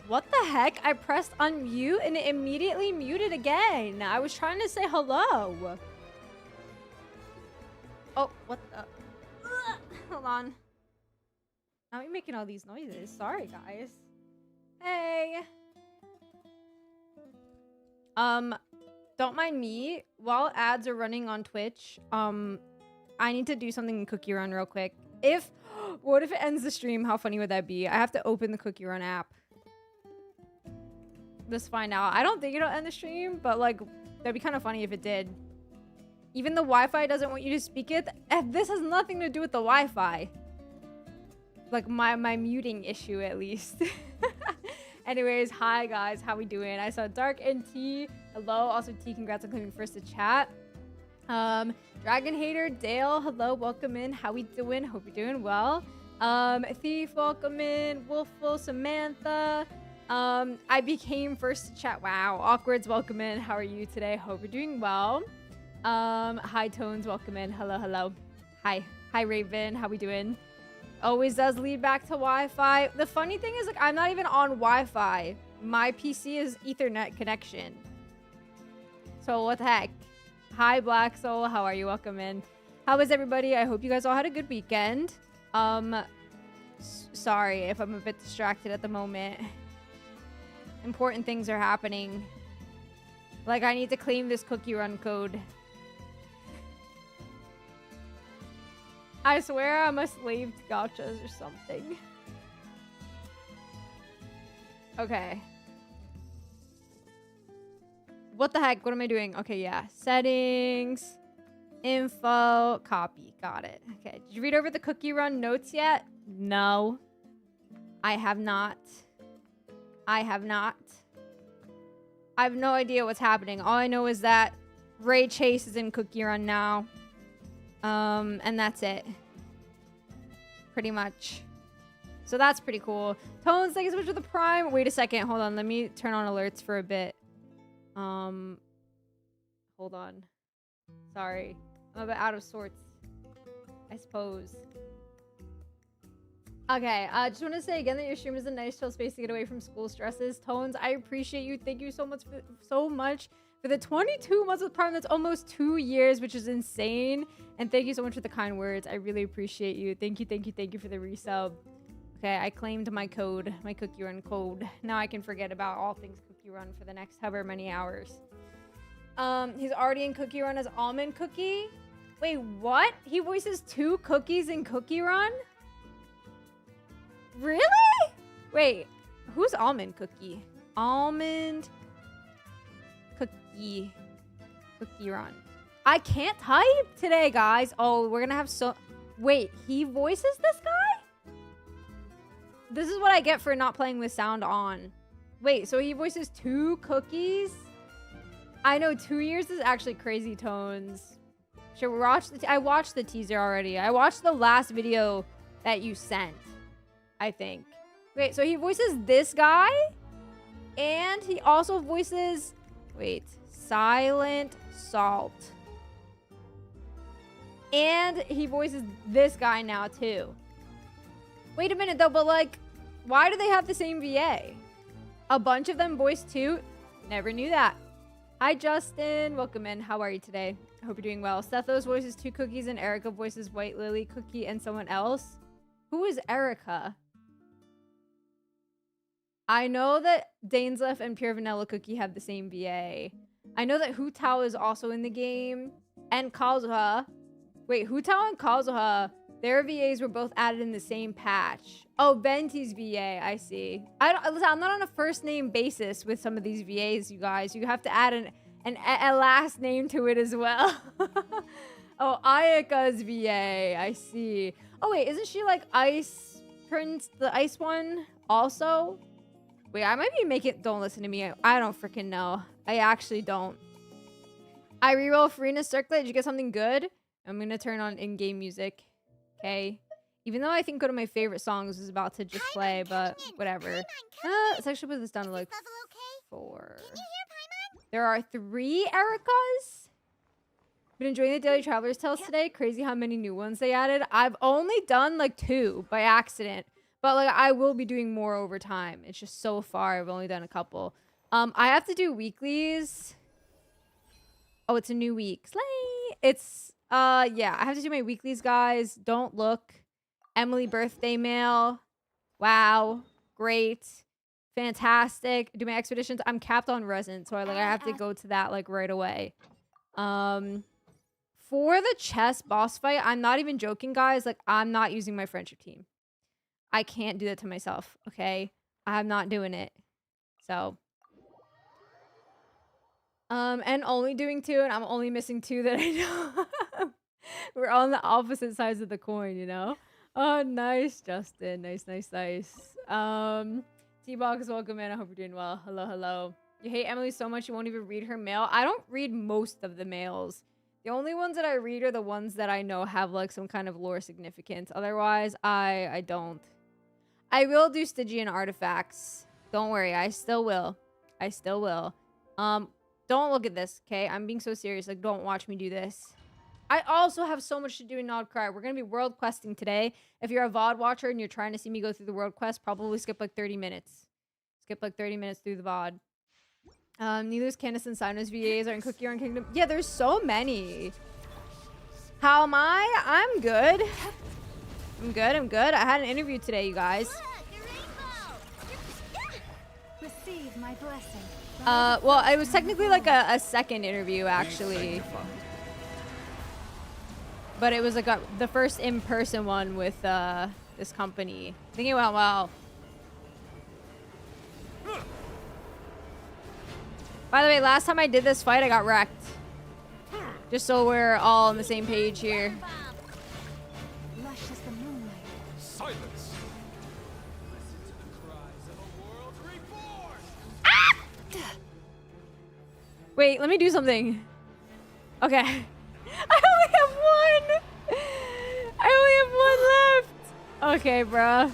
What the heck? I pressed unmute and it immediately muted again. I was trying to say hello. Oh, what the? Ugh, hold on. Now you're making all these noises. Sorry, guys. Hey. Don't mind me. While ads are running on Twitch, I need to do something in Cookie Run real quick. What if it ends the stream? How funny would that be? I have to open the Cookie Run app. Let's find out. I don't think it'll end the stream, but like, that'd be kind of funny if it did. Even the Wi-Fi doesn't want you to speak it. This has nothing to do with the Wi-Fi. Like my muting issue, at least. Anyways, hi guys, how we doing? I saw Dark and T. Hello. Also T, congrats on coming first to chat. Dragon Hater, Dale, hello, welcome in. How we doing? Hope you're doing well. Thief, welcome in. Wolfful, Samantha. I became first to chat. Wow. Awkwards, welcome in. How are you today? Hope you're doing well. Hi Tones, welcome in. Hello, hello. Hi Raven, how we doing? Always does lead back to Wi-Fi. The funny thing is, like, I'm not even on Wi-Fi. My PC is Ethernet connection. So what the heck? Hi Black Soul, how are you? Welcome in. How is everybody? I hope you guys all had a good weekend. Sorry if I'm a bit distracted at the moment. Important things are happening. Like, I need to claim this Cookie Run code. I swear I'm a slave to gachas or something. Okay. What the heck? What am I doing? Okay, yeah. Settings. Info. Copy. Got it. Okay. Did you read over the Cookie Run notes yet? No. I have not. I have not. I have no idea what's happening. All I know is that Ray Chase is in Cookie Run now. And that's it. Pretty much. So that's pretty cool. Tones, thank you so much for the Prime. Wait a second. Hold on. Let me turn on alerts for a bit. Hold on. Sorry. I'm a bit out of sorts, I suppose. Okay, just want to say again that your stream is a nice chill space to get away from school stresses. Tones, I appreciate you. Thank you so much for the 22 months with Prime. That's almost 2 years, which is insane. And thank you so much for the kind words. I really appreciate you. Thank you for the resub. Okay, I claimed my code, my Cookie Run code. Now I can forget about all things Cookie Run for the next however many hours. He's already in Cookie Run as Almond Cookie. Wait, what? He voices 2 cookies in Cookie Run? Really? Wait, who's Almond Cookie? Almond Cookie Run. I can't type today, guys. Oh, we're gonna have wait, he voices this guy? This is what I get for not playing with sound on. Wait, so he voices 2 cookies? I know 2 years is actually crazy, Tones. Should we watch I watched the teaser already. I watched the last video that you sent, I think. Wait, so he voices this guy? And he also voices... Wait. Silent Salt. And he voices this guy now, too. Wait a minute, though, but, like, why do they have the same VA? A bunch of them voice 2? Never knew that. Hi, Justin. Welcome in. How are you today? I hope you're doing well. Sethos voices 2 cookies, and Erica voices White Lily Cookie and someone else. Who is Erica? I know that Daneslef and Pure Vanilla Cookie have the same VA. I know that Hu Tao is also in the game. And Kazuha. Wait, Hu Tao and Kazuha, their VAs were both added in the same patch. Oh, Venti's VA, I see. I'm not on a first name basis with some of these VAs, you guys. You have to add a last name to it as well. Oh, Ayaka's VA, I see. Oh wait, isn't she like Ice Prince, the ice one also? Wait, I might be making... Don't listen to me. I don't freaking know. I actually don't. I reroll Farina's Circlet. Did you get something good? I'm gonna turn on in-game music. Okay. Even though I think one of my favorite songs is about to just play, but whatever. Let's actually put this down to like 4. There are 3 Ericas? Been enjoying the Daily Traveler's Tales today. Crazy how many new ones they added. I've only done like 2 by accident. But like I will be doing more over time. It's just so far I've only done a couple. I have to do weeklies. Oh, it's a new week. Slay! It's yeah, I have to do my weeklies, guys. Don't look. Emily birthday mail. Wow. Great. Fantastic. Do my expeditions. I'm capped on resin, so I have to go to that like right away. For the chess boss fight, I'm not even joking, guys. Like I'm not using my friendship team. I can't do that to myself, okay? I'm not doing it. So. And only doing 2, and I'm only missing 2 that I know. We're on the opposite sides of the coin, you know? Oh, nice, Justin. Nice, nice, nice. T-Box, welcome in. I hope you're doing well. Hello, hello. You hate Emily so much you won't even read her mail? I don't read most of the mails. The only ones that I read are the ones that I know have, like, some kind of lore significance. Otherwise, I don't. I will do Stygian artifacts. Don't worry. I still will. I still will. Don't look at this, okay? I'm being so serious. Like, don't watch me do this. I also have so much to do in KRAI. We're going to be world questing today. If you're a VOD watcher and you're trying to see me go through the world quest, probably skip like 30 minutes. Skip like 30 minutes through the VOD. Neither's Candace and Sinus VAs are in Cookie Run Kingdom. Yeah, there's so many. How am I? I'm good. I'm good. I'm good. I had an interview today, you guys. Receive my blessing. Well, it was technically like a second interview, actually. But it was like the first in-person one with this company. I think it went well. By the way, last time I did this fight, I got wrecked. Just so we're all on the same page here. Lush as the moonlight. Silence. Listen to the cries of a world reborn. Ah! Wait, let me do something. Okay. I only have one. I only have one left. Okay, bruh. Look,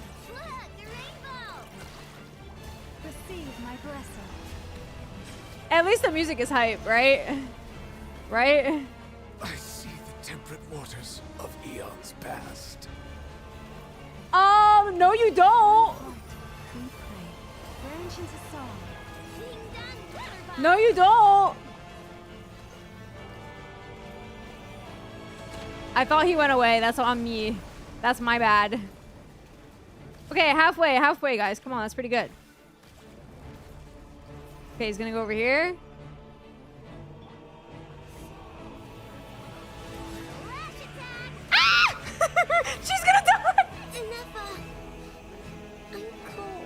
the rainbow. Receive my blessing. At least the music is hype, right? Right? I see the temperate waters of eons past. No you don't. Branch into song. No you don't. I thought he went away. That's on me. That's my bad. Okay, halfway, guys. Come on, that's pretty good. Okay, he's gonna go over here. Ah! She's gonna die! Enough. I'm cold.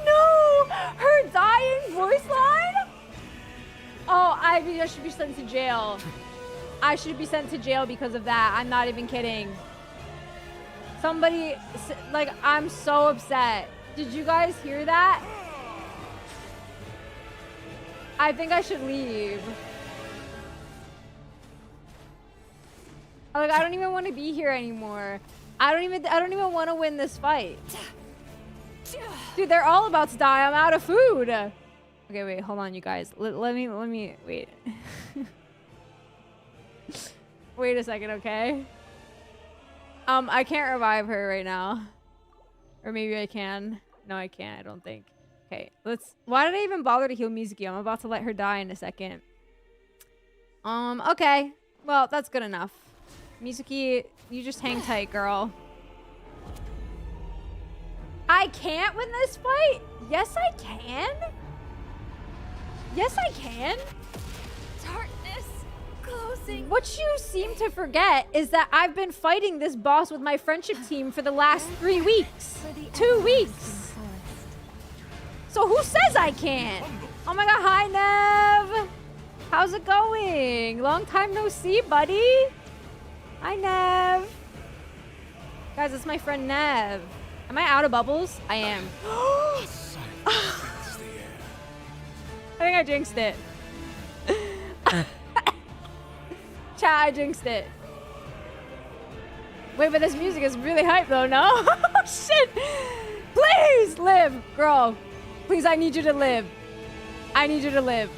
No! Her dying voice line? Oh, I should be sent to jail. I should be sent to jail because of that. I'm not even kidding. Somebody, like, I'm so upset. Did you guys hear that? I think I should leave. Like, I don't even want to be here anymore. I don't even want to win this fight. Dude, they're all about to die. I'm out of food. Okay, wait, hold on, you guys. Let me wait. Wait a second, okay? I can't revive her right now. Or maybe I can. No, I can't, I don't think. Okay, why did I even bother to heal Mizuki? I'm about to let her die in a second. Okay. Well, that's good enough. Mizuki, you just hang tight, girl. I can't win this fight? Yes, I can. Yes, I can. Darkness closing. What you seem to forget is that I've been fighting this boss with my friendship team for the last 3 weeks. 2 weeks. So who says I can't? Oh my god, hi Nev. How's it going? Long time no see, buddy. Hi Nev. Guys, it's my friend Nev. Am I out of bubbles? I am. I think I jinxed it. Chat, I jinxed it. Wait, but this music is really hype though, no? Oh shit! Please live, girl. Please, I need you to live. I need you to live.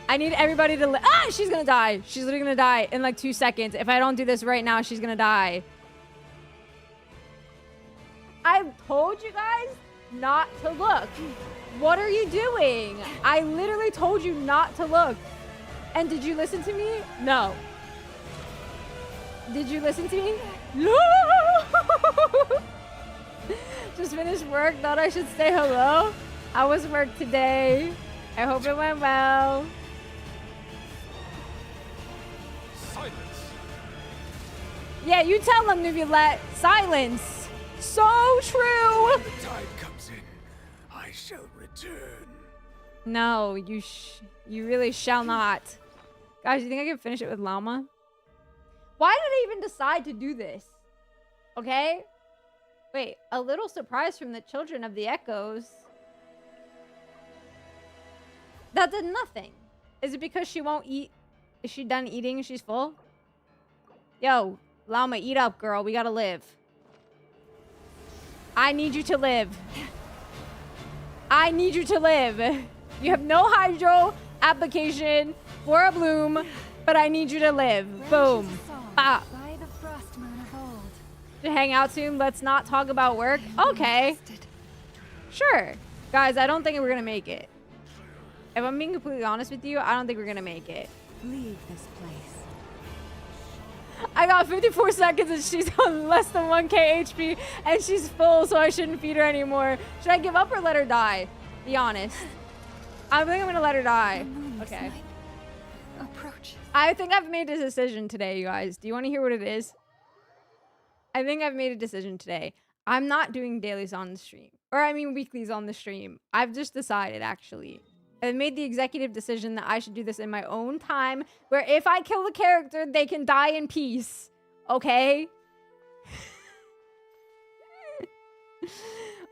I need everybody to live. Ah, she's gonna die. She's literally gonna die in like 2 seconds. If I don't do this right now, she's gonna die. I I told you guys not to look. What are you doing? I literally told you not to look. And did you listen to me? No. Did you listen to me? No. Just finished work. Thought I should say hello. How was work today? I hope it went well. Silence. Yeah, you tell them, Nuvulette. Silence. So true. When the time comes in, I shall return. No, you really shall not. Guys, you think I can finish it with llama? Why did I even decide to do this? Okay. Wait, a little surprise from the children of the echoes. That did nothing. Is it because she won't eat? Is she done eating? She's full? Yo, llama, eat up, girl. We gotta live. I need you to live. I need you to live. You have no hydro application for a bloom, but I need you to live. Boom. Bop. By the frost moon of old. To hang out soon. Let's not talk about work. Okay. Sure. Guys, I don't think we're gonna make it. If I'm being completely honest with you, I don't think we're gonna make it. Leave this place. I got 54 seconds and she's on less than 1k HP and she's full, so I shouldn't feed her anymore. Should I give up or let her die? Be honest. I think I'm gonna let her die. Okay. Approach. I think I've made a decision today, you guys. Do you want to hear what it is? I think I've made a decision today. I'm not doing dailies on the stream. Or I mean weeklies on the stream. I've just decided, actually. I've made the executive decision that I should do this in my own time, where if I kill the character, they can die in peace. Okay?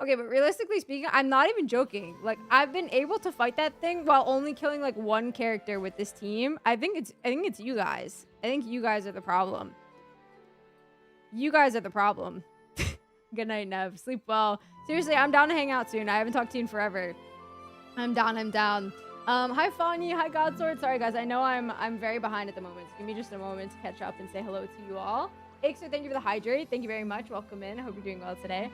Okay, but realistically speaking, I'm not even joking. Like, I've been able to fight that thing while only killing like one character with this team. I think it's you guys. I think you guys are the problem. You guys are the problem. Good night, Nev. Sleep well. Seriously, I'm down to hang out soon. I haven't talked to you in forever. I'm down. Hi Fawny, hi Godsword. Sorry guys, I know I'm very behind at the moment. So give me just a moment to catch up and say hello to you all. Ixer, thank you for the hydrate. Thank you very much. Welcome in. I hope you're doing well today.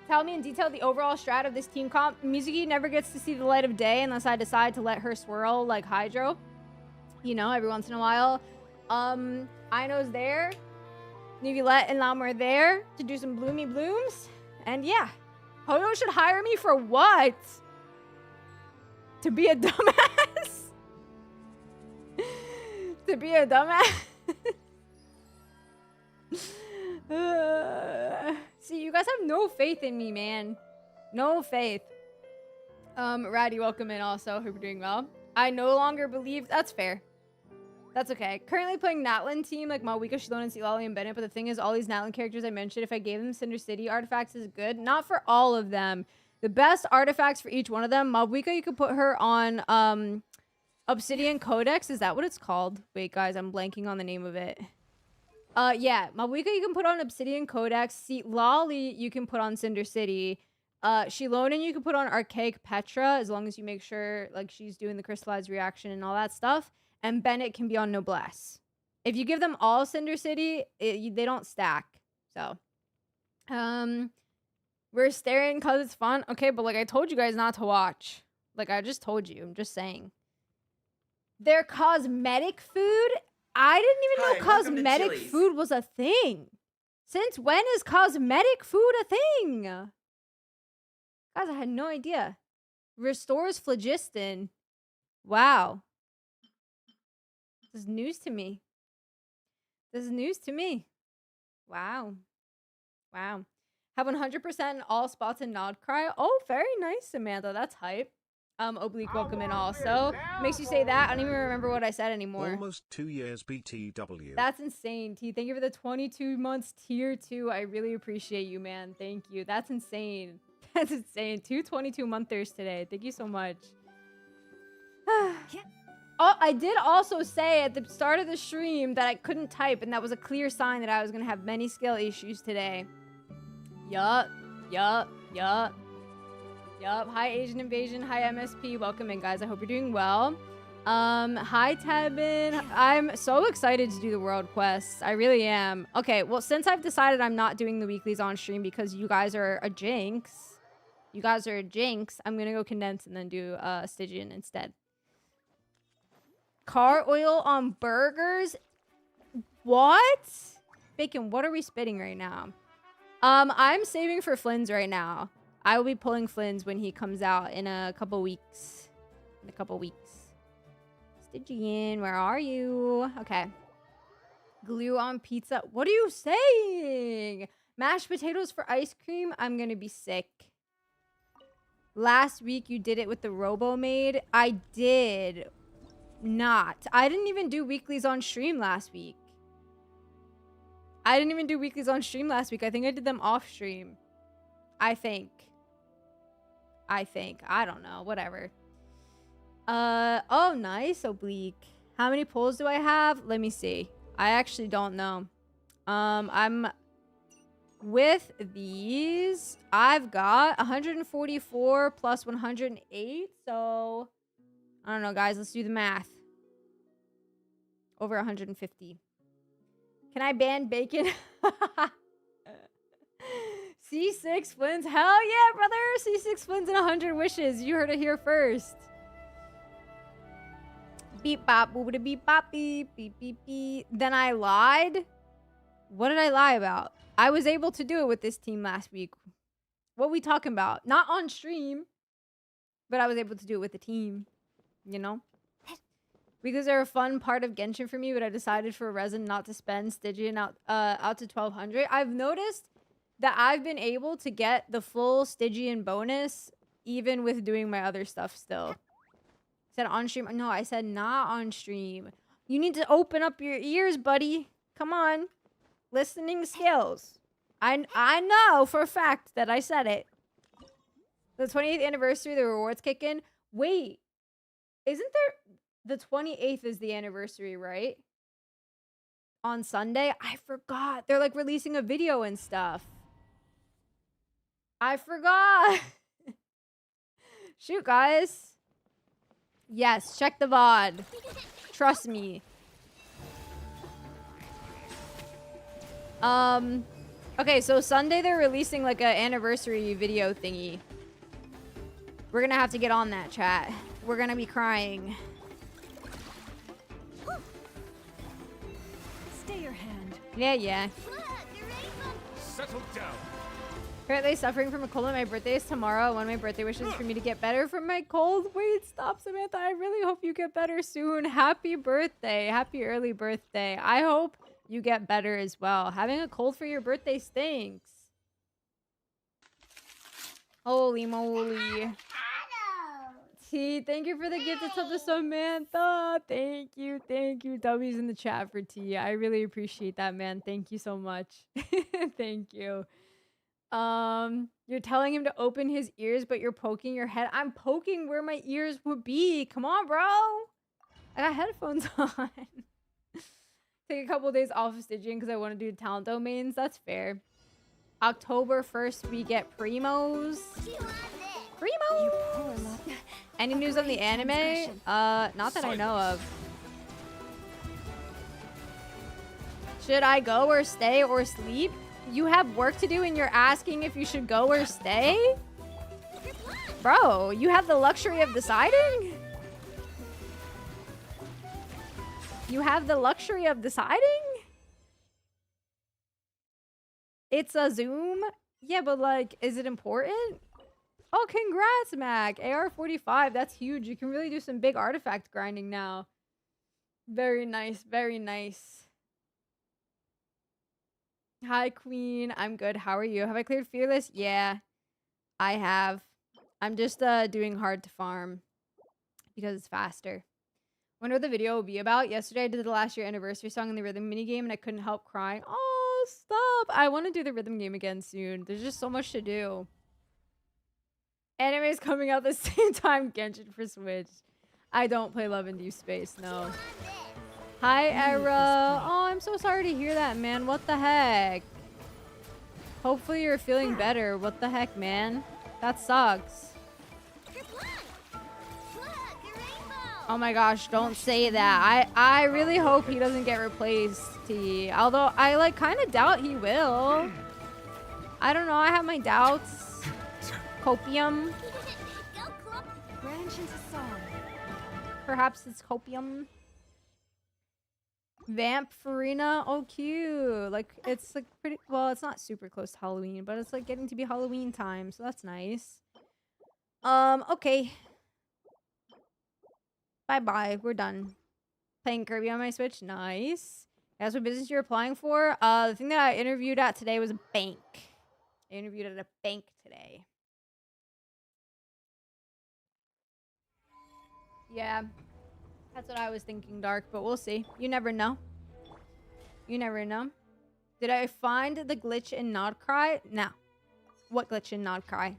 Tell me in detail the overall strat of this team comp. Mizuki never gets to see the light of day unless I decide to let her swirl like Hydro. You know, every once in a while. Aino's there. Nuvulette and Lam are there to do some bloomy blooms. And yeah. Hoyo should hire me for what? To be a dumbass? To be a dumbass? See, you guys have no faith in me, man. No faith. Ratty, welcome in also. Hope you're doing well. I no longer believe... That's fair. That's okay. Currently playing Natlan team like Malwika, Shilon, and Sealali, and Bennett. But the thing is, all these Natlan characters I mentioned, if I gave them Cinder City artifacts is good. Not for all of them. The best artifacts for each one of them. Malwika, you could put her on Obsidian Codex. Is that what it's called? Wait, guys, I'm blanking on the name of it. Yeah. Malwika, you can put on Obsidian Codex. Lolly, you can put on Cinder City. Shilonin, you can put on Archaic Petra, as long as you make sure like she's doing the crystallized reaction and all that stuff. And Bennett can be on Noblesse. If you give them all Cinder City, they don't stack. So, we're staring because it's fun. Okay, but like I told you guys not to watch. Like I just told you. I'm just saying. Their cosmetic food? I didn't even know cosmetic food was a thing. Since when is cosmetic food a thing? Guys, I had no idea. Restores phlogiston. Wow. This is news to me. This is news to me. Wow. Wow. Have 100% all spots in Nod Cry. Oh, very nice, Samantha. That's hype. Oblique, welcome in also. Makes you say that. I don't even remember what I said anymore. Almost 2 years BTW. That's insane, T. Thank you for the 22 months tier 2. I really appreciate you, man. Thank you. That's insane. That's insane. 2 22-monthers today. Thank you so much. Oh, I did also say at the start of the stream that I couldn't type, and that was a clear sign that I was going to have many skill issues today. Yup. Hi, Asian Invasion. Hi, MSP. Welcome in, guys. I hope you're doing well. Hi Tabin. I'm so excited to do the world quests. I really am. Okay, well, since I've decided I'm not doing the weeklies on stream because you guys are a jinx. You guys are a jinx. I'm gonna go condense and then do Stygian instead. Car oil on burgers? What? Bacon, what are we spitting right now? I'm saving for Flynn's right now. I will be pulling Flynn's when he comes out in a couple weeks. Stygian, where are you? Okay. Glue on pizza. What are you saying? Mashed potatoes for ice cream? I'm gonna be sick. Last week you did it with the Robo Maid. I did not. I didn't even do weeklies on stream last week. I think I did them off stream. I think. I don't know. Whatever. Oh, nice, Oblique. How many pulls do I have? Let me see. I actually don't know. I'm with these. I've got 144 plus 108. So, I don't know, guys. Let's do the math. Over 150. Can I ban bacon? C6 Flynn's. Hell yeah, brother. C6 Flynn's and 100 wishes. You heard it here first. Beep bop boobity beep bop beep beep beep beep. Then I lied. What did I lie about? I was able to do it with this team last week. What we talking about? Not on stream, but I was able to do it with the team. You know? Because they're a fun part of Genshin for me, but I decided for resin not to spend Stygian out to 1200. I've noticed that I've been able to get the full Stygian bonus even with doing my other stuff still. Said on stream. No, I said not on stream. You need to open up your ears, buddy. Come on. Listening skills. I know for a fact that I said it. The 28th anniversary, the rewards kick in. Wait. Isn't there... The 28th is the anniversary, right? On Sunday? I forgot. They're like releasing a video and stuff. I forgot. Shoot, guys. Yes, check the VOD. Trust me. Okay, so Sunday they're releasing like an anniversary video thingy. We're gonna have to get on that, chat. We're gonna be crying. Stay your hand. Yeah. Settle down. Currently suffering from a cold and my birthday is tomorrow. One of my birthday wishes is for me to get better from my cold. Wait, stop, Samantha. I really hope you get better soon. Happy birthday. Happy early birthday. I hope you get better as well. Having a cold for your birthday stinks. Holy moly. T, thank you for the gift to Samantha. Thank you. W's in the chat for T. I really appreciate that, man. Thank you so much. Thank you. You're telling him to open his ears, but you're poking your head. I'm poking where my ears would be. Come on, bro. I got headphones on. Take a couple days off of Stygian because I want to do talent domains. That's fair. October 1st, we get Primos. Primos! Any news on the anime? Not that I know of. Should I go or stay or sleep? You have work to do and you're asking if you should go or stay? Bro, you have the luxury of deciding? You have the luxury of deciding? It's a Zoom? Yeah, but like, is it important? Oh, congrats, Mac. AR-45, that's huge. You can really do some big artifact grinding now. Very nice, very nice. Hi, Queen. I'm good. How are you? Have I cleared Fearless? Yeah, I have. I'm just doing hard to farm because it's faster. Wonder what the video will be about. Yesterday, I did the last year anniversary song in the rhythm minigame and I couldn't help crying. Oh, stop. I want to do the rhythm game again soon. There's just so much to do. Anime is coming out the same time Genshin for Switch. I don't play Love in Deep Space, no. Hi, Era. Oh, I'm so sorry to hear that, man. What the heck? Hopefully you're feeling better. What the heck, man? That sucks. Oh my gosh, don't say that. I really hope he doesn't get replaced, T. Although I like kind of doubt he will. I don't know, I have my doubts. Copium. Branch into song. Perhaps it's copium. Vamp Farina. Oh, cute. Like, it's like pretty, well, it's not super close to Halloween, but it's like getting to be Halloween time, so that's nice. Okay. Bye-bye. We're done. Playing Kirby on my Switch. Nice. That's what business you're applying for? The thing that I interviewed at today was a bank. I interviewed at a bank today. Yeah. That's what I was thinking, Dark, but we'll see. You never know. You never know. Did I find the glitch in Nod Cry? No. What glitch in Nod Cry?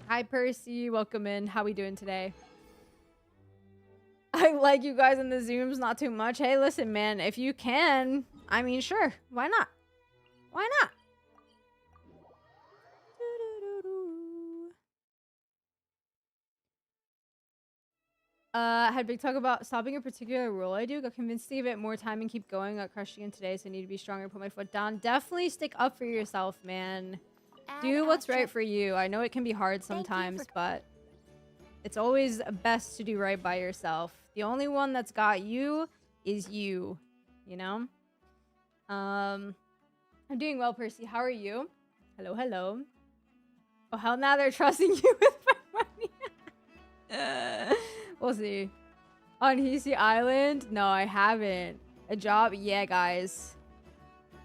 Hi, Percy. Welcome in. How we doing today? I like you guys in the Zooms not too much. Hey, listen, man. If you can, I mean, sure. Why not? Why not? Had big talk about stopping a particular role I do. Got convinced to give it more time and keep going. Got crushed again today, so I need to be stronger. Put my foot down. Definitely stick up for yourself, man. Do what's right for you. I know it can be hard sometimes, but it's always best to do right by yourself. The only one that's got you is you. You know? I'm doing well, Percy. How are you? Hello, hello. Oh, hell, now they're trusting you with my money. We'll see. On Hisi Island? No, I haven't. A job? Yeah, guys.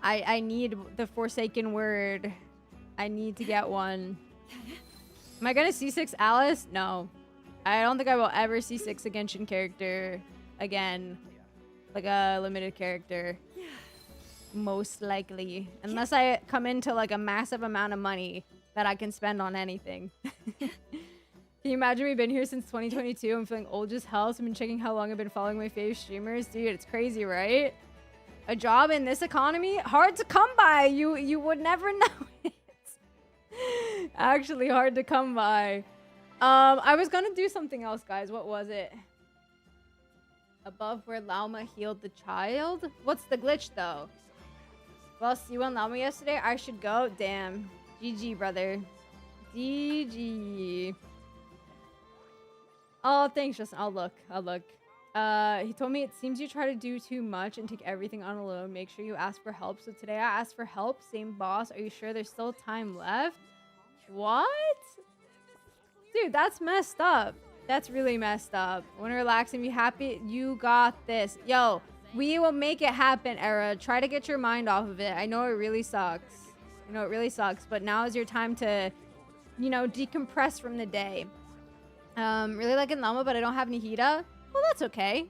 I need the Forsaken Word. I need to get one. Am I gonna C6 Alice? No. I don't think I will ever C6 a Genshin character again. Like a limited character. Most likely. Unless I come into like a massive amount of money that I can spend on anything. Can you imagine we've been here since 2022? I'm feeling old as hell, so I've been checking how long I've been following my fave streamers. Dude, it's crazy, right? A job in this economy? Hard to come by. You would never know it. Actually hard to come by. I was gonna do something else, guys. What was it? Above where Lauma healed the child? What's the glitch, though? Well, see you on Lauma yesterday? I should go? Damn. GG, brother. GG. Oh, thanks, Justin. I'll look. He told me it seems you try to do too much and take everything on alone. Make sure you ask for help. So today I asked for help. Same boss. Are you sure there's still time left? What? Dude, that's messed up. That's really messed up. Want to relax and be happy? You got this. Yo, we will make it happen, Era. Try to get your mind off of it. I know it really sucks. I know it really sucks, but now is your time to, you know, decompress from the day. Really liking Llama, but I don't have Nihida. Well, that's okay.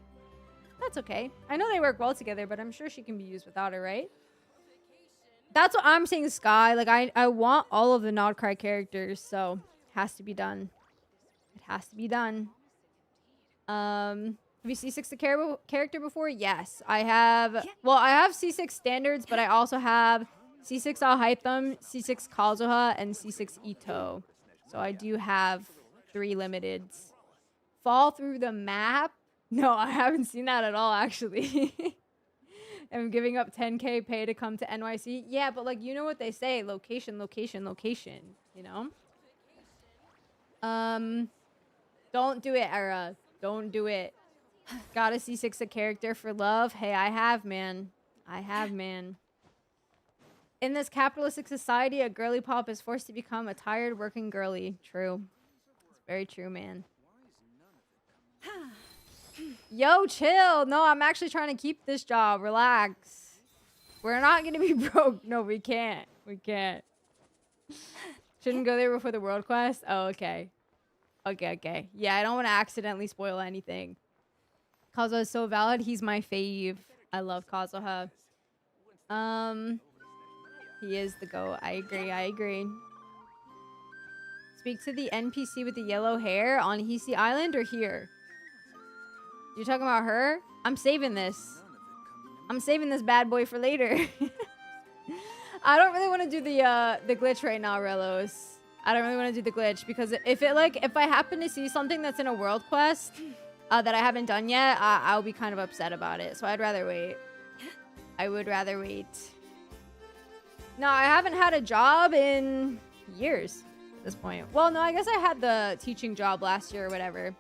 That's okay. I know they work well together, but I'm sure she can be used without her, right? That's what I'm saying, Sky. Like, I want all of the Nod Cry characters, so it has to be done. It has to be done. Have you C6 the character before? Yes. I have... Well, I have C6 standards, but I also have C6 Alhaitham, C6 Kazuha, and C6 Ito. So I do have 3 limiteds. Fall through the map? No, I haven't seen that at all, actually. I'm giving up 10k pay to come to NYC. Yeah, but like, you know what they say. Location, location, location. You know? Don't do it, Era. Don't do it. Gotta C6 a character for love. Hey, I have, man. I have, man. In this capitalistic society, a girly pop is forced to become a tired working girly. True. It's very true, man. Yo, chill. No, I'm actually trying to keep this job. Relax. We're not gonna be broke. No, we can't. We can't. Shouldn't go there before the world quest. Oh, okay. Okay. Yeah, I don't want to accidentally spoil anything. Kazuha is so valid. He's my fave. I love Kazuha. He is the GOAT. I agree. Speak to the NPC with the yellow hair on Hisi Island or here? You're talking about her? I'm saving this. I'm saving this bad boy for later. I don't really want to do the glitch right now, Relos. I don't really want to do the glitch because if I happen to see something that's in a world quest that I haven't done yet, I'll be kind of upset about it. So I'd rather wait. I would rather wait. No, I haven't had a job in years at this point. Well, no, I guess I had the teaching job last year or whatever.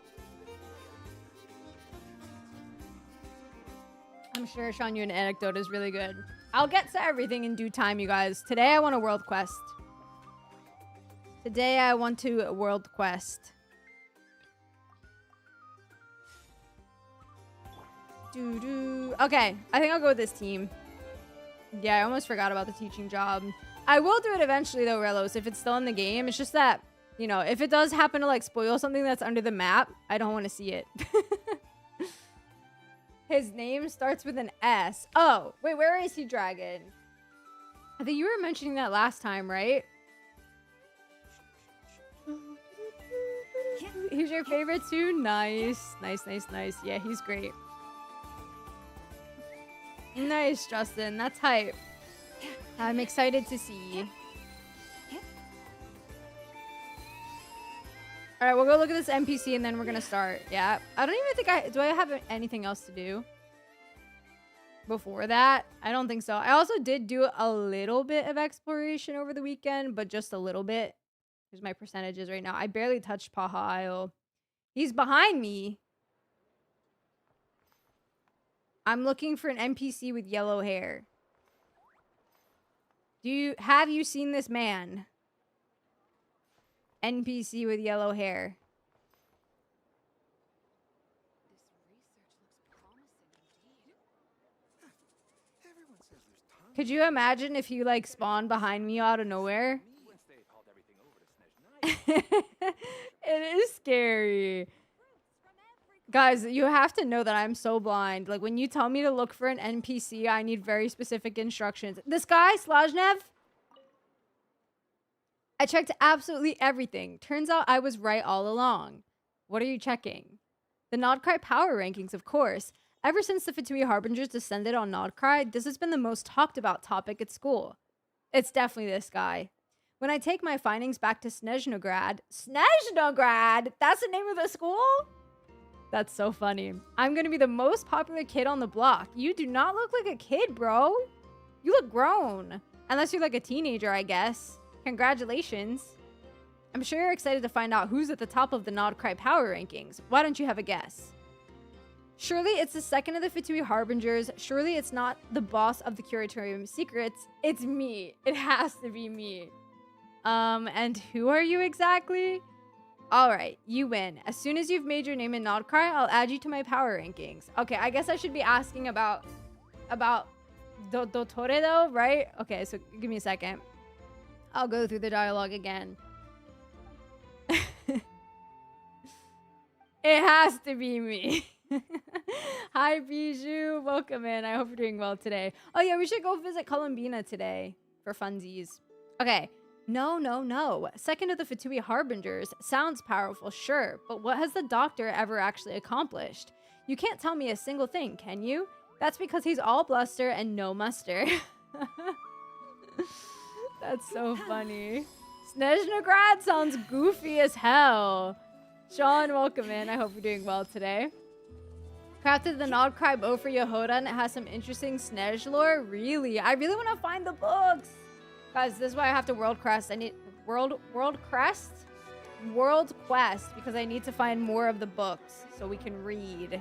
I'm sure showing you an anecdote is really good. I'll get to everything in due time, you guys. Today I want a world quest. Today I want to world quest. Okay, I think I'll go with this team. Yeah, I almost forgot about the teaching job. I will do it eventually though, Relos, if it's still in the game. It's just that, you know, if it does happen to like spoil something that's under the map, I don't want to see it. His name starts with an S. Oh, wait, where is he, Dragon? I think you were mentioning that last time, right? He's your favorite too? Nice. Nice, nice, nice. Yeah, he's great. Nice, Justin. That's hype. I'm excited to see. All right, we'll go look at this NPC and then we're gonna start. Yeah, I don't even think do I have anything else to do before that? I don't think so. I also did do a little bit of exploration over the weekend, but just a little bit. Here's my percentages right now. I barely touched Paha Isle. He's behind me. I'm looking for an NPC with yellow hair. Have you seen this man? NPC with yellow hair. Could you imagine if you like spawned behind me out of nowhere? It is scary. Guys, you have to know that I'm so blind. Like, when you tell me to look for an NPC, I need very specific instructions. This guy, Slajnev? I checked absolutely everything. Turns out I was right all along. What are you checking? The KRAI power rankings, of course. Ever since the Fatui Harbingers descended on KRAI, this has been the most talked about topic at school. It's definitely this guy. When I take my findings back to Snezhnograd... Snezhnograd? That's the name of the school? That's so funny. I'm gonna be the most popular kid on the block. You do not look like a kid, bro. You look grown. Unless you're like a teenager, I guess. Congratulations. I'm sure you're excited to find out who's at the top of the KRAI power rankings. Why don't you have a guess? Surely it's the second of the Fatui Harbingers. Surely it's not the boss of the Curatorium Secrets. It's me. It has to be me. And who are you exactly? All right, you win. As soon as you've made your name in KRAI, I'll add you to my power rankings. Okay, I guess I should be asking about Dottore though, right? Okay, so give me a second. I'll go through the dialogue again. It has to be me. Hi, Bijou. Welcome in. I hope you're doing well today. Oh, yeah, we should go visit Columbina today for funsies. Okay. No. Second of the Fatui Harbingers. Sounds powerful, sure. But what has the doctor ever actually accomplished? You can't tell me a single thing, can you? That's because he's all bluster and no muster. That's so funny. Snezhnograd sounds goofy as hell. Sean, welcome in. I hope you're doing well today. Crafted the KRAI bow for Yehoda and it has some interesting Snezh lore. Really? I really want to find the books. Guys, this is why I have to world quest. I need world quest because I need to find more of the books so we can read.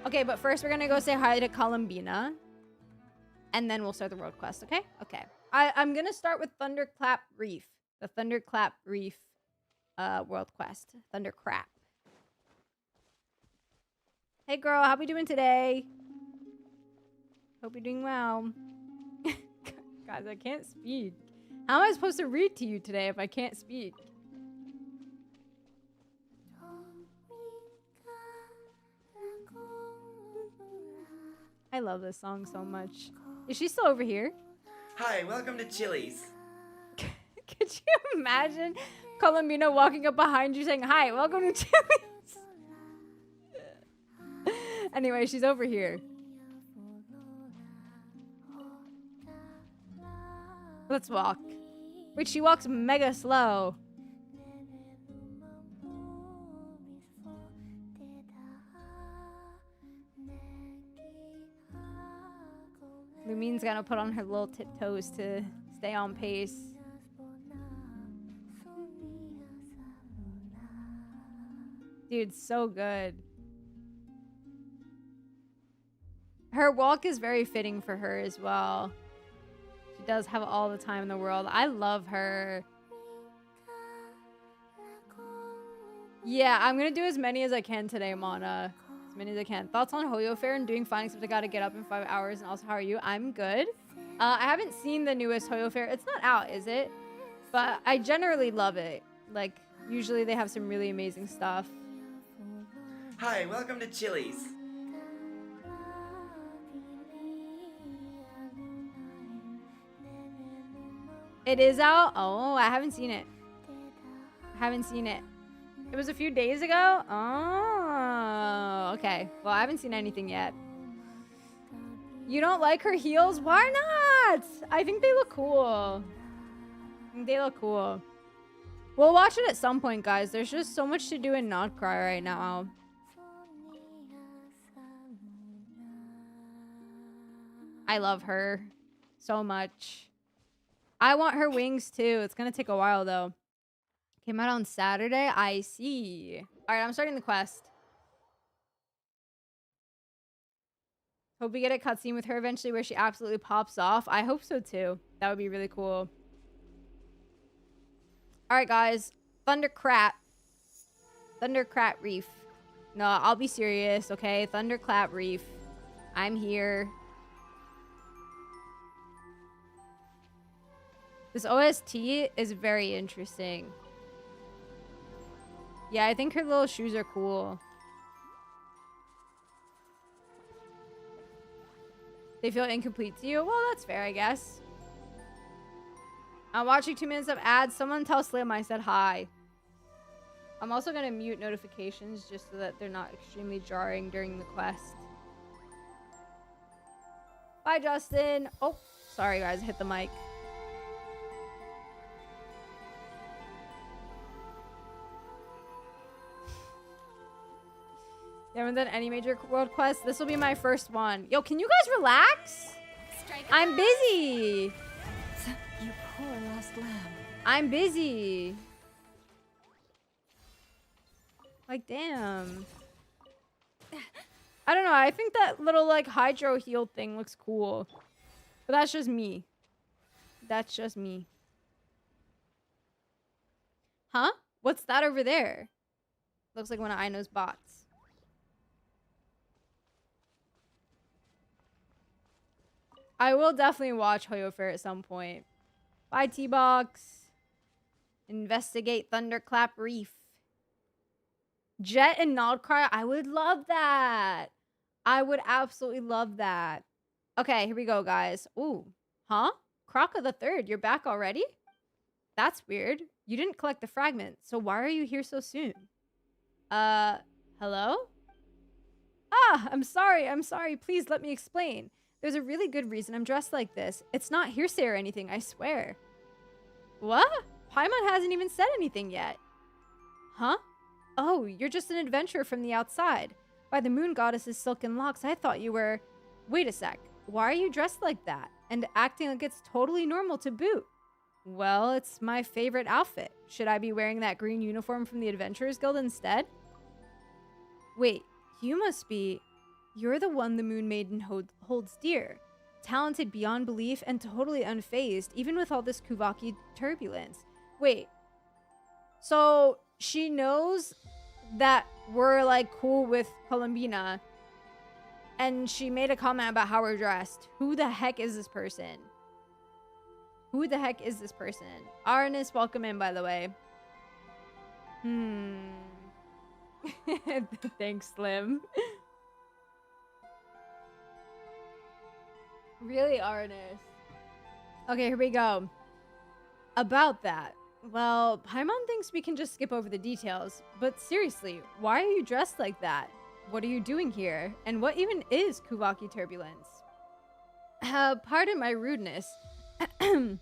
Okay, but first we're gonna go say hi to Columbina, and then we'll start the world quest. Okay? Okay. I'm gonna start with Thunderclap Reef, the Thunderclap Reef world quest. Thundercrap. Hey, girl, how we doing today? Hope you're doing well. Guys, I can't speak. How am I supposed to read to you today if I can't speak? I love this song so much. Is she still over here? Hi, welcome to Chili's. Could you imagine Columbina walking up behind you saying, hi, welcome to Chili's? Anyway, she's over here. Let's walk. Wait, she walks mega slow. Lumine's gonna put on her little tiptoes to stay on pace. Dude, so good. Her walk is very fitting for her as well. She does have all the time in the world. I love her. Yeah, I'm gonna do as many as I can today, Mana. As many as I can. Thoughts on Hoyo Fair and doing fine, except I gotta get up in 5 hours. And also, how are you? I'm good. I haven't seen the newest Hoyo Fair. It's not out, is it? But I generally love it. Like, usually they have some really amazing stuff. Hi, welcome to Chili's. It is out? Oh, I haven't seen it. I haven't seen it. It was a few days ago? Oh, okay. Well, I haven't seen anything yet. You don't like her heels? Why not? I think they look cool. I think they look cool. We'll watch it at some point, guys. There's just so much to do in Not Cry right now. I love her so much. I want her wings too. It's gonna take a while though. Came out on Saturday. I see. All right, I'm starting the quest. Hope we get a cutscene with her eventually where she absolutely pops off. I hope so too. That would be really cool. All right, guys. Thundercrap. Thundercrap Reef. No, I'll be serious, okay? Thunderclap Reef. I'm here. This OST is very interesting. Yeah, I think her little shoes are cool. They feel incomplete to you? Well, that's fair, I guess. I'm watching 2 minutes of ads. Someone tell Slim I said hi. I'm also going to mute notifications just so that they're not extremely jarring during the quest. Bye, Justin. Oh, sorry, guys. I hit the mic. You haven't done any major world quests? This will be my first one. Yo, can you guys relax? I'm busy. You poor lost lamb. I'm busy. Like, damn. I don't know. I think that little, like, hydro heal thing looks cool. But that's just me. That's just me. Huh? What's that over there? Looks like one of Aino's bots. I will definitely watch Hoyo Fair at some point. Bye, T-Box. Investigate Thunderclap Reef. Jet and Nodcry. I would love that. I would absolutely love that. Okay, here we go, guys. Ooh. Huh? Kraka the Third, you're back already? That's weird. You didn't collect the fragment, so why are you here so soon? Hello? Ah, I'm sorry. Please let me explain. There's a really good reason I'm dressed like this. It's not hearsay or anything, I swear. What? Paimon hasn't even said anything yet. Huh? Oh, you're just an adventurer from the outside. By the moon goddess's silken locks, I thought you were... Wait a sec. Why are you dressed like that? And acting like it's totally normal to boot? Well, it's my favorite outfit. Should I be wearing that green uniform from the Adventurers Guild instead? Wait, you must be... You're the one the Moon Maiden holds dear. Talented beyond belief and totally unfazed, even with all this Kuvaki turbulence. Wait. So, she knows that we're, like, cool with Columbina. And she made a comment about how we're dressed. Who the heck is this person? Who the heck is this person? Arnis, welcome in, by the way. Thanks, Slim. Really, Arnis? Okay, here we go. About that. Well, Paimon thinks we can just skip over the details. But seriously, why are you dressed like that? What are you doing here? And what even is Kuvaki turbulence? Pardon my rudeness. I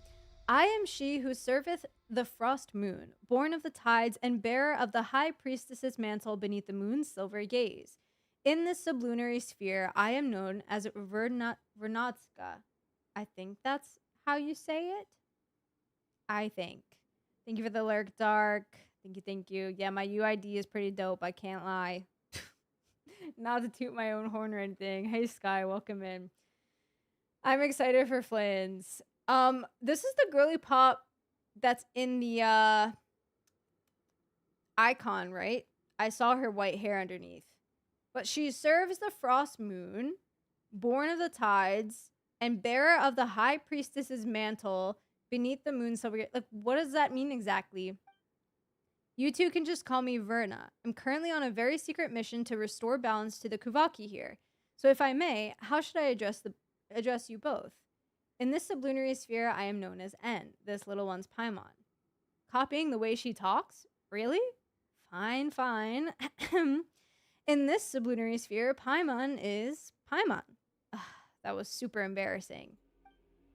am she who serveth the frost moon, born of the tides and bearer of the high priestess's mantle beneath the moon's silver gaze. In this sublunary sphere, I am known as Vernatska, I think that's how you say it. I think. Thank you for the lurk, Dark. Thank you, thank you. Yeah, my UID is pretty dope. I can't lie. Not to toot my own horn or anything. Hey, Sky, welcome in. I'm excited for Flans. This is the girly pop that's in the icon, right? I saw her white hair underneath. But she serves the frost moon, born of the tides, and bearer of the high priestess's mantle beneath the moon. So like, what does that mean exactly? You two can just call me Verna. I'm currently on a very secret mission to restore balance to the Kuvaki here. So if I may, how should I address you both? In this sublunary sphere, I am known as N, this little one's Paimon. Copying the way she talks? Really? Fine, fine. In this sublunary sphere, Paimon is Paimon. Ugh, that was super embarrassing.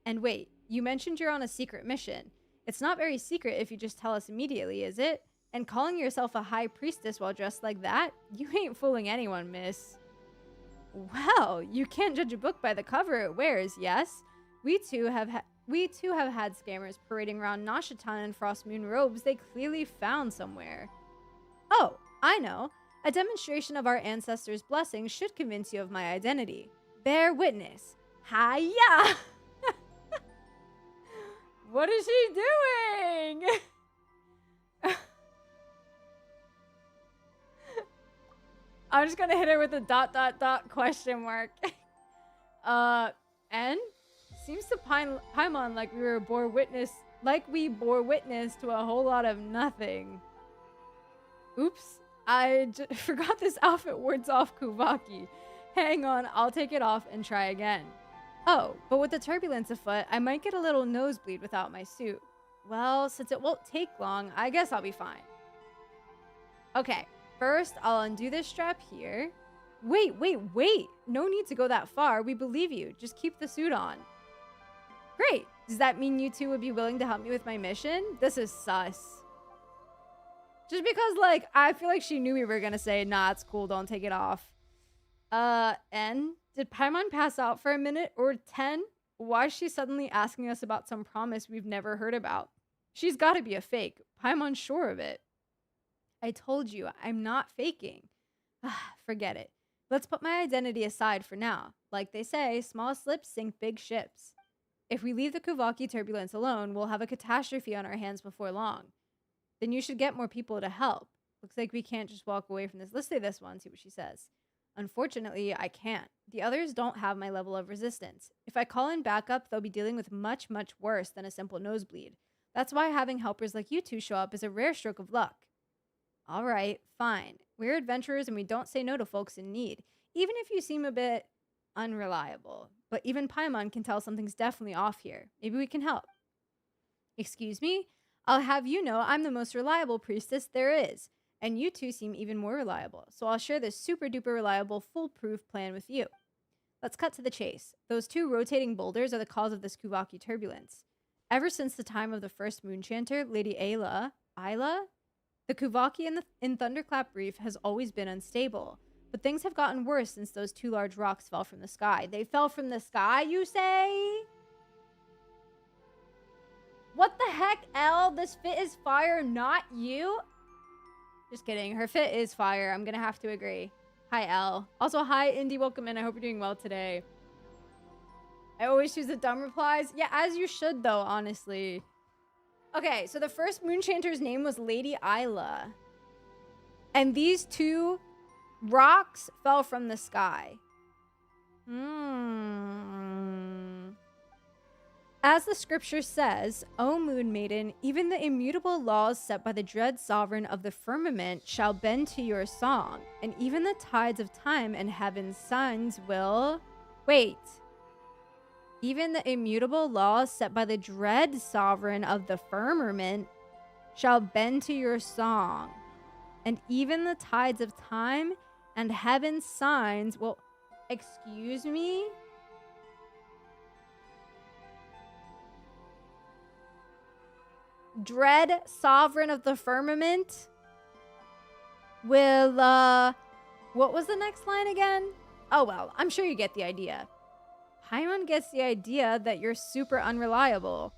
And wait, you mentioned you're on a secret mission. It's not very secret if you just tell us immediately, is it? And calling yourself a high priestess while dressed like that? You ain't fooling anyone, miss. Well, you can't judge a book by the cover it wears, yes? We too have had scammers parading around Nashatan in Frost Moon robes they clearly found somewhere. Oh, I know. A demonstration of our ancestors' blessings should convince you of my identity. Bear witness. Hiya! What is she doing? I'm just gonna hit her with a ... question mark. N? Seems to Paimon like we bore witness to a whole lot of nothing. Oops, I forgot this outfit wards off Kuvaki. Hang on, I'll take it off and try again. Oh, but with the turbulence afoot, I might get a little nosebleed without my suit. Well, since it won't take long, I guess I'll be fine. Okay, first I'll undo this strap here. Wait. No need to go that far. We believe you. Just keep the suit on. Great. Does that mean you two would be willing to help me with my mission? This is sus. Just because, like, I feel like she knew we were gonna say, nah, it's cool, don't take it off. N? Did Paimon pass out for a minute or 10? Why is she suddenly asking us about some promise we've never heard about? She's gotta be a fake. Paimon's sure of it. I told you, I'm not faking. Forget it. Let's put my identity aside for now. Like they say, small slips sink big ships. If we leave the Kuvaki turbulence alone, we'll have a catastrophe on our hands before long. Then you should get more people to help. Looks like we can't just walk away from this. Let's say this one, see what she says. Unfortunately, I can't. The others don't have my level of resistance. If I call in backup, they'll be dealing with much, much worse than a simple nosebleed. That's why having helpers like you two show up is a rare stroke of luck. All right, fine. We're adventurers and we don't say no to folks in need, even if you seem a bit unreliable. But even Paimon can tell something's definitely off here. Maybe we can help. Excuse me? I'll have you know I'm the most reliable priestess there is. And you two seem even more reliable, so I'll share this super duper reliable, foolproof plan with you. Let's cut to the chase. Those two rotating boulders are the cause of this Kuvaki turbulence. Ever since the time of the first Moonchanter, Lady Ayla, the Kuvaki in Thunderclap Reef has always been unstable. But things have gotten worse since those two large rocks fell from the sky. They fell from the sky, you say? What the heck, Elle? This fit is fire, not you? Just kidding. Her fit is fire. I'm gonna have to agree. Hi, Elle. Also, hi, Indy. Welcome in. I hope you're doing well today. I always choose the dumb replies. Yeah, as you should, though, honestly. Okay, so the first Moonchanter's name was Lady Ayla. And these two rocks fell from the sky. As the scripture says, O Moon Maiden, even the immutable laws set by the dread sovereign of the firmament shall bend to your song, and even the tides of time and heaven's signs will... Wait. Even the immutable laws set by the dread sovereign of the firmament shall bend to your song, and even the tides of time and heaven's signs will... Excuse me? Dread sovereign of the firmament will, what was the next line again? Oh well, I'm sure you get the idea. Paimon gets the idea that you're super unreliable.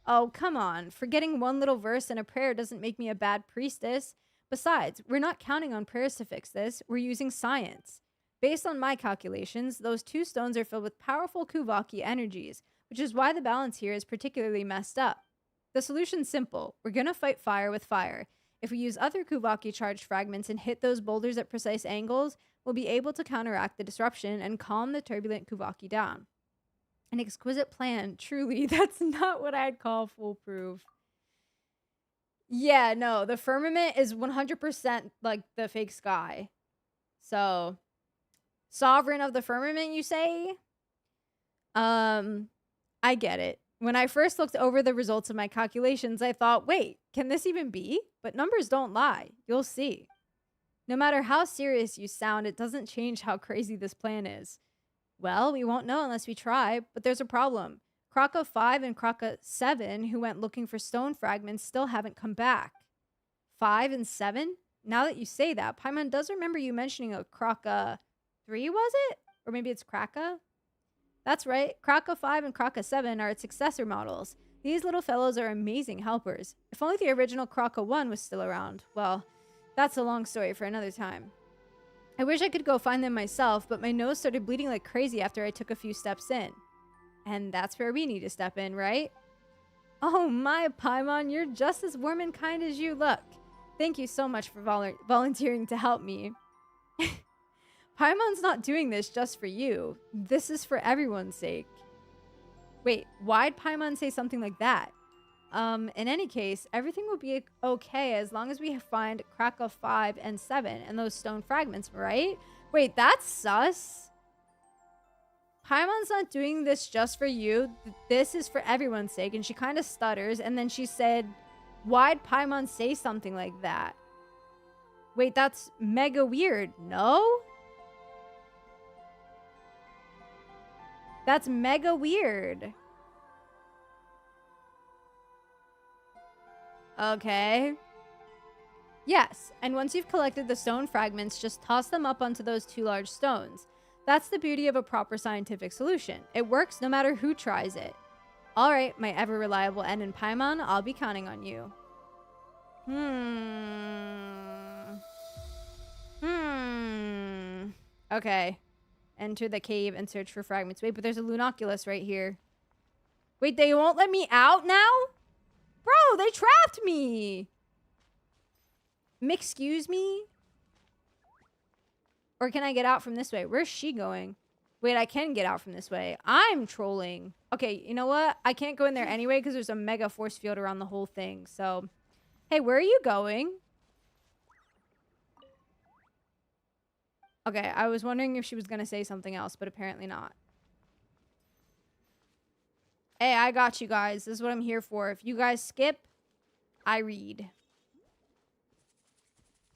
Oh, come on. Forgetting one little verse in a prayer doesn't make me a bad priestess. Besides, we're not counting on prayers to fix this. We're using science. Based on my calculations, those 2 stones are filled with powerful Kuvaki energies, which is why the balance here is particularly messed up. The solution's simple. We're gonna fight fire with fire. If we use other Kuvaki charged fragments and hit those boulders at precise angles, we'll be able to counteract the disruption and calm the turbulent Kuvaki down. An exquisite plan, truly. That's not what I'd call foolproof. Yeah, no, the firmament is 100% like the fake sky. So, sovereign of the firmament, you say? I get it. When I first looked over the results of my calculations, I thought, wait, can this even be? But numbers don't lie. You'll see. No matter how serious you sound, it doesn't change how crazy this plan is. Well, we won't know unless we try, but there's a problem. Kraka 5 and Kraka 7, who went looking for stone fragments, still haven't come back. 5 and 7? Now that you say that, Paimon does remember you mentioning a Kraka 3, was it? Or maybe it's Kraka? That's right. Kraka 5 and Kraka 7 are its successor models. These little fellows are amazing helpers. If only the original Kraka 1 was still around. Well, that's a long story for another time. I wish I could go find them myself, but my nose started bleeding like crazy after I took a few steps in. And that's where we need to step in, right? Oh my, Paimon, you're just as warm and kind as you look. Thank you so much for volunteering to help me. Paimon's not doing this just for you. This is for everyone's sake. Wait, why'd Paimon say something like that? In any case, everything will be okay as long as we find Kraka 5 and 7 and those stone fragments, right? Wait, that's sus. Paimon's not doing this just for you. This is for everyone's sake. And she kind of stutters. And then she said, why'd Paimon say something like that? Wait, that's mega weird. No? That's mega weird. Okay. Yes, and once you've collected the stone fragments, just toss them up onto those 2 large stones. That's the beauty of a proper scientific solution. It works no matter who tries it. Alright, my ever-reliable N and Paimon, I'll be counting on you. Okay. Enter the cave and search for fragments. Wait, but there's a Lunoculus right here. Wait, they won't let me out now? Bro, they trapped me! Excuse me? Or can I get out from this way? Where's she going? Wait, I can get out from this way. I'm trolling. Okay, you know what? I can't go in there anyway because there's a mega force field around the whole thing. So, hey, where are you going? Okay, I was wondering if she was going to say something else, but apparently not. Hey, I got you guys. This is what I'm here for. If you guys skip, I read.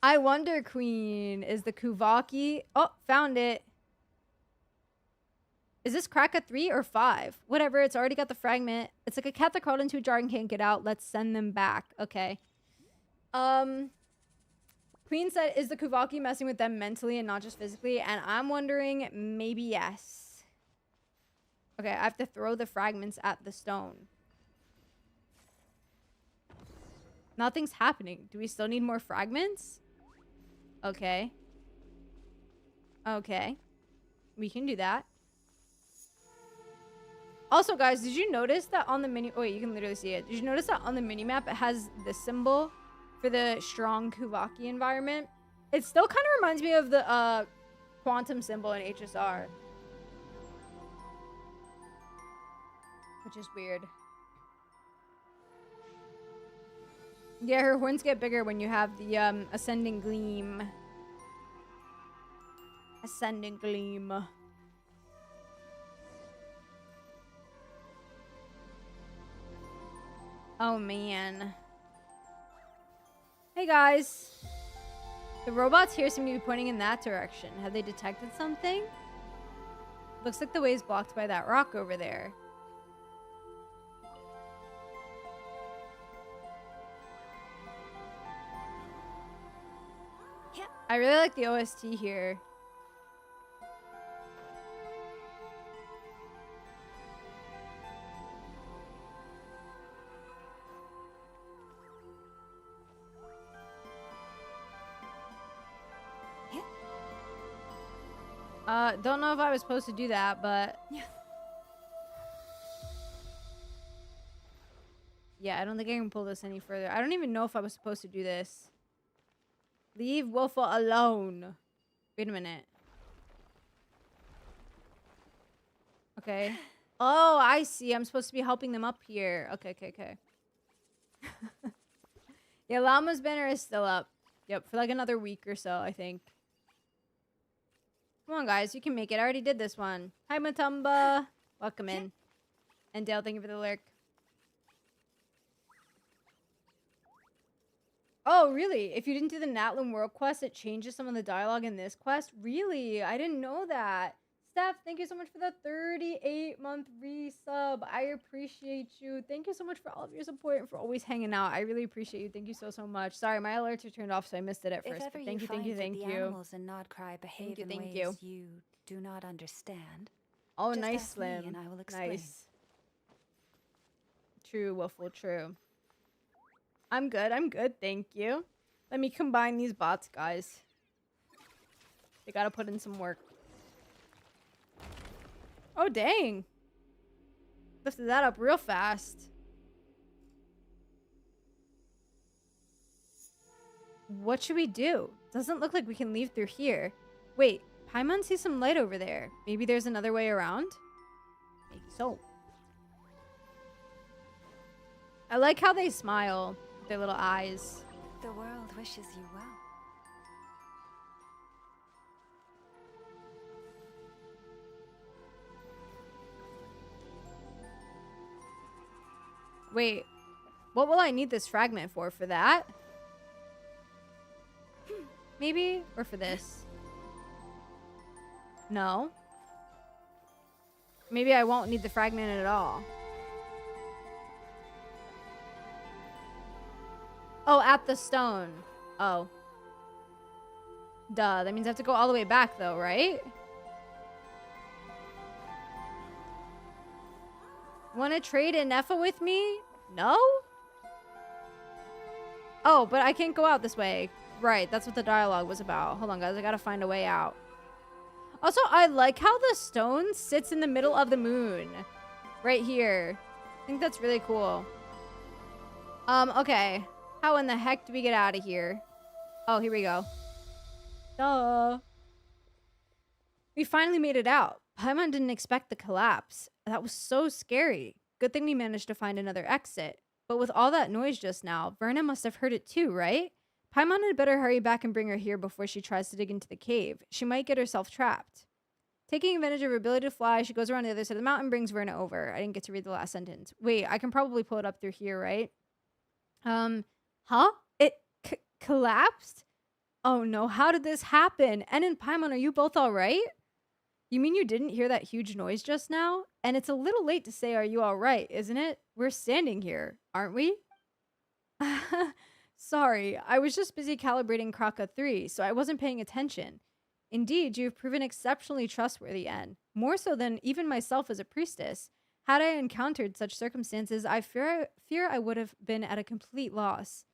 I wonder, Queen, is the Kuvaki... Oh, found it. Is this Kraka 3 or 5? Whatever, it's already got the fragment. It's like a cat that crawled into a jar and can't get out. Let's send them back. Okay. Queen said, is the Kuvaki messing with them mentally and not just physically? And I'm wondering, maybe yes. Okay, I have to throw the fragments at the stone. Nothing's happening. Do we still need more fragments? Okay. Okay. We can do that. Also, guys, did you notice that on the mini... Oh, wait, you can literally see it. Did you notice that on the minimap it has this symbol for the strong Kuvaki environment? It still kind of reminds me of the quantum symbol in HSR. Which is weird. Yeah, her horns get bigger when you have the ascending gleam. Ascending gleam. Oh, man. Hey, guys. The robots here seem to be pointing in that direction. Have they detected something? Looks like the way is blocked by that rock over there. I really like the OST here. Don't know if I was supposed to do that, but... Yeah, I don't think I can pull this any further. I don't even know if I was supposed to do this. Leave Wolfa alone. Wait a minute. Okay. Oh, I see. I'm supposed to be helping them up here. Okay, okay, okay. Yeah, Llama's banner is still up. Yep, for like another week or so, I think. Come on, guys. You can make it. I already did this one. Hi, Matumba. Welcome in. And Dale, thank you for the lurk. Oh, really? If you didn't do the Natlan World quest, it changes some of the dialogue in this quest? Really? I didn't know that. Steph, thank you so much for the 38-month resub. I appreciate you. Thank you so much for all of your support and for always hanging out. I really appreciate you. Thank you so, so much. Sorry, my alerts are turned off, so I missed it at first. But thank you, thank you, thank you. The animals in KRAI behave in ways you do not understand. Oh, Just nice, ask me Slim. and I will explain. Nice. True, Wiffle, true. I'm good, thank you. Let me combine these bots, guys. They gotta put in some work. Oh, dang. Lifted that up real fast. What should we do? Doesn't look like we can leave through here. Wait, Paimon sees some light over there. Maybe there's another way around? Maybe so. I like how they smile with their little eyes. The world wishes you well. Wait, what will I need this fragment for? For that? Maybe? Or for this? No. Maybe I won't need the fragment at all. Oh, at the stone. Oh. Duh, that means I have to go all the way back though, right? Want to trade Inefa with me? No? Oh, but I can't go out this way. Right, that's what the dialogue was about. Hold on, guys. I gotta find a way out. Also, I like how the stone sits in the middle of the moon. Right here. I think that's really cool. Okay. How in the heck do we get out of here? Oh, here we go. Duh. We finally made it out. Paimon didn't expect the collapse. That was so scary. Good thing we managed to find another exit. But with all that noise just now, Verna must have heard it too, right? Paimon had better hurry back and bring her here before she tries to dig into the cave. She might get herself trapped. Taking advantage of her ability to fly, she goes around the other side of the mountain and brings Verna over. I didn't get to read the last sentence. Wait, I can probably pull it up through here, right? Huh? It collapsed? Oh no, how did this happen? En and Paimon, are you both alright? You mean you didn't hear that huge noise just now? And it's a little late to say, are you alright, isn't it? We're standing here, aren't we? Sorry, I was just busy calibrating KRAI 3, so I wasn't paying attention. Indeed, you've proven exceptionally trustworthy, En. More so than even myself as a priestess. Had I encountered such circumstances, I fear I would have been at a complete loss.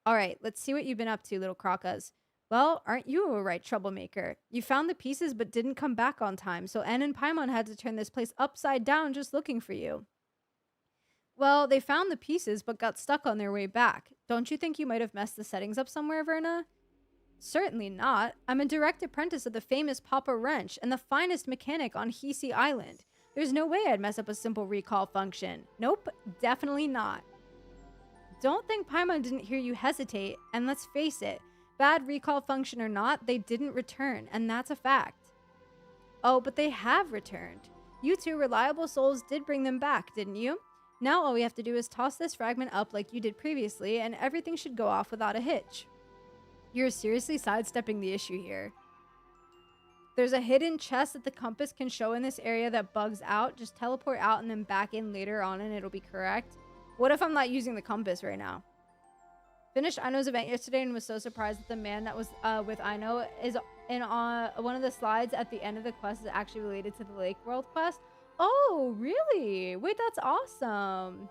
Alright, let's see what you've been up to, little Kraukas. Well, aren't you a right troublemaker? You found the pieces but didn't come back on time, so En and Paimon had to turn this place upside down just looking for you. Well, they found the pieces but got stuck on their way back. Don't you think you might have messed the settings up somewhere, Verna? Certainly not. I'm a direct apprentice of the famous Papa Wrench and the finest mechanic on Hisi Island. There's no way I'd mess up a simple recall function. Nope, definitely not. Don't think Paimon didn't hear you hesitate, and let's face it, bad recall function or not, they didn't return, and that's a fact. Oh, but they have returned. You two reliable souls did bring them back, didn't you? Now all we have to do is toss this fragment up like you did previously, and everything should go off without a hitch. You're seriously sidestepping the issue here. There's a hidden chest that the compass can show in this area that bugs out. Just teleport out and then back in later on and it'll be correct. What if I'm not using the compass right now? Finished Aino's event yesterday and was so surprised that the man that was with Aino is in one of the slides at the end of the quest is actually related to the Lake World quest. Oh, really? Wait, that's awesome.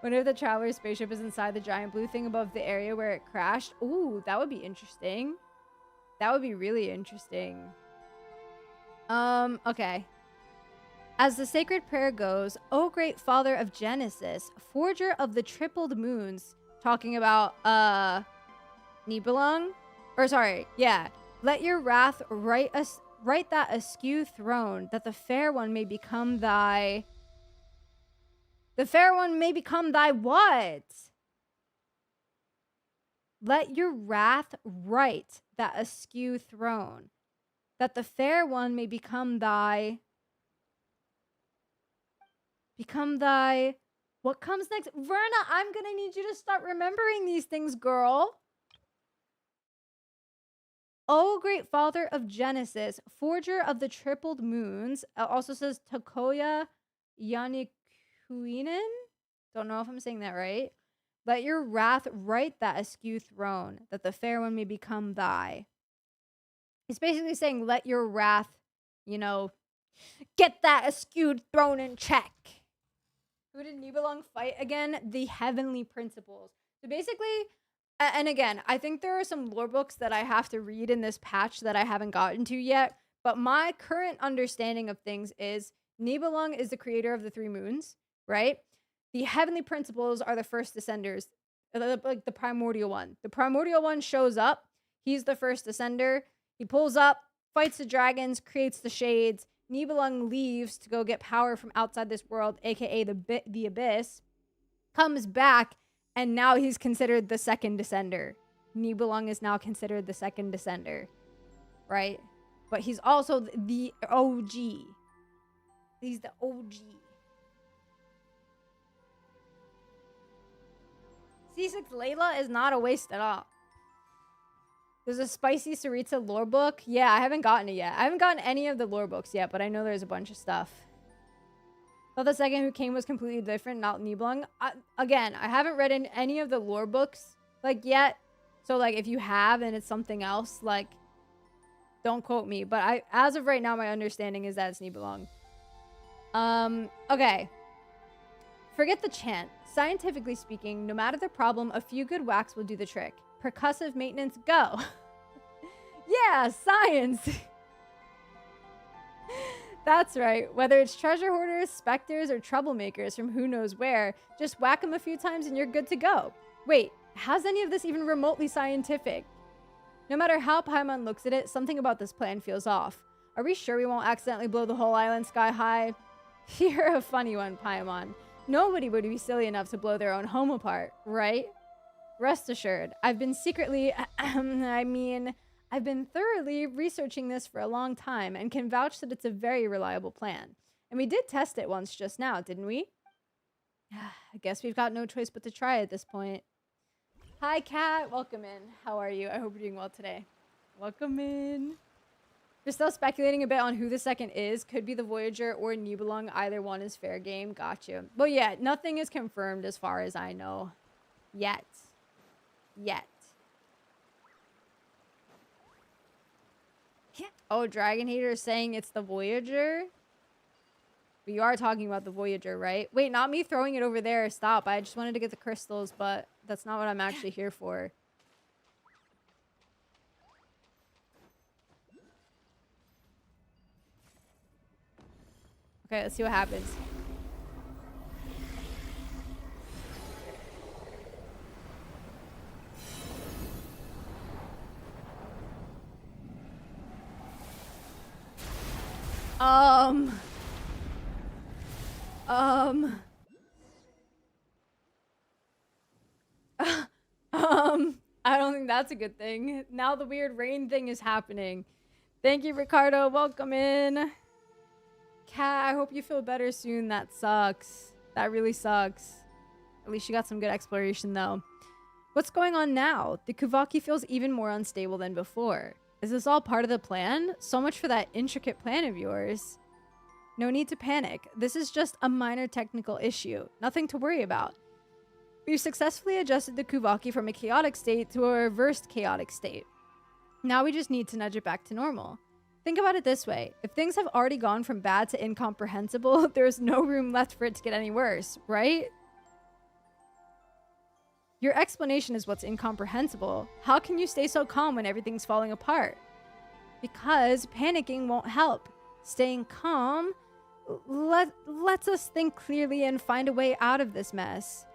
Wonder if the traveler's spaceship is inside the giant blue thing above the area where it crashed. Ooh, that would be interesting. That would be really interesting. Okay. As the sacred prayer goes, O great father of Genesis, forger of the tripled moons, talking about, Nibelung? Or sorry, yeah. Let your wrath right that askew throne, that the fair one may become thy... The fair one may become thy what? Let your wrath right that askew throne, that the fair one may become thy... Become thy... What comes next? Verna, I'm gonna need you to start remembering these things, girl. O great father of Genesis, forger of the tripled moons. Also says Tokoya Yanikuinen. Don't know if I'm saying that right. Let your wrath right that askew throne, that the fair one may become thy. He's basically saying, let your wrath, you know, get that askewed throne in check. Who did Nibelung fight again? The heavenly principles. So basically, and again, I think there are some lore books that I have to read in this patch that I haven't gotten to yet. But my current understanding of things is Nibelung is the creator of the three moons, right? The heavenly principles are the first descenders, like the primordial one. The primordial one shows up. He's the first descender. He pulls up, fights the dragons, creates the shades. Nibelung leaves to go get power from outside this world, aka the abyss. Comes back, and now he's considered the second descender. Nibelung is now considered the second descender, right? But he's also the OG. He's the OG. C6 Layla is not a waste at all. There's a spicy Saritsa lore book. Yeah, I haven't gotten it yet. I haven't gotten any of the lore books yet, but I know there's a bunch of stuff. Thought the second who came was completely different, not Nibelung. Again, I haven't read in any of the lore books, like, yet. So, like, if you have and it's something else, like, don't quote me. But as of right now, my understanding is that it's Nibelung. Okay. Forget the chant. Scientifically speaking, no matter the problem, a few good whacks will do the trick. Percussive maintenance, go. Yeah, science. That's right. Whether it's treasure hoarders, specters, or troublemakers from who knows where, just whack them a few times and you're good to go. Wait, how's any of this even remotely scientific? No matter how Paimon looks at it, something about this plan feels off. Are we sure we won't accidentally blow the whole island sky high? You're a funny one, Paimon. Nobody would be silly enough to blow their own home apart, right? Rest assured, I've been secretly, I've been thoroughly researching this for a long time and can vouch that it's a very reliable plan. And we did test it once just now, didn't we? I guess we've got no choice but to try at this point. Hi, Kat. Welcome in. How are you? I hope you're doing well today. Welcome in. We're still speculating a bit on who the second is. Could be the Voyager or Nibelung. Either one is fair game. Gotcha. Well, yeah, nothing is confirmed as far as I know. Yet. Oh, Dragon Hater is saying it's the Voyager? But you are talking about the Voyager, right? Wait, not me throwing it over there. Stop. I just wanted to get the crystals, but that's not what I'm actually here for. Okay, let's see what happens. I don't think that's a good thing. Now the weird rain thing is happening. Thank you, Ricardo. Welcome in. Kat, I hope you feel better soon. That sucks. That really sucks. At least you got some good exploration, though. What's going on now? The Kuvaki feels even more unstable than before. Is this all part of the plan? So much for that intricate plan of yours. No need to panic. This is just a minor technical issue. Nothing to worry about. We've successfully adjusted the Kuvaki from a chaotic state to a reversed chaotic state. Now we just need to nudge it back to normal. Think about it this way. If things have already gone from bad to incomprehensible, there's no room left for it to get any worse, right? Your explanation is what's incomprehensible. How can you stay so calm when everything's falling apart? Because panicking won't help. Staying calm lets us think clearly and find a way out of this mess.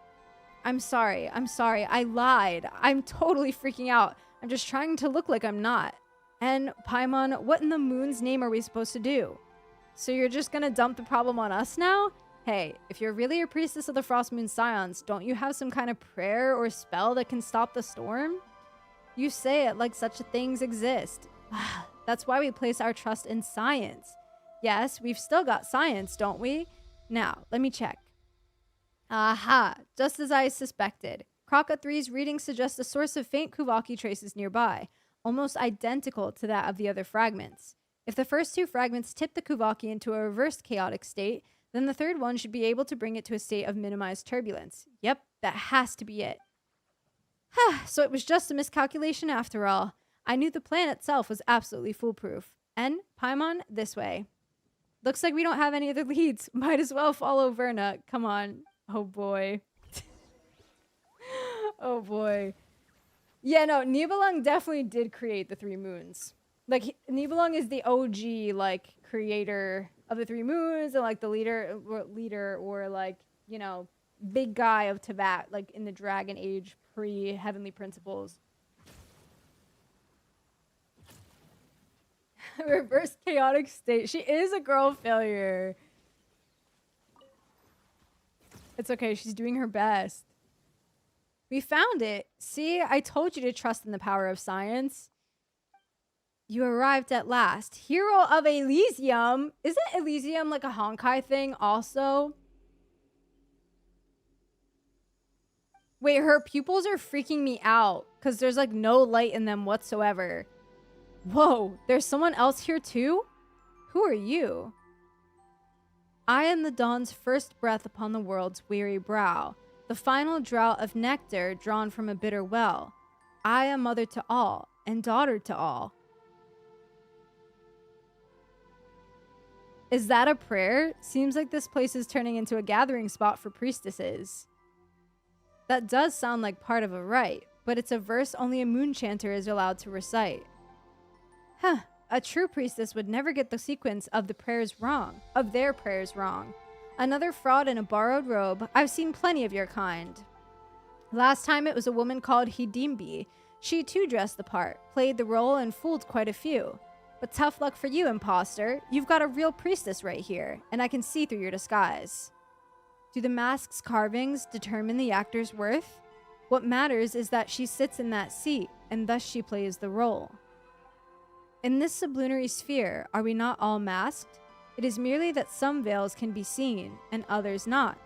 I'm sorry. I lied. I'm totally freaking out. I'm just trying to look like I'm not. And Paimon, what in the moon's name are we supposed to do? So you're just gonna dump the problem on us now? Hey, if you're really a priestess of the Frost Moon Scions, don't you have some kind of prayer or spell that can stop the storm? You say it like such things exist. That's why we place our trust in science. Yes, we've still got science, don't we? Now, let me check. Aha, just as I suspected. Kraka 3's readings suggest a source of faint Kuvaki traces nearby, almost identical to that of the other fragments. If the first two fragments tip the Kuvaki into a reversed chaotic state, then the third one should be able to bring it to a state of minimized turbulence. Yep, that has to be it. So it was just a miscalculation after all. I knew the plan itself was absolutely foolproof. And, Paimon, this way. Looks like we don't have any other leads. Might as well follow Verna. Come on. Oh boy. Oh boy. Yeah, no, Nibelung definitely did create the Three Moons. Like, Nibelung is the OG, like, creator of the Three Moons and, like, the leader or, like, you know, big guy of Teyvat, like, in the Dragon Age pre-Heavenly Principles. Reverse chaotic state. She is a girl failure. It's okay. She's doing her best. We found it. See, I told you to trust in the power of science. You arrived at last. Hero of Elysium. Isn't Elysium like a Honkai thing also? Wait, her pupils are freaking me out because there's like no light in them whatsoever. Whoa, there's someone else here too? Who are you? I am the dawn's first breath upon the world's weary brow, the final draught of nectar drawn from a bitter well. I am mother to all and daughter to all. Is that a prayer? Seems like this place is turning into a gathering spot for priestesses. That does sound like part of a rite, but it's a verse only a moon chanter is allowed to recite. Huh, a true priestess would never get the sequence of their prayers wrong. Another fraud in a borrowed robe. I've seen plenty of your kind. Last time it was a woman called Hidimbi. She too dressed the part, played the role, and fooled quite a few. But tough luck for you, imposter. You've got a real priestess right here, and I can see through your disguise. Do the mask's carvings determine the actor's worth? What matters is that she sits in that seat, and thus she plays the role. In this sublunary sphere, are we not all masked? It is merely that some veils can be seen, and others not.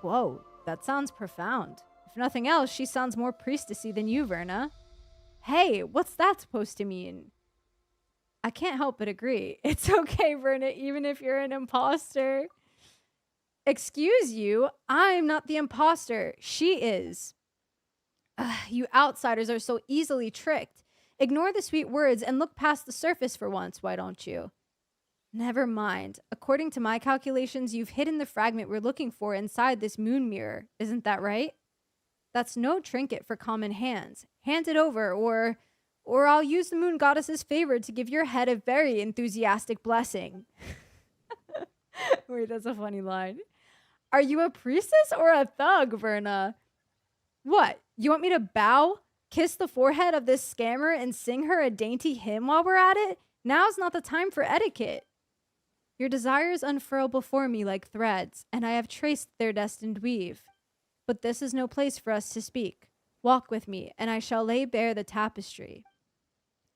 Whoa, that sounds profound. If nothing else, she sounds more priestessy than you, Verna. Hey, what's that supposed to mean? I can't help but agree. It's okay, Verna, even if you're an imposter. Excuse you, I'm not the imposter. She is. You outsiders are so easily tricked. Ignore the sweet words and look past the surface for once, why don't you? Never mind. According to my calculations, you've hidden the fragment we're looking for inside this moon mirror. Isn't that right? That's no trinket for common hands. Hand it over, or I'll use the moon goddess's favor to give your head a very enthusiastic blessing. Wait, that's a funny line. Are you a priestess or a thug, Verna? What? You want me to bow? Kiss the forehead of this scammer and sing her a dainty hymn while we're at it? Now's not the time for etiquette. Your desires unfurl before me like threads, and I have traced their destined weave. But this is no place for us to speak. Walk with me, and I shall lay bare the tapestry.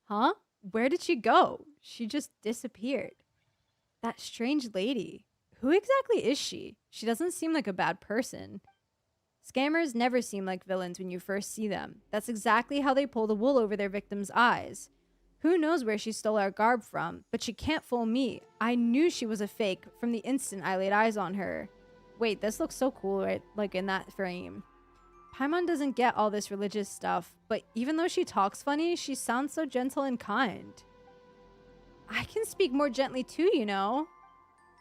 Huh? Where did she go? She just disappeared. That strange lady. Who exactly is she? She doesn't seem like a bad person. Scammers never seem like villains when you first see them. That's exactly how they pull the wool over their victims' eyes. Who knows where she stole our garb from, but she can't fool me. I knew she was a fake from the instant I laid eyes on her. Wait, this looks so cool, right? Like in that frame. Paimon doesn't get all this religious stuff, but even though she talks funny, she sounds so gentle and kind. I can speak more gently too, you know.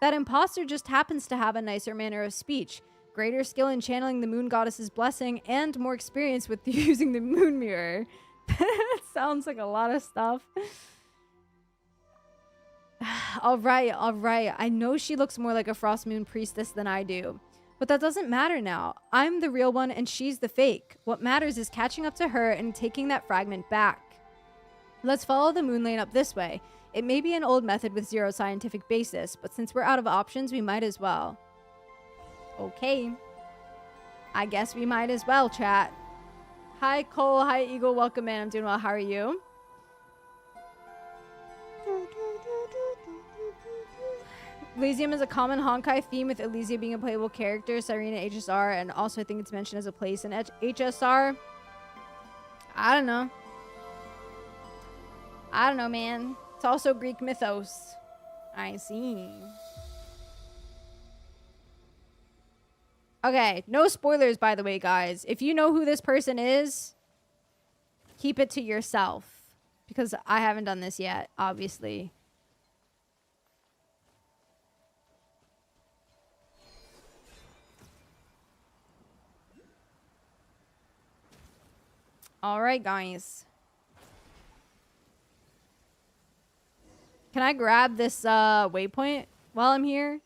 That imposter just happens to have a nicer manner of speech, greater skill in channeling the moon goddess's blessing, and more experience with using the moon mirror. That sounds like a lot of stuff. All right. I know she looks more like a Frost Moon priestess than I do. But that doesn't matter now. I'm the real one and she's the fake. What matters is catching up to her and taking that fragment back. Let's follow the moon lane up this way. It may be an old method with zero scientific basis, but since we're out of options, we might as well. Okay. I guess we might as well, chat. Hi, Cole. Hi, Eagle. Welcome in. I'm doing well. How are you? Elysium is a common Honkai theme, with Elysia being a playable character, Cyrena HSR, and also I think it's mentioned as a place in HSR. I don't know. I don't know, man. It's also Greek mythos. I see. Okay, no spoilers, by the way, guys. If you know who this person is, keep it to yourself. Because I haven't done this yet, obviously. All right, guys. Can I grab this waypoint while I'm here?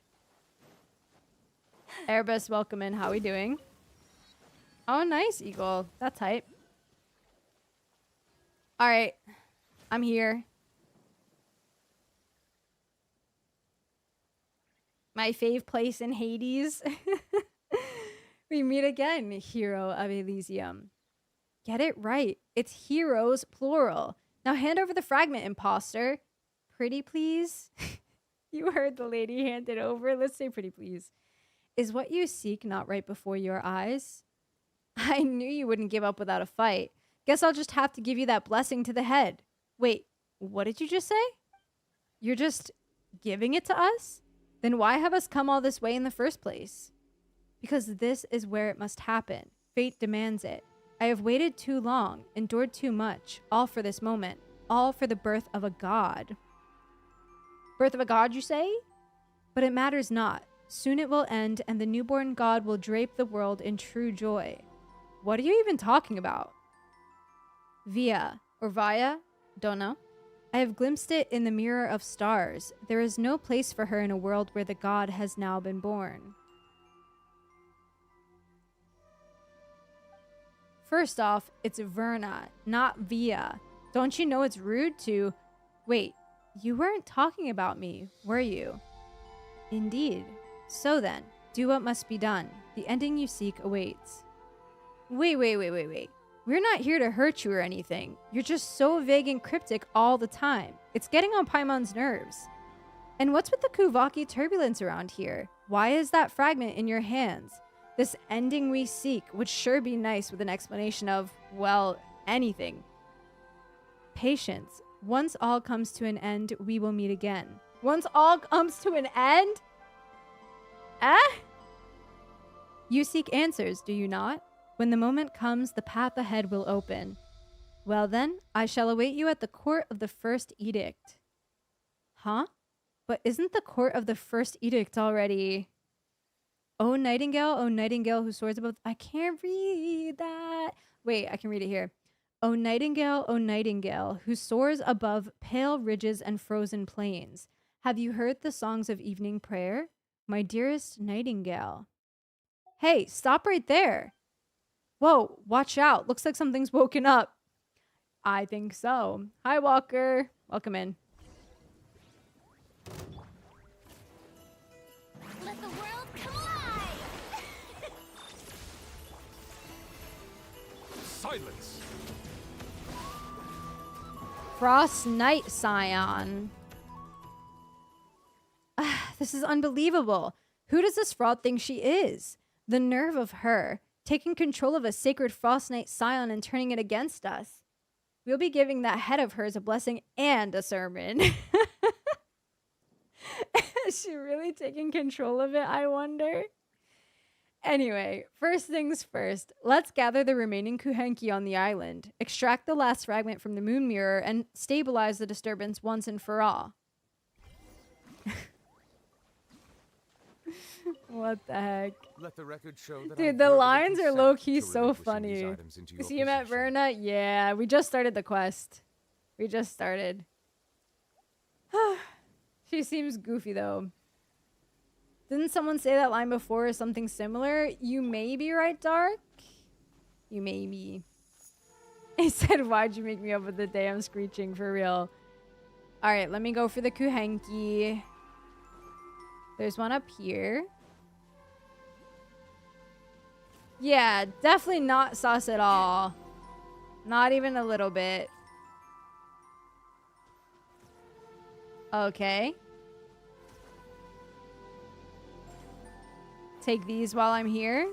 Airbus, welcome in. How we doing? Oh, nice, Eagle. That's hype. All right. I'm here. My fave place in Hades. We meet again, hero of Elysium. Get it right. It's heroes, plural. Now hand over the fragment, imposter. Pretty please? You heard the lady hand it over. Let's say pretty please. Is what you seek not right before your eyes? I knew you wouldn't give up without a fight. Guess I'll just have to give you that blessing to the head. Wait, what did you just say? You're just giving it to us? Then why have us come all this way in the first place? Because this is where it must happen. Fate demands it. I have waited too long, endured too much, all for this moment, all for the birth of a god. Birth of a god, you say? But it matters not. Soon it will end, and the newborn god will drape the world in true joy. What are you even talking about? Via, or Via? Don't know. I have glimpsed it in the mirror of stars. There is no place for her in a world where the god has now been born. First off, it's Verna, not Via. Don't you know it's rude to... Wait, you weren't talking about me, were you? Indeed. So then, do what must be done. The ending you seek awaits. Wait. We're not here to hurt you or anything. You're just so vague and cryptic all the time. It's getting on Paimon's nerves. And what's with the Kuvaki turbulence around here? Why is that fragment in your hands? This ending we seek would sure be nice with an explanation of, well, anything. Patience. Once all comes to an end, we will meet again. Once all comes to an end? You seek answers, do you not? When the moment comes, the path ahead will open. Well then, I shall await you at the court of the first edict. Huh? But isn't the court of the first edict already... O nightingale who soars above... I can't read that. Wait, I can read it here. O nightingale, who soars above pale ridges and frozen plains. Have you heard the songs of evening prayer? My dearest nightingale. Hey, stop right there. Whoa, watch out. Looks like something's woken up. I think so. Hi, Walker. Welcome in. Let the world come alive! Silence! Frost Knight Scion. This is unbelievable. Who does this fraud think she is? The nerve of her, taking control of a sacred Frost Knight Scion and turning it against us. We'll be giving that head of hers a blessing and a sermon. Is she really taking control of it, I wonder? Anyway, first things first, let's gather the remaining Kuhenki on the island, extract the last fragment from the moon mirror, and stabilize the disturbance once and for all. What the heck? Let the record show that Dude, the lines are low-key so funny. You see him at Verna? Yeah, we just started the quest. We just started. She seems goofy though. Didn't someone say that line before or something similar? You may be right, Dark. You may be. He said, why'd you make me up with the day I'm screeching for real? Alright, let me go for the Kuhenki. There's one up here. Yeah, definitely not sus at all. Not even a little bit. Okay. Take these while I'm here.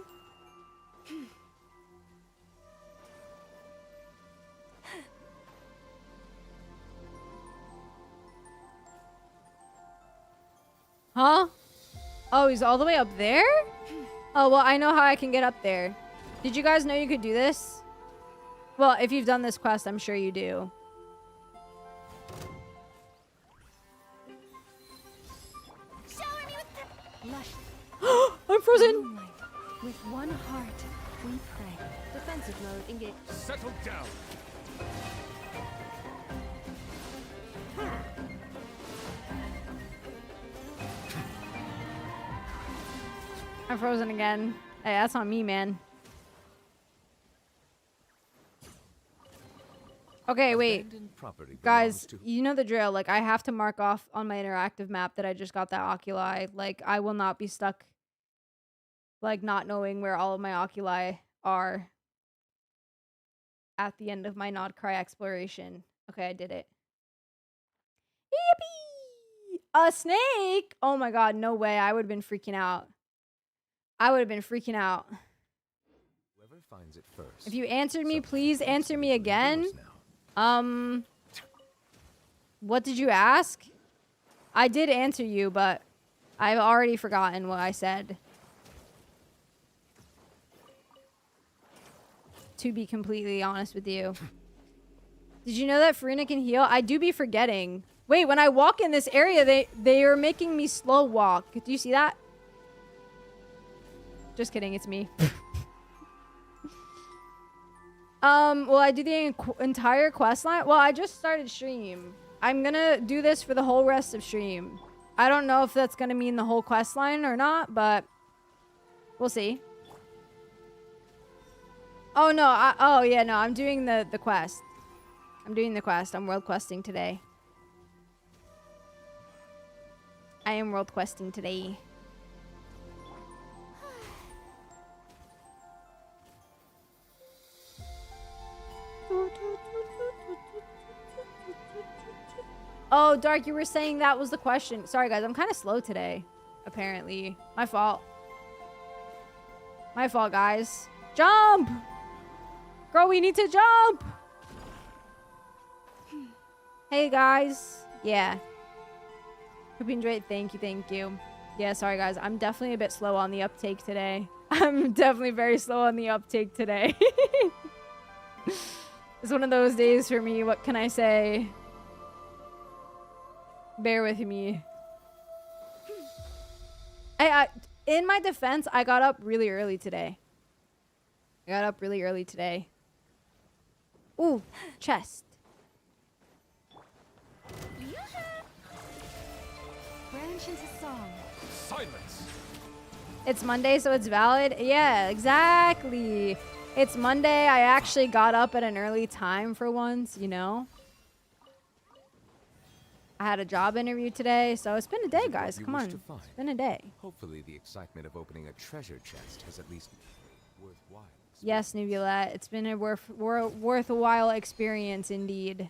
Huh? Oh, he's all the way up there? Oh, well, I know how I can get up there. Did you guys know you could do this? Well, if you've done this quest, I'm sure you do. Shower me with the Lush I'm frozen! moonlight. With one heart, we pray. Defensive mode engage. Settle down. I'm frozen again. Hey, that's on me, man. Okay, wait. Guys, you know the drill. Like, I have to mark off on my interactive map that I just got that oculi. Like, I will not be stuck, like, not knowing where all of my oculi are at the end of my Nod Cry exploration. Okay, I did it. Yippee! A snake? Oh my god, no way. I would have been freaking out. I would have been freaking out. Whoever finds it first. If you answered me, please answer me again. What did you ask? I did answer you, but I've already forgotten what I said. To be completely honest with you. Did you know that Verna can heal? I do be forgetting. Wait, when I walk in this area, they are making me slow walk. Do you see that? Just kidding, it's me. Will I do the entire quest line? Well, I just started stream. I'm gonna do this for the whole rest of stream. I don't know if that's gonna mean the whole quest line or not, but we'll see. Oh no, oh yeah, no, I'm doing the quest. I'm doing the quest. I'm world questing today. I am world questing today. Oh, Dark, you were saying that was the question. Sorry, guys. I'm kind of slow today, apparently. My fault. My fault, guys. Jump! Girl, we need to jump! Hey, guys. Yeah. Hope you enjoyed. Thank you, thank you. Yeah, sorry, guys. I'm definitely a bit slow on the uptake today. I'm definitely very slow on the uptake today. It's one of those days for me. What can I say? Bear with me. In my defense, I got up really early today. Ooh, chest. Branch into song. Silence. It's Monday, so it's valid. Yeah, exactly. It's Monday. I actually got up at an early time for once, you know. I had a job interview today, so it's been a day, guys. Come on. It's been a day. Hopefully the excitement of opening a treasure chest has at least worthwhile. Yes, Nubulette. It's been a worthwhile experience indeed.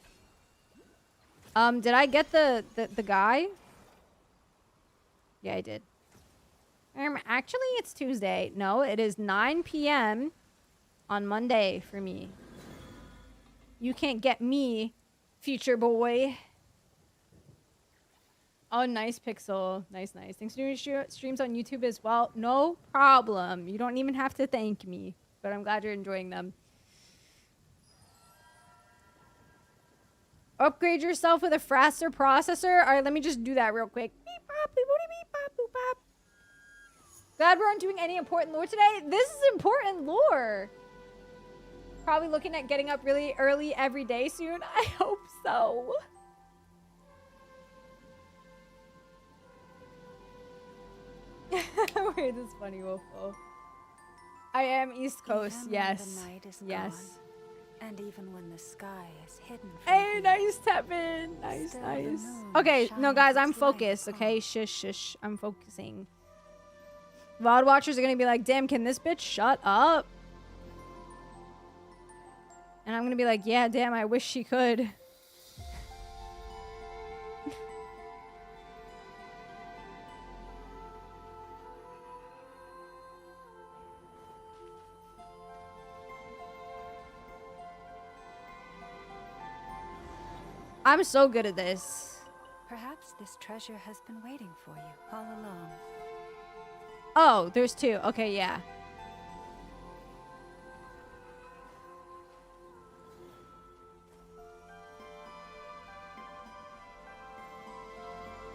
Did I get the guy? Yeah, I did. Actually, it's Tuesday. No, it is 9 p.m. on Monday for me. You can't get me, future boy. Oh, nice, Pixel. Nice, nice. Thanks for doing streams on YouTube as well. No problem. You don't even have to thank me, but I'm glad you're enjoying them. Upgrade yourself with a faster processor. All right, let me just do that real quick. Beep, bop, beep, beep, bop, boop, bop. Glad we aren't doing any important lore today. This is important lore. Probably looking at getting up really early every day soon. I hope so. Wait, this is funny, Wolfo. I am East Coast, Even yes. when the night is Yes. gone, and even when the sky is hidden from Hey, view, nice Tevin. Nice, still the nice. moon Okay, no, guys, shines I'm its light focused, okay? upon. Shush, shush. I'm focusing. VOD watchers are gonna be like, damn, can this bitch shut up? And I'm gonna be like, yeah, damn, I wish she could. I'm so good at this. Perhaps this treasure has been waiting for you all along. Oh, there's two. Okay, yeah.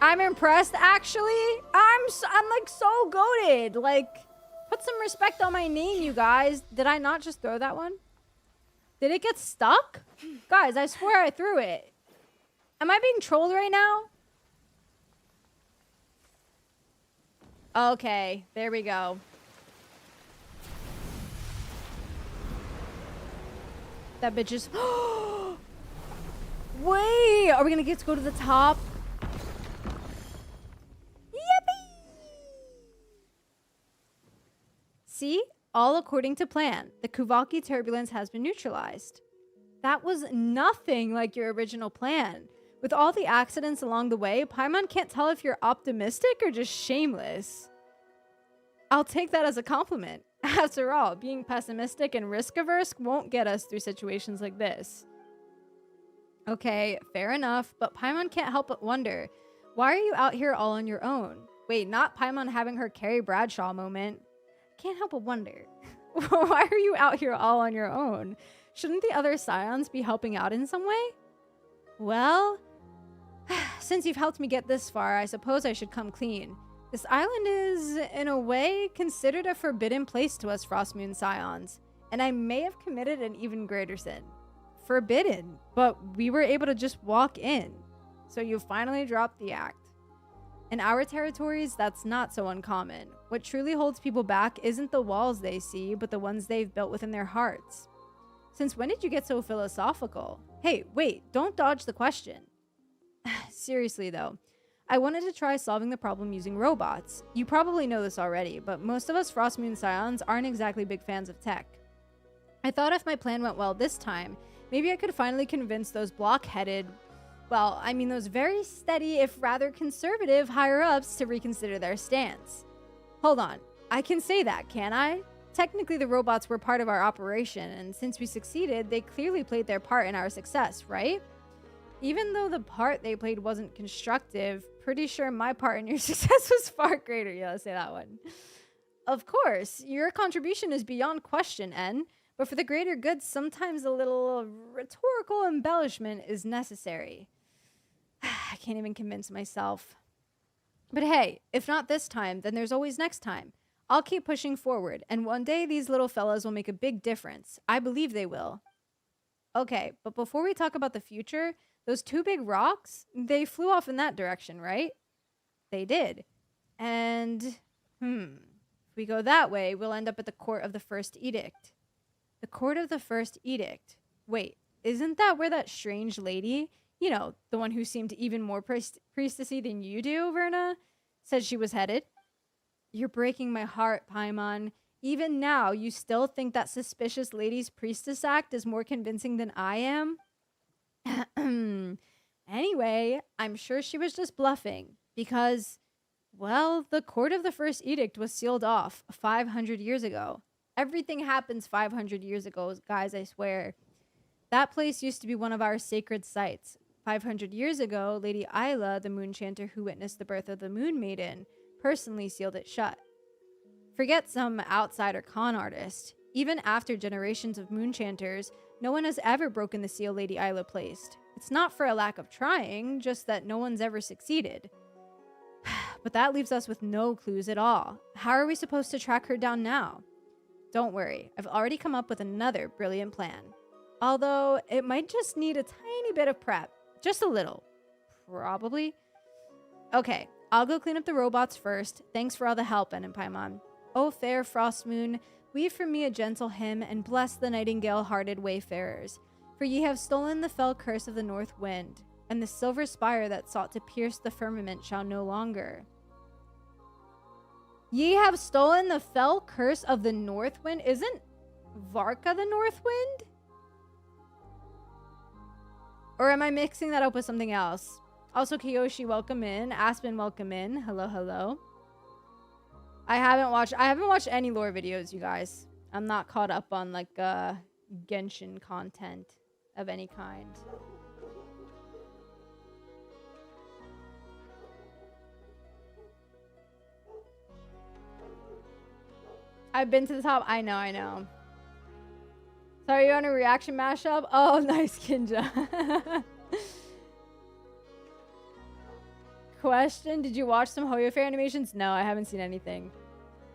I'm impressed, actually. I'm like so goated. Like, put some respect on my name, you guys. Did I not just throw that one? Did it get stuck? Guys, I swear I threw it. Am I being trolled right now? Okay, there we go. That bitch is... Wait, are we gonna get to go to the top? Yippee! See? All according to plan. The Kuvaki turbulence has been neutralized. That was nothing like your original plan. With all the accidents along the way, Paimon can't tell if you're optimistic or just shameless. I'll take that as a compliment. After all, being pessimistic and risk-averse won't get us through situations like this. Okay, fair enough, but Paimon can't help but wonder, why are you out here all on your own? Wait, not Paimon having her Carrie Bradshaw moment. Can't help but wonder, why are you out here all on your own? Shouldn't the other Scions be helping out in some way? Well, since you've helped me get this far, I suppose I should come clean. This island is, in a way, considered a forbidden place to us Frostmoon Scions, and I may have committed an even greater sin. Forbidden, but we were able to just walk in, so you finally dropped the act. In our territories, that's not so uncommon. What truly holds people back isn't the walls they see, but the ones they've built within their hearts. Since when did you get so philosophical? Hey, wait, don't dodge the question. Seriously though, I wanted to try solving the problem using robots. You probably know this already, but most of us Frostmoon Scions aren't exactly big fans of tech. I thought if my plan went well this time, maybe I could finally convince those block-headed, well, I mean those very steady, if rather conservative, higher-ups to reconsider their stance. Hold on, I can say that, can't I? Technically, the robots were part of our operation, and since we succeeded, they clearly played their part in our success, right? Even though the part they played wasn't constructive, pretty sure my part in your success was far greater. Yeah, let's say that one. Of course, your contribution is beyond question, N, but for the greater good, sometimes a little rhetorical embellishment is necessary. I can't even convince myself. But hey, if not this time, then there's always next time. I'll keep pushing forward, and one day these little fellas will make a big difference. I believe they will. Okay, but before we talk about the future, those two big rocks, they flew off in that direction, right? They did. And, if we go that way, we'll end up at the court of the first edict. The court of the first edict. Wait, isn't that where that strange lady, you know, the one who seemed even more priestessy than you do, Verna, said she was headed? You're breaking my heart, Paimon. Even now, you still think that suspicious lady's priestess act is more convincing than I am? Anyway, I'm sure she was just bluffing because, well, the court of the first edict was sealed off 500 years ago. Everything happens 500 years ago, guys, I swear. That place used to be one of our sacred sites. 500 years ago, Lady Isla, the moon chanter who witnessed the birth of the Moon Maiden, personally sealed it shut. Forget some outsider con artist. Even after generations of moon chanters, no one has ever broken the seal Lady Isla placed. It's not for a lack of trying, just that no one's ever succeeded. But that leaves us with no clues at all. How are we supposed to track her down now? Don't worry, I've already come up with another brilliant plan. Although, it might just need a tiny bit of prep. Just a little. Probably. Okay, I'll go clean up the robots first. Thanks for all the help, En and Paimon. Oh, fair frost moon, weave for me a gentle hymn, and bless the nightingale-hearted wayfarers. For ye have stolen the fell curse of the north wind, and the silver spire that sought to pierce the firmament shall no longer. Ye have stolen the fell curse of the north wind? Isn't Varka the north wind? Or am I mixing that up with something else? Also, Kiyoshi, welcome in. Aspen, welcome in. Hello, hello. I haven't watched any lore videos, you guys. I'm not caught up on like Genshin content of any kind. I've been to the top. I know. Sorry, you're on a reaction mashup? Oh, nice, Kinja. Question, did you watch some Hoyo Fair animations? No, I haven't seen anything.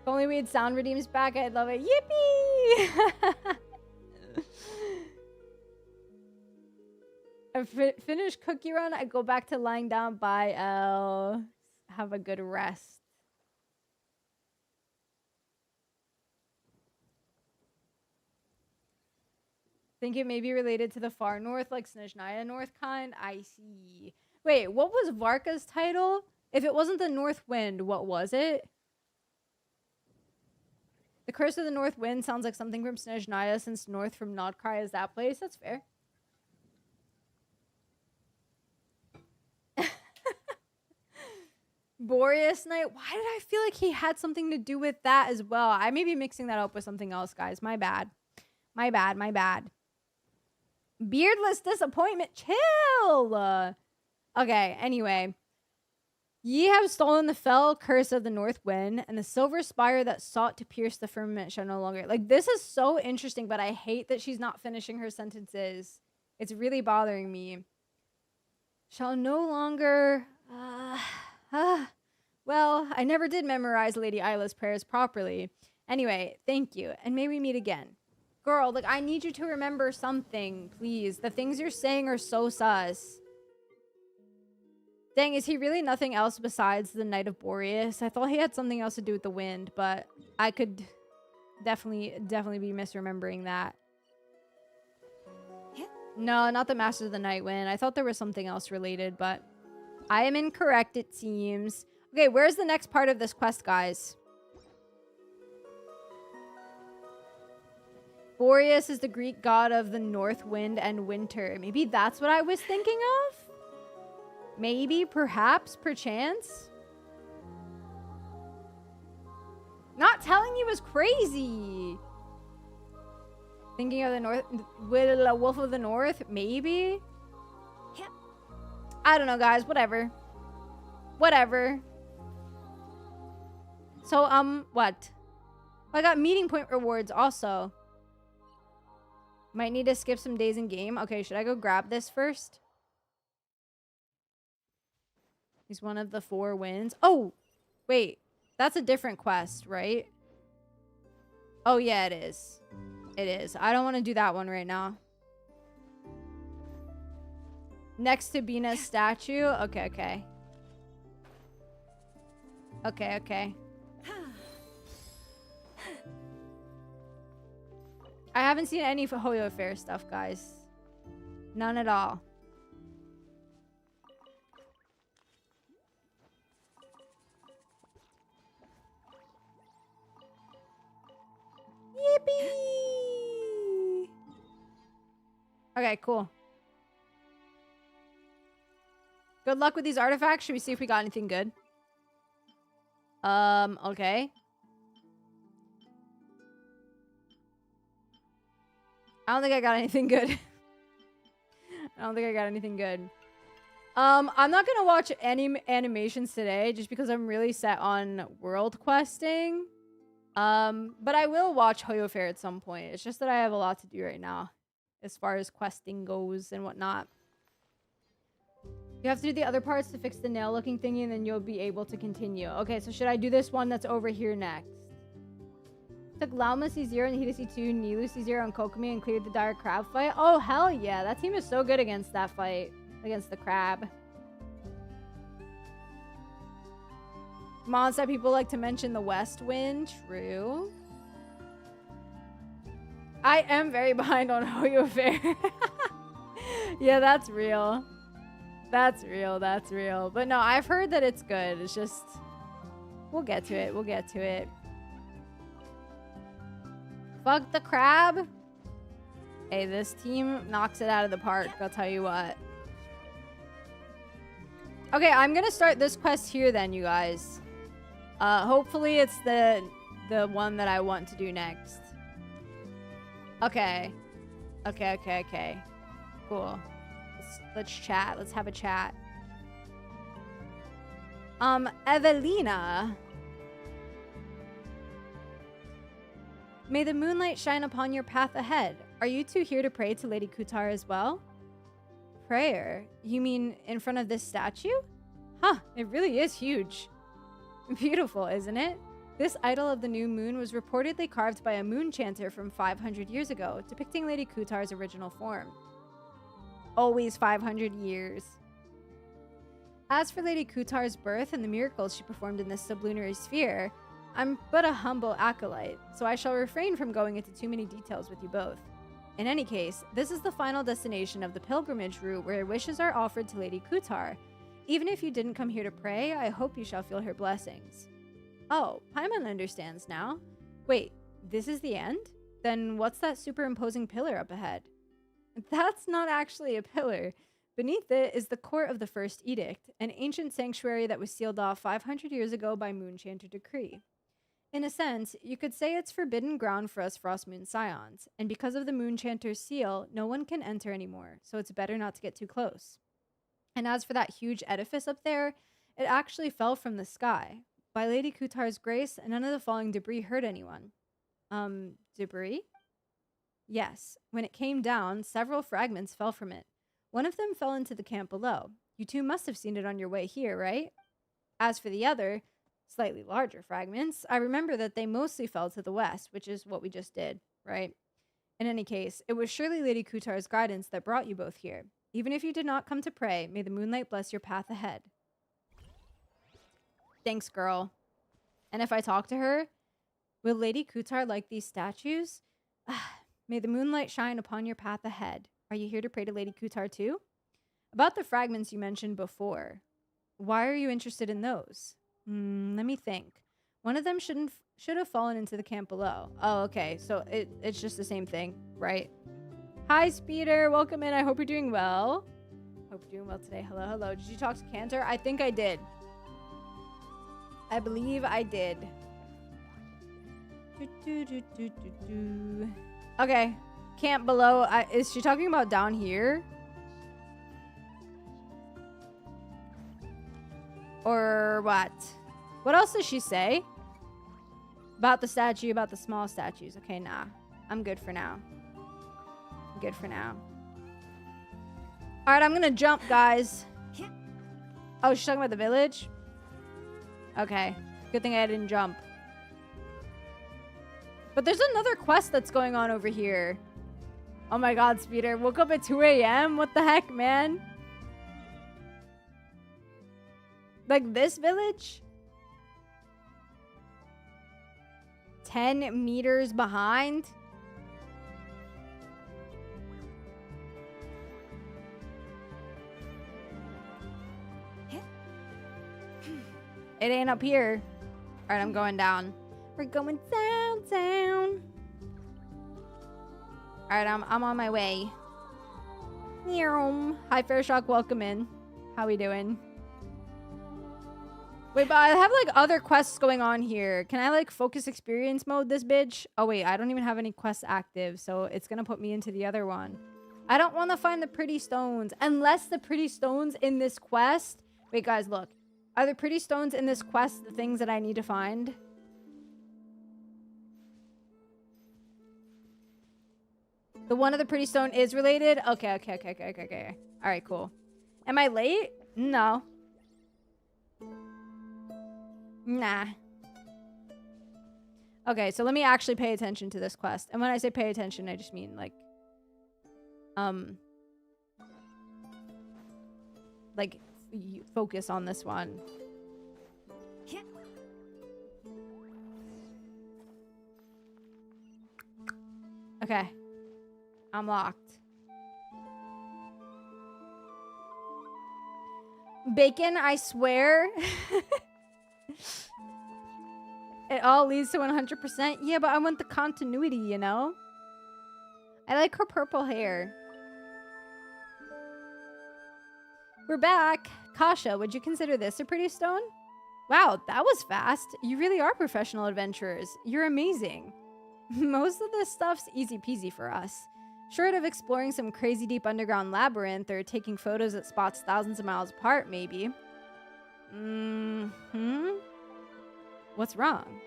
If only we had sound redeems back, I'd love it. Yippee! I finish cookie run, I go back to lying down. Bye, Elle. Have a good rest. Think it may be related to the far north, like Snezhnaya North kind. I see. Wait, what was Varka's title? If it wasn't the North Wind, what was it? The Curse of the North Wind sounds like something from Snezhnaya, since north from Nodcry is that place. That's fair. Boreas Knight. Why did I feel like he had something to do with that as well? I may be mixing that up with something else, guys. My bad. My bad. Beardless disappointment. Chill. Okay, anyway. Ye have stolen the fell curse of the north wind, and the silver spire that sought to pierce the firmament shall no longer. Like, this is so interesting, but I hate that she's not finishing her sentences. It's really bothering me. Shall no longer... well, I never did memorize Lady Isla's prayers properly. Anyway, thank you, and may we meet again. Girl, like, I need you to remember something, please. The things you're saying are so sus. Dang, is he really nothing else besides the Knight of Boreas? I thought he had something else to do with the wind, but I could definitely be misremembering that. No, not the Master of the Night Wind. I thought there was something else related, but I am incorrect, it seems. Okay, where's the next part of this quest, guys? Boreas is the Greek god of the north wind and winter. Maybe that's what I was thinking of? Maybe, perhaps, perchance. Not telling you was crazy. Thinking of the north, with a wolf of the north, maybe. Yeah. I don't know, guys. Whatever. So, what? I got meeting point rewards also. Might need to skip some days in game. Okay, should I go grab this first? He's one of the 4 wins. Oh, wait. That's a different quest, right? Oh, yeah, it is. It is. I don't want to do that one right now. Next to Bina's statue? Okay. Okay. I haven't seen any Hoyo Fair stuff, guys. None at all. Yippee! Okay, cool. Good luck with these artifacts. Should we see if we got anything good? Okay. I don't think I got anything good. I'm not gonna watch any animations today just because I'm really set on world questing. But I will watch Hoyo Fair at some point. It's just that I have a lot to do right now as far as questing goes and whatnot. You have to do the other parts to fix the nail looking thingy and then you'll be able to continue. Okay, so should I do this one that's over here next? Took Lauma C0 and Hida C2, Nilu C0 on Kokomi and cleared the dire crab fight. Oh, hell yeah. That team is so good against that fight. Against the crab. Mon said people like to mention the West Wind. True. I am very behind on Hoyo Fair. Yeah, that's real. That's real. That's real. But no, I've heard that it's good. It's just... We'll get to it. We'll get to it. Fuck the crab. Hey, this team knocks it out of the park. I'll tell you what. Okay, I'm gonna start this quest here then, you guys. Hopefully it's the one that I want to do next. Okay. Okay. Cool. Let's chat. Let's have a chat. Evelina. May the moonlight shine upon your path ahead. Are you two here to pray to Lady Kutar as well? Prayer? You mean in front of this statue? Huh, it really is huge. Beautiful, isn't it? This idol of the new moon was reportedly carved by a moon chanter from 500 years ago, depicting Lady Kutar's original form. Always 500 years. As for Lady Kutar's birth and the miracles she performed in this sublunary sphere, I'm but a humble acolyte, so I shall refrain from going into too many details with you both. In any case, this is the final destination of the pilgrimage route where wishes are offered to Lady Kutar. Even if you didn't come here to pray, I hope you shall feel her blessings. Oh, Paimon understands now. Wait, this is the end? Then what's that superimposing pillar up ahead? That's not actually a pillar. Beneath it is the court of the First Edict, an ancient sanctuary that was sealed off 500 years ago by Moonchanter decree. In a sense, you could say it's forbidden ground for us Frostmoon Scions, and because of the Moonchanter's seal, no one can enter anymore, so it's better not to get too close. And as for that huge edifice up there, it actually fell from the sky. By Lady Kutar's grace, none of the falling debris hurt anyone. Debris? Yes, when it came down, several fragments fell from it. One of them fell into the camp below. You two must have seen it on your way here, right? As for the other, slightly larger fragments, I remember that they mostly fell to the west, which is what we just did, right? In any case, it was surely Lady Kutar's guidance that brought you both here. Even if you did not come to pray, may the moonlight bless your path ahead. Thanks, girl. And if I talk to her, will Lady Kutar like these statues? May the moonlight shine upon your path ahead. Are you here to pray to Lady Kutar too? About the fragments you mentioned before. Why are you interested in those? Let me think. One of them should have fallen into the camp below. Oh, okay. So it's just the same thing, right? Hi, Speeder. Welcome in. I hope you're doing well. Hope you're doing well today. Hello, hello. Did you talk to Cantor? I think I did. I believe I did. Okay. Camp below. Is she talking about down here? Or what? What else does she say? About the statue, about the small statues. Okay, nah. I'm good for now. I'm good for now. Alright, I'm gonna jump, guys. Oh, she's talking about the village? Okay. Good thing I didn't jump. But there's another quest that's going on over here. Oh my god, Speeder. Woke up at 2 a.m.? What the heck, man? Like this village? 10 meters behind? It ain't up here. Alright, I'm going down. We're going down. Alright, I'm on my way. Hi, Fairshock. Welcome in. How we doing? Wait, but I have like other quests going on here. Can I like focus experience mode this bitch? Oh wait, I don't even have any quests active, so it's gonna put me into the other one. I don't want to find the pretty stones unless the pretty stones in this quest. Wait, guys, look. Are the pretty stones in this quest the things that I need to find? The one of the pretty stone is related? Okay. Alright, cool. Am I late? No. Nah. Okay, so let me actually pay attention to this quest. And when I say pay attention, I just mean like focus on this one. Okay. I'm locked. Bacon, I swear. It all leads to 100%. Yeah, but I want the continuity, you know? I like her purple hair. We're back. Kasha, would you consider this a pretty stone? Wow, that was fast. You really are professional adventurers. You're amazing. Most of this stuff's easy peasy for us. Short of exploring some crazy deep underground labyrinth or taking photos at spots thousands of miles apart, maybe. What's wrong?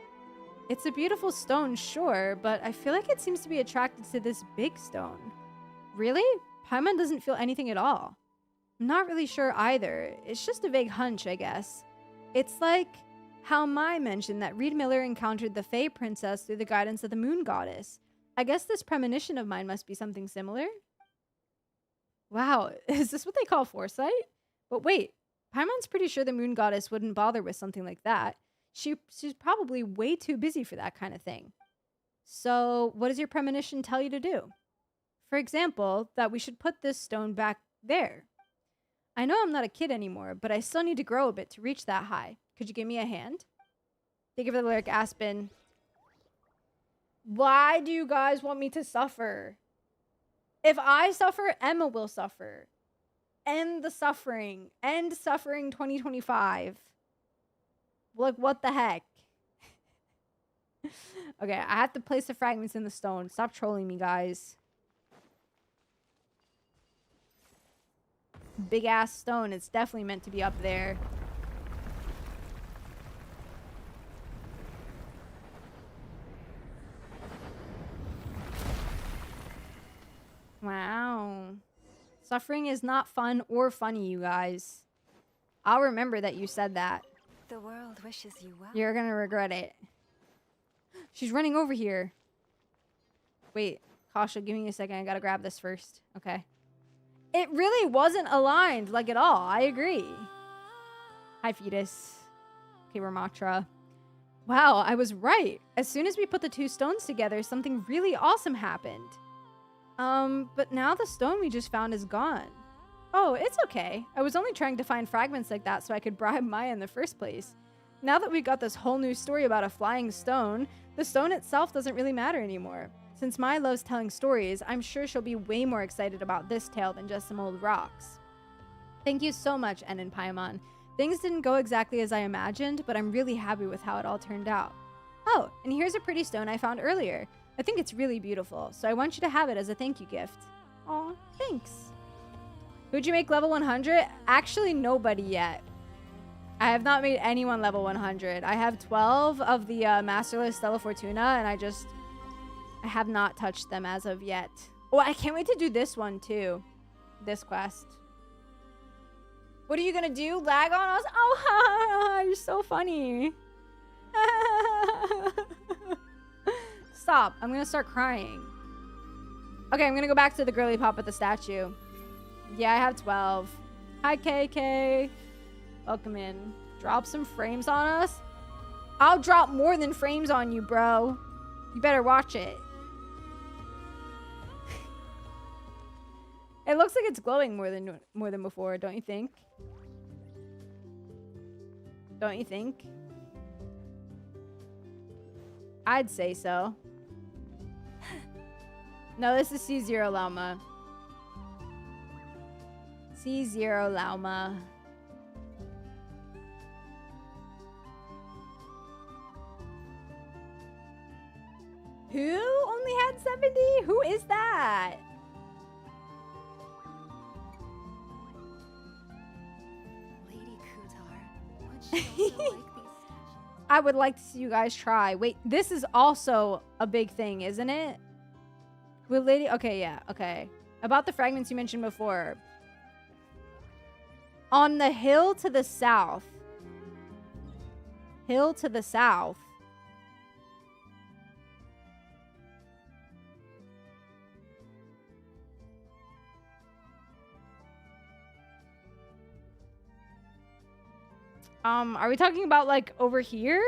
It's a beautiful stone, sure, but I feel like it seems to be attracted to this big stone. Really? Paimon doesn't feel anything at all. I'm not really sure either. It's just a vague hunch, I guess. It's like how Mai mentioned that Reed Miller encountered the Fae Princess through the guidance of the Moon Goddess. I guess this premonition of mine must be something similar. Wow, is this what they call foresight? But wait, Paimon's pretty sure the Moon Goddess wouldn't bother with something like that. She's probably way too busy for that kind of thing. So, what does your premonition tell you to do? For example, that we should put this stone back there. I know I'm not a kid anymore, but I still need to grow a bit to reach that high. Could you give me a hand? Thank you for the lyric, Aspen. Why do you guys want me to suffer? If I suffer, Emma will suffer. End the suffering. End suffering 2025. Like, what the heck? Okay, I have to place the fragments in the stone. Stop trolling me, guys. Big ass stone. It's definitely meant to be up there. Wow. Suffering is not fun or funny, you guys. I'll remember that you said that. The world wishes you well. You're gonna regret it. She's running over here. Wait, Kasha, give me a second. I gotta grab this first. Okay. It really wasn't aligned, like, at all. I agree. Hi, fetus. Okay, Ramatra. Wow, I was right. As soon as we put the two stones together, something really awesome happened. But now the stone we just found is gone. Oh, it's okay. I was only trying to find fragments like that so I could bribe Maya in the first place. Now that we've got this whole new story about a flying stone, the stone itself doesn't really matter anymore. Since Maya loves telling stories, I'm sure she'll be way more excited about this tale than just some old rocks. Thank you so much, En and Paimon. Things didn't go exactly as I imagined, but I'm really happy with how it all turned out. Oh, and here's a pretty stone I found earlier. I think it's really beautiful, so I want you to have it as a thank you gift. Aw, thanks. Who'd you make level 100? Actually, nobody yet. I have not made anyone level 100. I have 12 of the Masterless Stella Fortuna, and I have not touched them as of yet. Oh, I can't wait to do this one, too. This quest. What are you gonna do? Lag on us? Oh, you're so funny. Stop. I'm gonna start crying. Okay, I'm gonna go back to the girly pop at the statue. Yeah, I have 12. Hi, KK. Welcome in. Drop some frames on us? I'll drop more than frames on you, bro. You better watch it. It looks like it's glowing more than before, don't you think? Don't you think? I'd say so. No, this is C0 Lauma. C0 Lauma. Who only had 70? Who is that? Lady Kutar, would she also like these statues? I would like to see you guys try. Wait, this is also a big thing, isn't it? With Lady... Okay, yeah, okay. About the fragments you mentioned before. On the hill to the south. Hill to the south. Are we talking about, like, over here?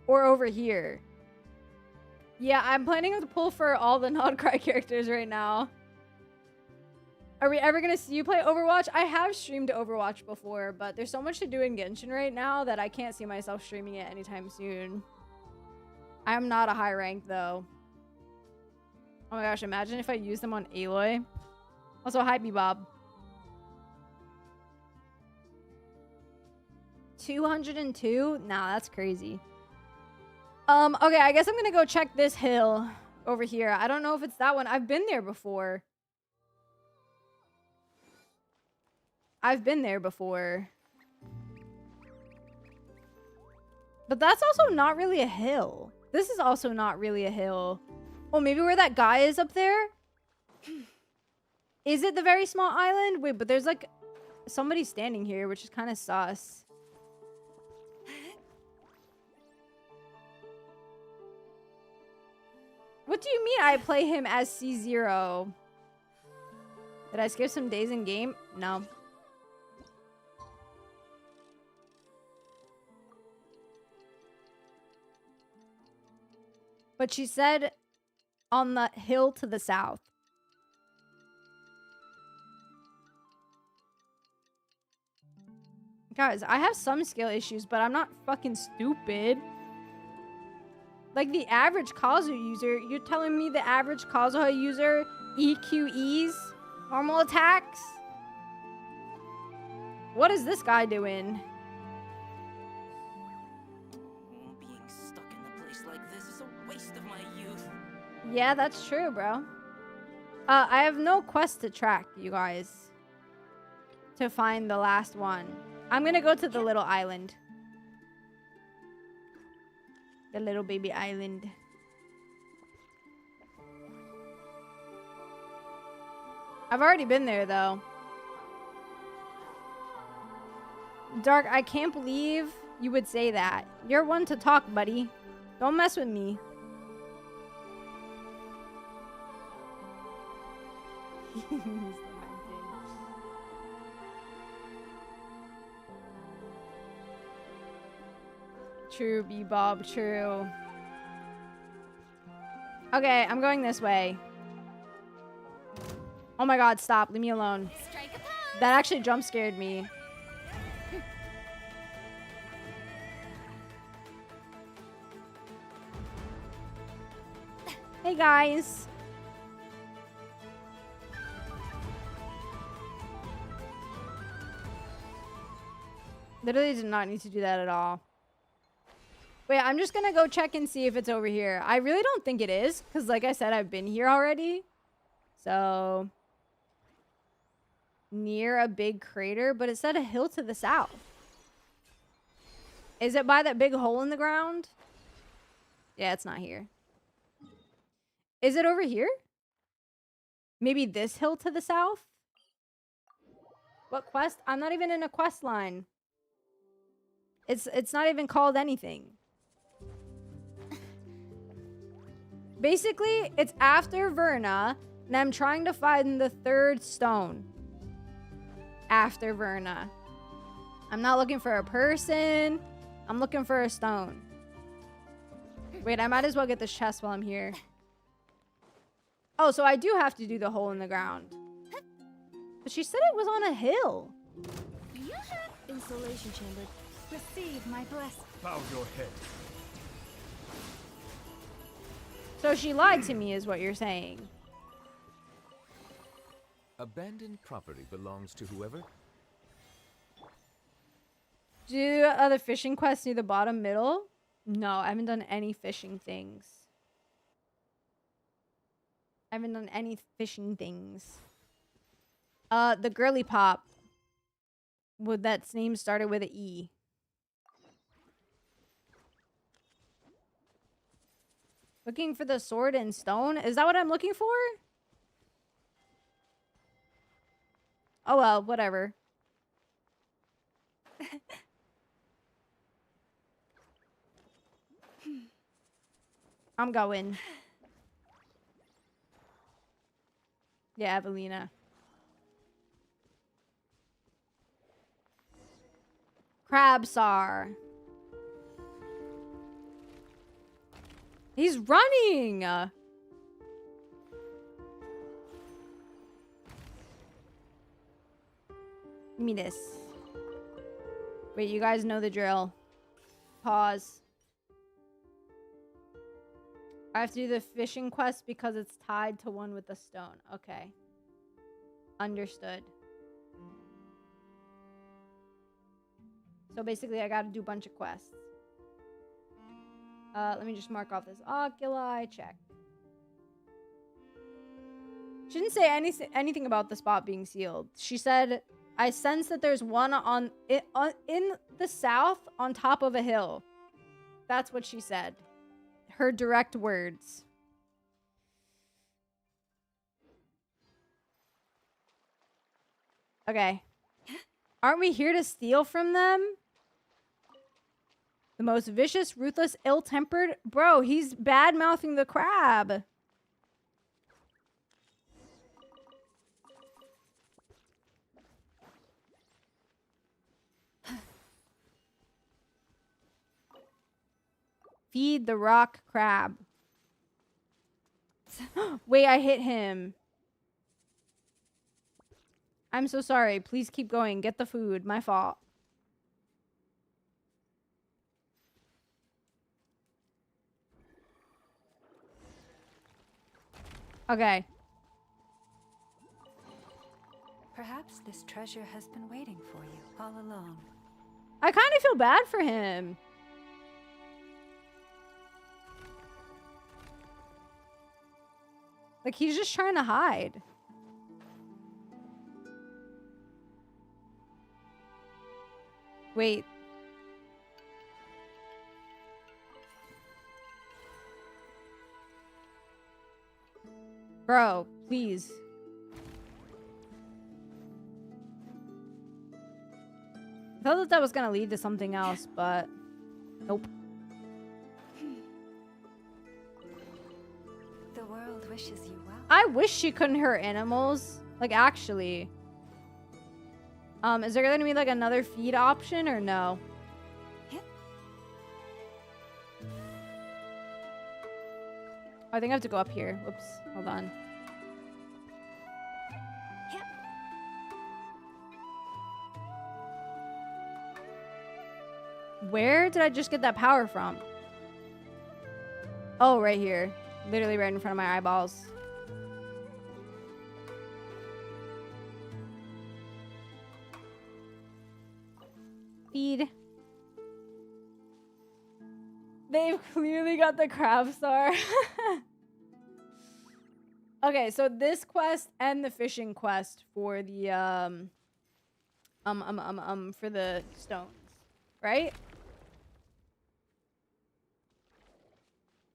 Or over here? Yeah, I'm planning to pull for all the non-KRAI characters right now. Are we ever gonna see you play Overwatch? I have streamed Overwatch before, but there's so much to do in Genshin right now that I can't see myself streaming it anytime soon. I'm not a high rank though. Oh my gosh, imagine if I used them on Aloy. Also, hi Bebob. 202? Nah, that's crazy. Okay, I guess I'm gonna go check this hill over here. I don't know if it's that one. I've been there before. I've been there before. But that's also not really a hill. This is also not really a hill. Oh, maybe where that guy is up there? Is it the very small island? Wait, but there's like somebody standing here, which is kind of sus. What do you mean I play him as C0? Did I skip some days in game? No. But she said on the hill to the south. Guys, I have some skill issues, but I'm not fucking stupid. Like the average Kazu user, you're telling me the average Kazuha user EQEs normal attacks? What is this guy doing? Being stuck in a place like this is a waste of my youth. Yeah, that's true, bro. I have no quest to track, you guys, to find the last one. I'm gonna go to the little island. The little baby island. I've already been there, though. Dark, I can't believe you would say that. You're one to talk, buddy. Don't mess with me. True, Bebob, true. Okay, I'm going this way. Oh my god, stop. Leave me alone. That actually jump scared me. Hey guys. Literally did not need to do that at all. Wait, I'm just gonna go check and see if it's over here. I really don't think it is, because like I said, I've been here already. So, near a big crater, but it said a hill to the south. Is it by that big hole in the ground? Yeah, it's not here. Is it over here? Maybe this hill to the south? What quest? I'm not even in a quest line. It's not even called anything. Basically, it's after Verna, and I'm trying to find the third stone. After Verna. I'm not looking for a person. I'm looking for a stone. Wait, I might as well get this chest while I'm here. Oh, so I do have to do the hole in the ground. But she said it was on a hill. Insulation chamber. Receive my blessing. Bow your head. So she lied to me is what you're saying. Abandoned property belongs to whoever. Do other fishing quests near the bottom middle? No, I haven't done any fishing things. I haven't done any fishing things. The girly pop. Would that's name started with an E. Looking for the sword and stone? Is that what I'm looking for? Oh well, whatever. I'm going. Yeah, Evelina. Crabsar. He's running! Give me this. Wait, you guys know the drill. Pause. I have to do the fishing quest because it's tied to one with the stone. Okay. Understood. So basically, I gotta do a bunch of quests. Let me just mark off this oculi. Check. She didn't say anything about the spot being sealed. She said, I sense that there's one in the south on top of a hill. That's what she said. Her direct words. Okay. Aren't we here to steal from them? The most vicious, ruthless, ill-tempered... Bro, he's bad-mouthing the crab. Feed the rock crab. Wait, I hit him. I'm so sorry. Please keep going. Get the food. My fault. Okay. Perhaps this treasure has been waiting for you all along. I kind of feel bad for him. Like, he's just trying to hide. Wait. Bro, please. I thought that was gonna lead to something else, but nope. The world wishes you well. I wish she couldn't hurt animals. Like, actually. Is there gonna be like another feed option or no? I think I have to go up here. Whoops. Hold on. Where did I just get that power from? Oh, right here. Literally right in front of my eyeballs. Feed. They've clearly got the crab star. Okay, so this quest and the fishing quest for the for the stones, right?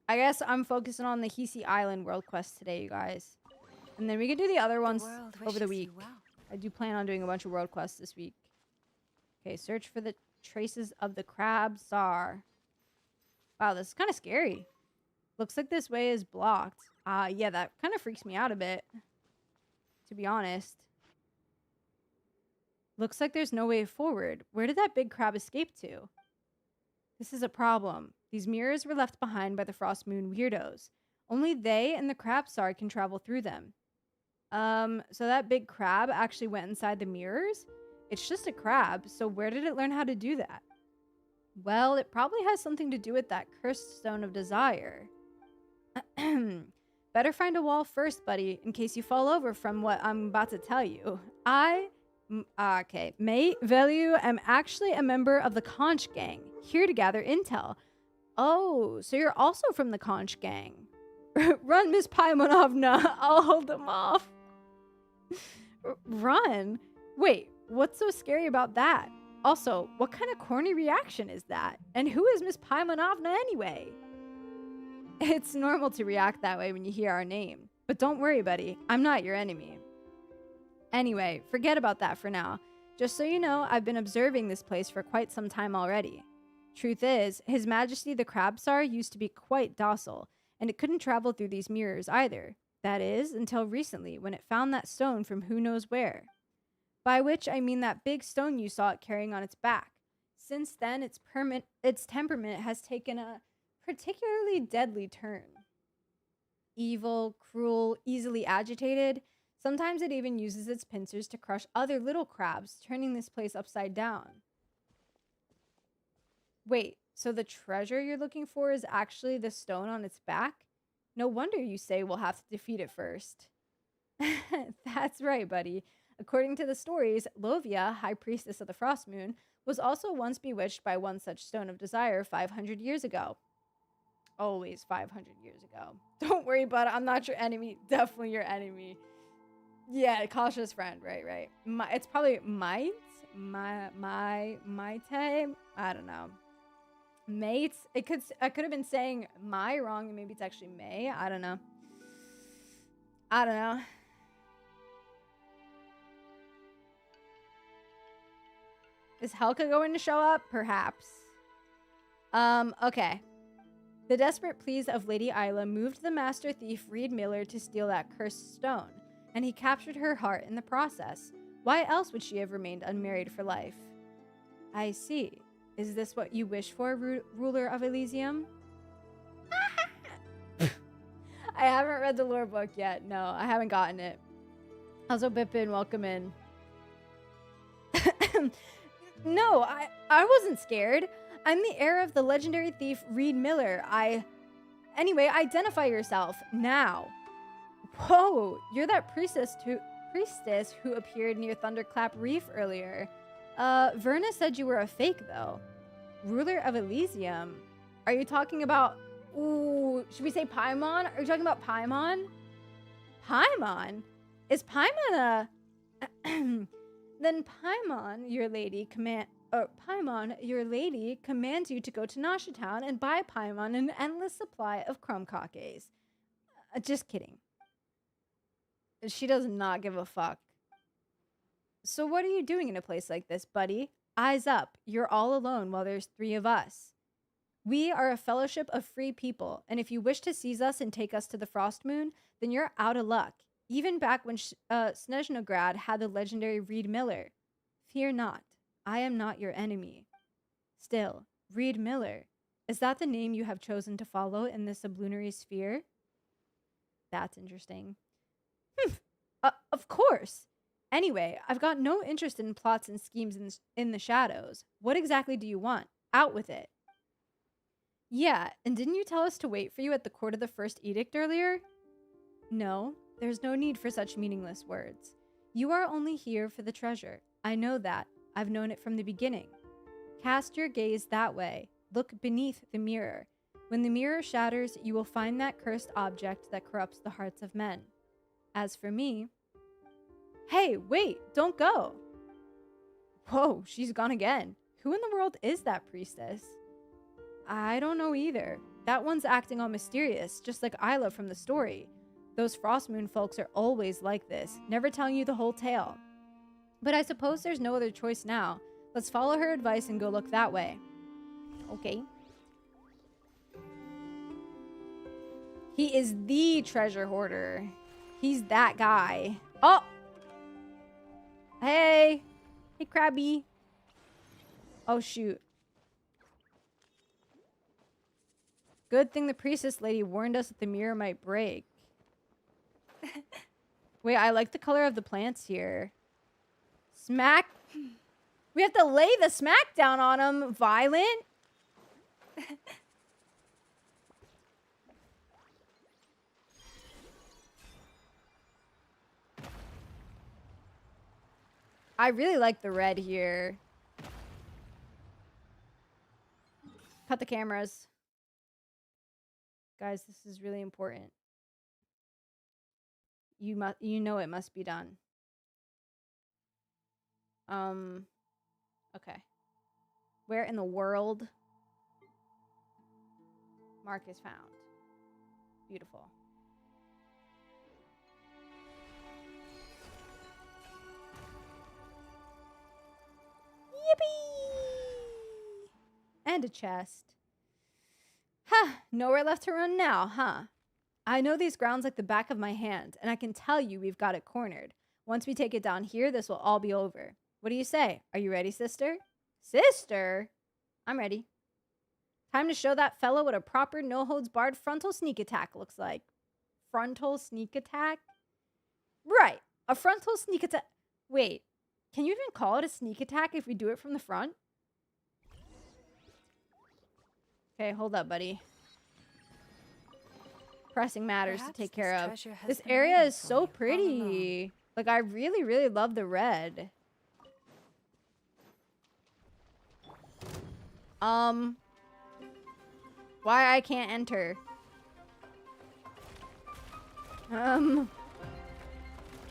I guess I'm focusing on the Hisi Island world quest today, you guys. And then we can do the other ones over the week. Well. I do plan on doing a bunch of world quests this week. Okay, search for the traces of the crab star. Wow, this is kind of scary. Looks like this way is blocked. Yeah, that kind of freaks me out a bit, to be honest. Looks like there's no way forward. Where did that big crab escape to? This is a problem. These mirrors were left behind by the Frost Moon weirdos. Only they and the crab star can travel through them. So that big crab actually went inside the mirrors? It's just a crab, so where did it learn how to do that? Well, it probably has something to do with that cursed stone of desire. Better find a wall first, buddy, in case you fall over from what I'm about to tell you. Okay, mate, Value, am actually a member of the Conch Gang, here to gather intel. Oh, so you're also from the Conch Gang. Run, Miss Paimanovna, I'll hold them off. Run? Wait, what's so scary about that? Also, what kind of corny reaction is that? And who is Miss Paimanovna anyway? It's normal to react that way when you hear our name. But don't worry, buddy. I'm not your enemy. Anyway, forget about that for now. Just so you know, I've been observing this place for quite some time already. Truth is, His Majesty the Crabsar used to be quite docile, and it couldn't travel through these mirrors either. That is, until recently, when it found that stone from who knows where. By which I mean that big stone you saw it carrying on its back. Since then, its temperament has taken a particularly deadly turn. Evil, cruel, easily agitated. Sometimes it even uses its pincers to crush other little crabs, turning this place upside down. Wait, so the treasure you're looking for is actually the stone on its back? No wonder you say we'll have to defeat it first. That's right, buddy. According to the stories, Lovia, High Priestess of the Frost Moon, was also once bewitched by one such stone of desire 500 years ago. Always 500 years ago. Don't worry, bud. I'm not your enemy. Definitely your enemy. Yeah, cautious friend. Right. It's probably might. My time. I don't know. Mates. I could have been saying my wrong, and maybe it's actually May. I don't know. Is Helka going to show up? Perhaps. Okay. The desperate pleas of Lady Isla moved the master thief Reed Miller to steal that cursed stone, and he captured her heart in the process. Why else would she have remained unmarried for life? I see. Is this what you wish for, ruler of Elysium? I haven't read the lore book yet. No, I haven't gotten it. Also, Bippin, welcome in. No, I wasn't scared. I'm the heir of the legendary thief Reed Miller. Anyway, identify yourself now. Whoa, you're that priestess who appeared near Thunderclap Reef earlier. Verna said you were a fake, though. Ruler of Elysium. Are you talking about... Ooh, should we say Paimon? Are you talking about Paimon? Paimon? Is Paimon a... Then Paimon, your lady, commands you to go to Nasha Town and buy Paimon an endless supply of crumb cockes. Just kidding. She does not give a fuck. So what are you doing in a place like this, buddy? Eyes up. You're all alone while there's 3 of us. We are a fellowship of free people, and if you wish to seize us and take us to the Frost Moon, then you're out of luck. Even back when Snezhnograd had the legendary Reed Miller. Fear not. I am not your enemy. Still, Reed Miller. Is that the name you have chosen to follow in the sublunary sphere? That's interesting. Of course. Anyway, I've got no interest in plots and schemes in the shadows. What exactly do you want? Out with it. Yeah, and didn't you tell us to wait for you at the court of the first edict earlier? No, there's no need for such meaningless words. You are only here for the treasure. I know that. I've known it from the beginning. Cast your gaze that way. Look beneath the mirror. When the mirror shatters, you will find that cursed object that corrupts the hearts of men. As for me... Hey, wait, don't go. Whoa, she's gone again. Who in the world is that priestess? I don't know either. That one's acting all mysterious, just like Isla from the story. Those Frostmoon folks are always like this, never telling you the whole tale. But I suppose there's no other choice now. Let's follow her advice and go look that way. Okay. He is the treasure hoarder. He's that guy. Oh! Hey! Hey, Krabby. Oh, shoot. Good thing the priestess lady warned us that the mirror might break. Wait, I like the color of the plants here. Smack. We have to lay the smack down on him. Violent. I really like the red here. Cut the cameras. Guys, this is really important. You know it must be done. Okay. Where in the world? Mark is found. Beautiful. Yippee! And a chest. Ha! Nowhere left to run now, huh? I know these grounds like the back of my hand, and I can tell you we've got it cornered. Once we take it down here, this will all be over. What do you say? Are you ready, sister? Sister? I'm ready. Time to show that fellow what a proper no-holds-barred frontal sneak attack looks like. Frontal sneak attack? Right. A frontal sneak attack. Wait. Can you even call it a sneak attack if we do it from the front? Okay, hold up, buddy. Pressing matters to take care of. This area is so pretty. Like, I really, really love the red. Why I can't enter?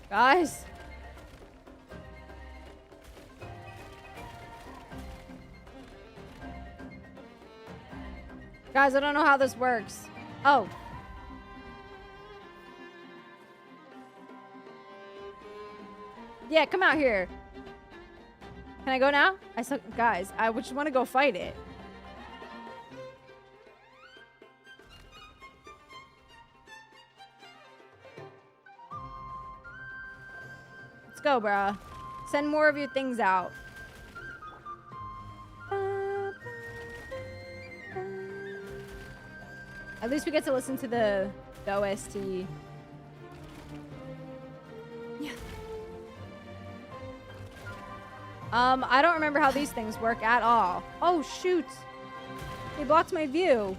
Guys. Guys, I don't know how this works. Oh. Yeah, come out here. Can I go now? Guys, I just want to go fight it. Let's go, bruh. Send more of your things out. At least we get to listen to the OST. I don't remember how these things work at all. Oh, shoot. They blocked my view.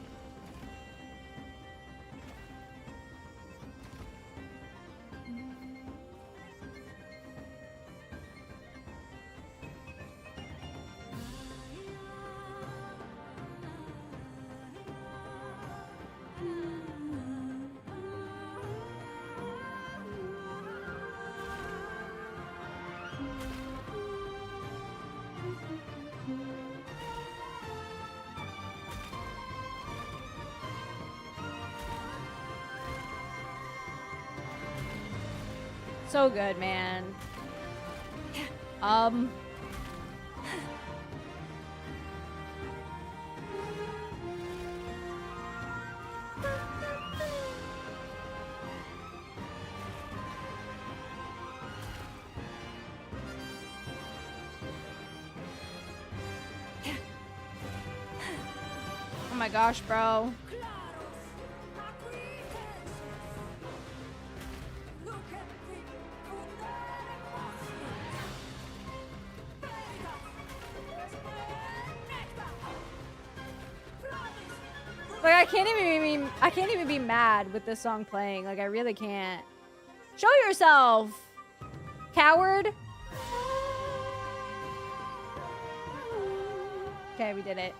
So good, man. Oh my gosh, bro. Like, I can't even be mad with this song playing. Like, I really can't. Show yourself, coward. Okay, we did it.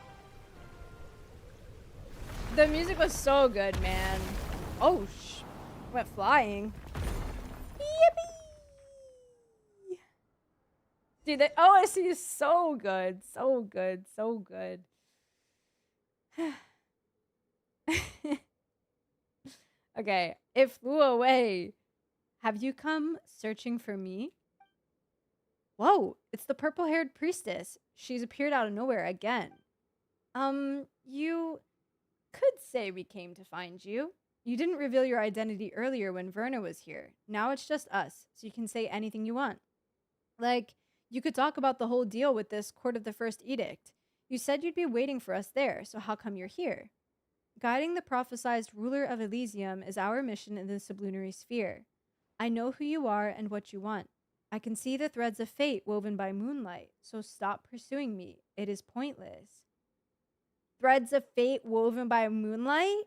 The music was so good, man. Oh, went flying. Yippee! Dude, the OST is so good. So good. So good. Okay, it flew away. Have you come searching for me? Whoa, it's the purple-haired priestess. She's appeared out of nowhere again. You could say we came to find you. You didn't reveal your identity earlier when Verna was here. Now it's just us, so you can say anything you want. Like, you could talk about the whole deal with this Court of the First Edict. You said you'd be waiting for us there, so how come you're here? Guiding the prophesized ruler of Elysium is our mission in the sublunary sphere. I know who you are and what you want. I can see the threads of fate woven by moonlight, so stop pursuing me. It is pointless. Threads of fate woven by moonlight?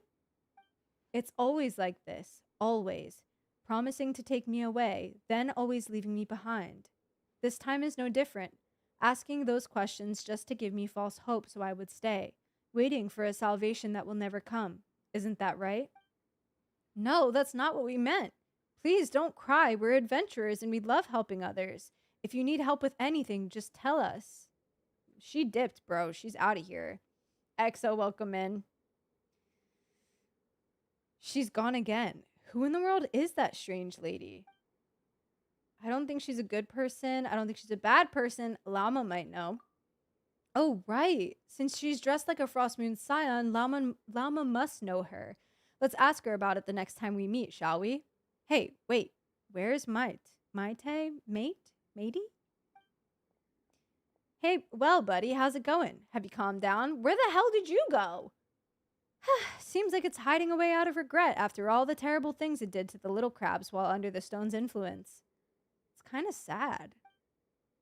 It's always like this, always. Promising to take me away, then always leaving me behind. This time is no different. Asking those questions just to give me false hope so I would stay. Waiting for a salvation that will never come. Isn't that right? No, that's not what we meant. Please don't cry. We're adventurers and we love helping others. If you need help with anything, just tell us. She dipped, bro. She's out of here. EXO, welcome in. She's gone again. Who in the world is that strange lady? I don't think she's a good person. I don't think she's a bad person. Llama might know. Oh, right. Since she's dressed like a Frost Moon Scion, Llama must know her. Let's ask her about it the next time we meet, shall we? Hey, wait. Where's Maite? Mate? Matey? Hey, well, buddy, how's it going? Have you calmed down? Where the hell did you go? Seems like it's hiding away out of regret after all the terrible things it did to the little crabs while under the stone's influence. It's kind of sad.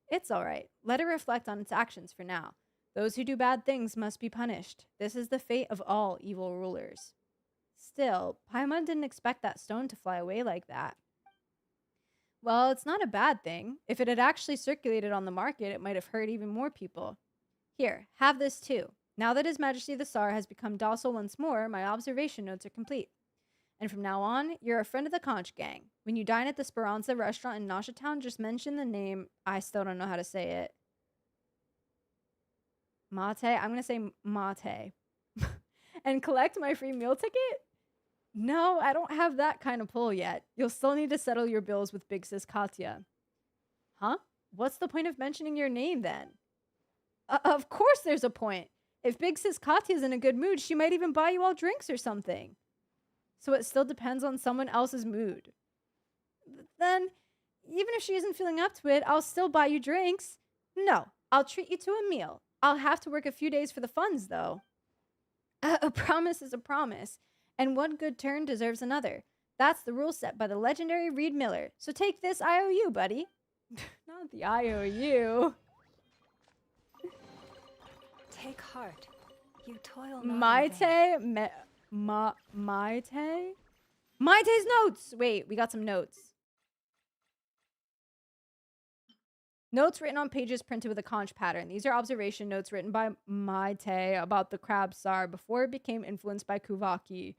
It's alright. Let it reflect on its actions for now. Those who do bad things must be punished. This is the fate of all evil rulers. Still, Paimon didn't expect that stone to fly away like that. Well, it's not a bad thing. If it had actually circulated on the market, it might have hurt even more people. Here, have this too. Now that His Majesty the Tsar has become docile once more, my observation notes are complete. And from now on, you're a friend of the Conch Gang. When you dine at the Speranza restaurant in Nasha Town, just mention the name. I still don't know how to say it. Mate? I'm going to say Mate. And collect my free meal ticket? No, I don't have that kind of pull yet. You'll still need to settle your bills with Big Sis Katya. Huh? What's the point of mentioning your name then? Of course there's a point. If Big Sis Katya's in a good mood, she might even buy you all drinks or something. So it still depends on someone else's mood. Then, even if she isn't feeling up to it, I'll still buy you drinks. No, I'll treat you to a meal. I'll have to work a few days for the funds, though. A promise is a promise, and one good turn deserves another. That's the rule set by the legendary Reed Miller. So take this IOU, buddy. Not the IOU. Take heart. You toil not Maite? Maite? Maite's notes! Wait, we got some notes. Notes written on pages printed with a conch pattern. These are observation notes written by Maite about the crab Tsar before it became influenced by Kuvaki.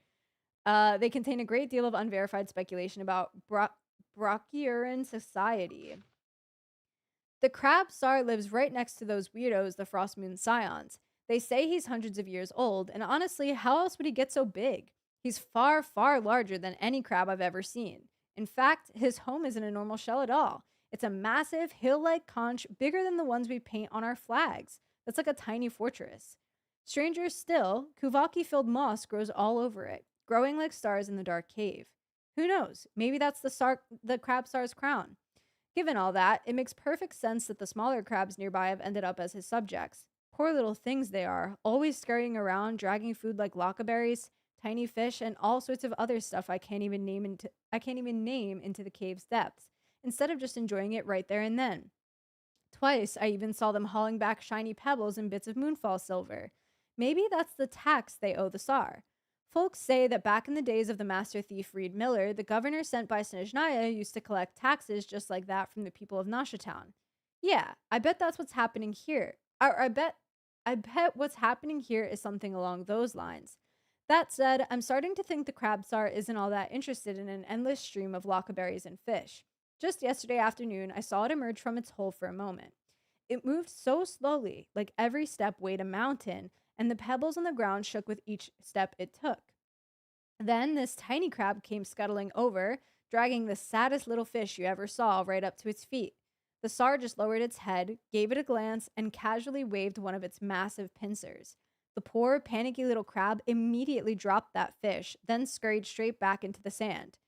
They contain a great deal of unverified speculation about Brachioran society. The crab Tsar lives right next to those weirdos, the Frost Moon Scions. They say he's hundreds of years old, and honestly, how else would he get so big? He's far, far larger than any crab I've ever seen. In fact, his home isn't a normal shell at all. It's a massive, hill-like conch bigger than the ones we paint on our flags. That's like a tiny fortress. Stranger still, Kuvaki-filled moss grows all over it, growing like stars in the dark cave. Who knows? Maybe that's the crab Tsar's crown. Given all that, it makes perfect sense that the smaller crabs nearby have ended up as his subjects. Poor little things they are, always scurrying around, dragging food like lockaberries, tiny fish, and all sorts of other stuff I can't even name into the cave's depths, instead of just enjoying it right there and then. Twice, I even saw them hauling back shiny pebbles and bits of moonfall silver. Maybe that's the tax they owe the Tsar. Folks say that back in the days of the master thief Reed Miller, the governor sent by Snezhnaya used to collect taxes just like that from the people of Nasha Town. Yeah, I bet that's what's happening here. I bet what's happening here is something along those lines. That said, I'm starting to think the crab Tsar isn't all that interested in an endless stream of lockaberries and fish. Just yesterday afternoon, I saw it emerge from its hole for a moment. It moved so slowly, like every step weighed a mountain, and the pebbles on the ground shook with each step it took. Then this tiny crab came scuttling over, dragging the saddest little fish you ever saw right up to its feet. The Tsar just lowered its head, gave it a glance, and casually waved one of its massive pincers. The poor, panicky little crab immediately dropped that fish, then scurried straight back into the sand.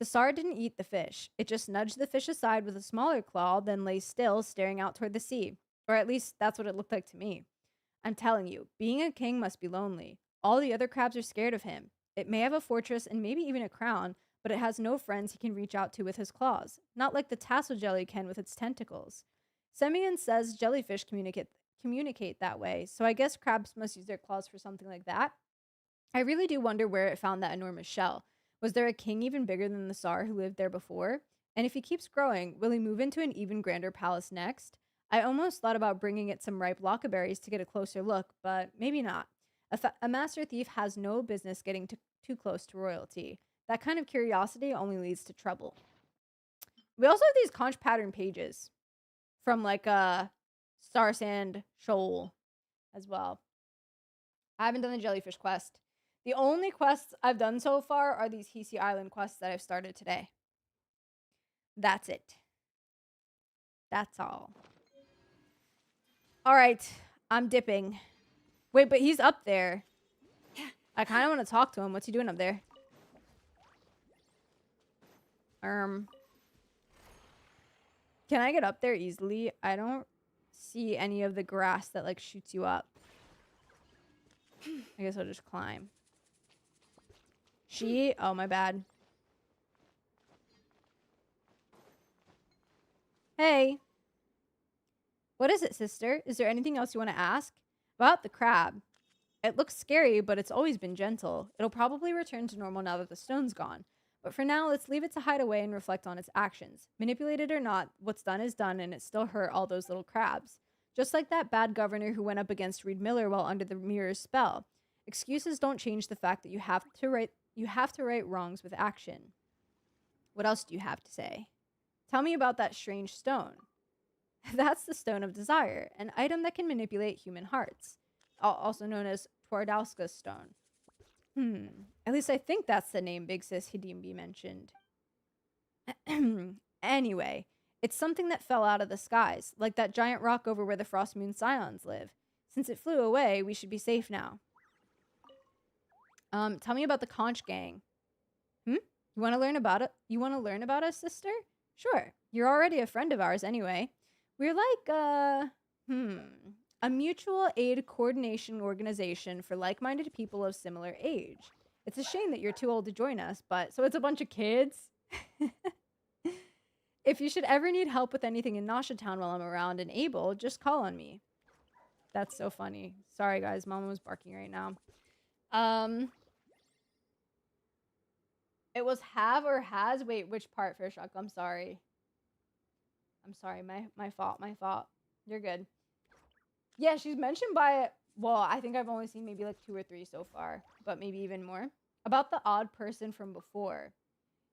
The Tsar didn't eat the fish. It just nudged the fish aside with a smaller claw, then lay still, staring out toward the sea. Or at least that's what it looked like to me. I'm telling you, being a king must be lonely. All the other crabs are scared of him. It may have a fortress and maybe even a crown, but it has no friends he can reach out to with his claws. Not like the tassel jelly can with its tentacles. Semyon says jellyfish communicate that way, so I guess crabs must use their claws for something like that. I really do wonder where it found that enormous shell. Was there a king even bigger than the Tsar who lived there before? And if he keeps growing, will he move into an even grander palace next? I almost thought about bringing it some ripe lockaberries to get a closer look, but maybe not. A master thief has no business getting too close to royalty. That kind of curiosity only leads to trouble. We also have these conch pattern pages from like a Star Sand Shoal as well. I haven't done the jellyfish quest. The only quests I've done so far are these Hisi Island quests that I've started today. That's it. That's all. All right, I'm dipping. Wait, but he's up there. I kind of want to talk to him. What's he doing up there? Can I get up there easily? I don't see any of the grass that like shoots you up. I guess I'll just climb. Oh, my bad. Hey. What is it, sister? Is there anything else you want to ask? About the crab. It looks scary, but it's always been gentle. It'll probably return to normal now that the stone's gone. But for now, let's leave it to hide away and reflect on its actions. Manipulated or not, what's done is done, and it still hurt all those little crabs. Just like that bad governor who went up against Reed Miller while under the mirror's spell. Excuses don't change the fact that you have to right wrongs with action. What else do you have to say? Tell me about that strange stone. That's the Stone of Desire, an item that can manipulate human hearts, also known as Twardowska's Stone. At least I think that's the name Big Sis Hidimbi mentioned. Anyway, it's something that fell out of the skies, like that giant rock over where the Frost Moon Scions live. Since it flew away, we should be safe now. Tell me about the Conch Gang. You want to learn about it? You want to learn about us, sister? Sure. You're already a friend of ours anyway. We're like, a mutual aid coordination organization for like-minded people of similar age. It's a shame that you're too old to join us, but so it's a bunch of kids. If you should ever need help with anything in Nasha Town while I'm around and able, just call on me. That's so funny. Sorry, guys. Mama was barking right now. It was have or has. Wait, which part, Fishhook? I'm sorry. My fault. You're good. Yeah, she's mentioned by, well, I think I've only seen maybe like 2 or 3 so far, but maybe even more. About the odd person from before.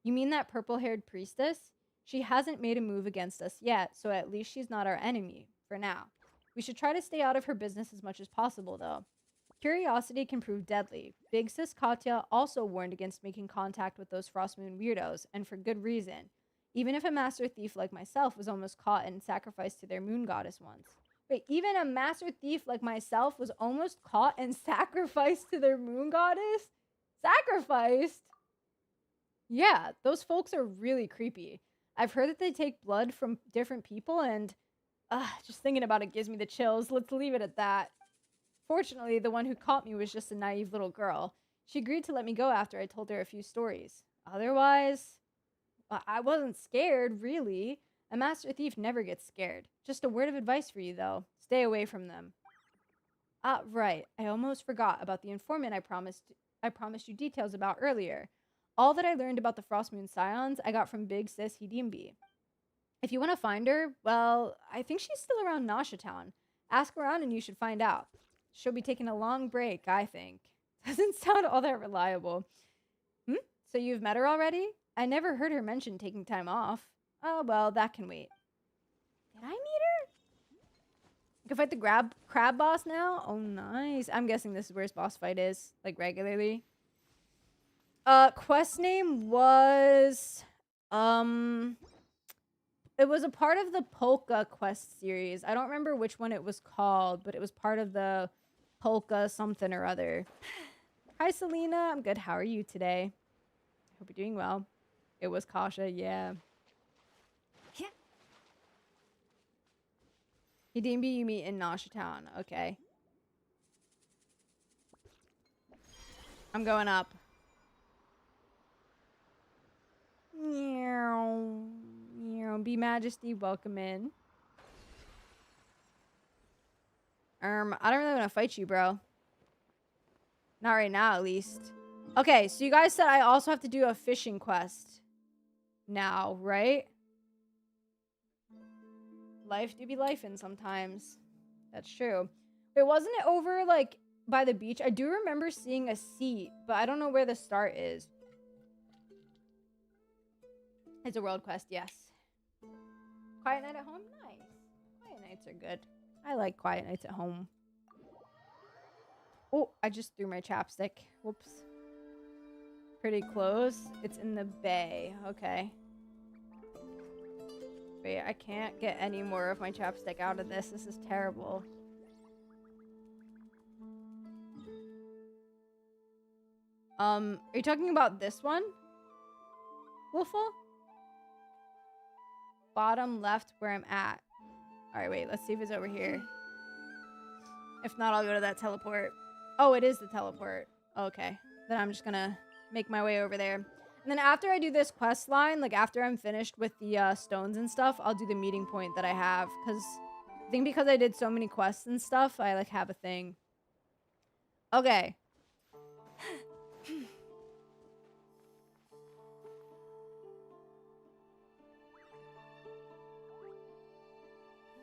You mean that purple-haired priestess? She hasn't made a move against us yet, so at least she's not our enemy, for now. We should try to stay out of her business as much as possible, though. Curiosity can prove deadly. Big Sis Katya also warned against making contact with those Frost Moon weirdos, and for good reason. Even if a master thief like myself was almost caught and sacrificed to their moon goddess once. Wait, even a master thief like myself was almost caught and sacrificed to their moon goddess? Sacrificed? Yeah, those folks are really creepy. I've heard that they take blood from different people and... just thinking about it gives me the chills. Let's leave it at that. Fortunately, the one who caught me was just a naive little girl. She agreed to let me go after I told her a few stories. Otherwise... I wasn't scared, really. A master thief never gets scared. Just a word of advice for you, though. Stay away from them. Right. I almost forgot about the informant I promised you details about earlier. All that I learned about the Frost Moon Scions, I got from Big Sis Hidimbi. If you want to find her, well, I think she's still around Nasha Town. Ask around and you should find out. She'll be taking a long break, I think. Doesn't sound all that reliable. So you've met her already? I never heard her mention taking time off. Oh, well, that can wait. Did I meet her? I can fight the crab boss now? Oh, nice. I'm guessing this is where his boss fight is, like, regularly. Quest name was... It was a part of the Polka quest series. I don't remember which one it was called, but it was part of the Polka something or other. Hi, Selena. I'm good. How are you today? Hope you're doing well. It was Kasha, yeah. Hidimbi you meet in Nasha Town. Okay. I'm going up. Meow. Meow. Be Majesty, welcome in. I don't really want to fight you, bro. Not right now, at least. Okay, so you guys said I also have to do a fishing quest now, right? Life do be lifing sometimes. That's true. Wait, wasn't it over, like, by the beach? I do remember seeing a seat, but I don't know where the start is. It's a world quest, yes. Quiet night at home? Nice. Quiet nights are good. I like quiet nights at home. Oh, I just threw my chapstick. Whoops. Pretty close. It's in the bay. Okay. Wait, I can't get any more of my chapstick out of this. This is terrible. Are you talking about this one? Wolfle? Bottom left where I'm at. Alright, wait. Let's see if it's over here. If not, I'll go to that teleport. Oh, it is the teleport. Okay. Then I'm just gonna make my way over there. And then after I do this quest line, like after I'm finished with the stones and stuff, I'll do the meeting point that I have. Because I think because I did so many quests and stuff, I like have a thing. Okay.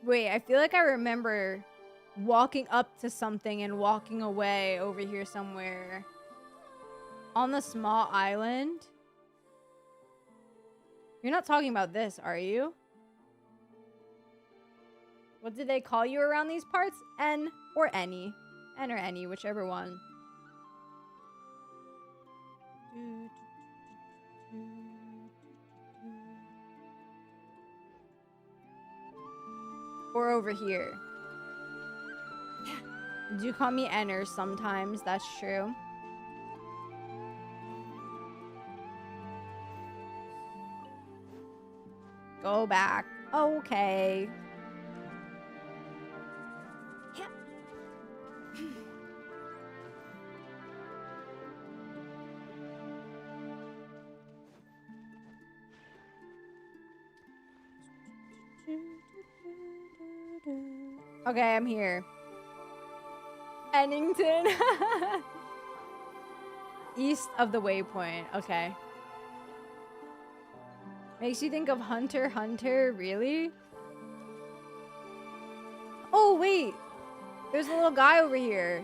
Wait, I feel like I remember walking up to something and walking away over here somewhere. On the small island? You're not talking about this, are you? What did they call you around these parts? N or any. N or any, whichever one. Or over here. Do call me Enner sometimes, that's true. Go back. Okay. Okay, I'm here. Ennington. East of the waypoint. Okay. Makes you think of Hunter x Hunter, really? Oh, wait. There's a little guy over here.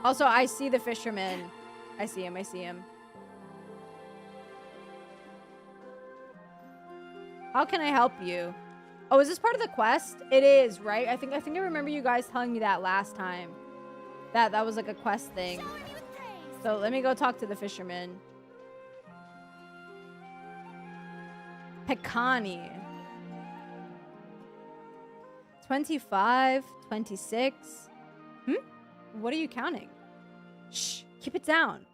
Also, I see the fisherman. I see him, I see him. How can I help you? Oh, is this part of the quest? It is, right? I think I remember you guys telling me that last time. That was like a quest thing. So let me go talk to the fisherman. Pekani. 25, 26. What are you counting? Shh, keep it down.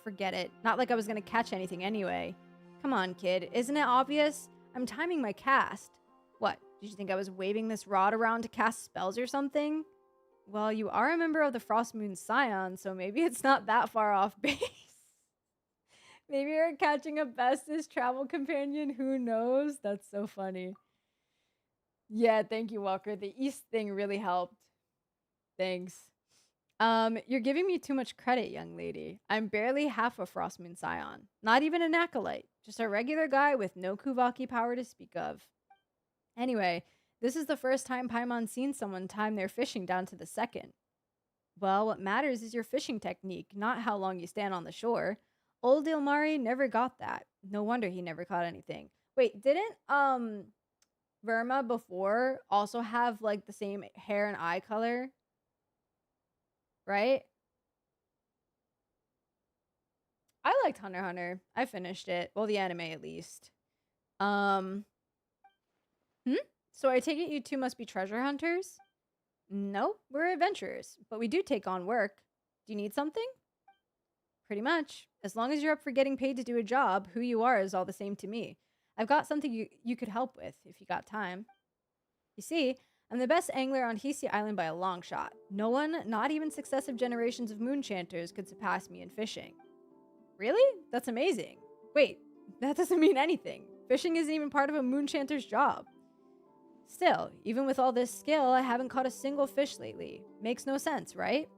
Forget it. Not like I was gonna catch anything anyway. Come on, kid. Isn't it obvious? I'm timing my cast. What? Did you think I was waving this rod around to cast spells or something? Well, you are a member of the Frost Moon Scion, so maybe it's not that far off base. Maybe you're catching a bestest travel companion. Who knows? That's so funny. Yeah, thank you, Walker. The East thing really helped. Thanks. You're giving me too much credit, young lady. I'm barely half a Frost Moon Scion. Not even an acolyte. Just a regular guy with no Kuvaki power to speak of. Anyway, this is the first time Paimon's seen someone time their fishing down to the second. Well, what matters is your fishing technique, not how long you stand on the shore. Old Ilmari never got that. No wonder he never caught anything. Wait, didn't Verna before also have like the same hair and eye color? Right? I liked Hunter x Hunter. I finished it. Well, the anime at least. So I take it you two must be treasure hunters? No, we're adventurers, but we do take on work. Do you need something? Pretty much. As long as you're up for getting paid to do a job, who you are is all the same to me. I've got something you could help with if you got time. You see, I'm the best angler on Hisi Island by a long shot. No one, not even successive generations of moonchanters, could surpass me in fishing. Really? That's amazing. Wait, that doesn't mean anything. Fishing isn't even part of a moonchanter's job. Still, even with all this skill, I haven't caught a single fish lately. Makes no sense, right?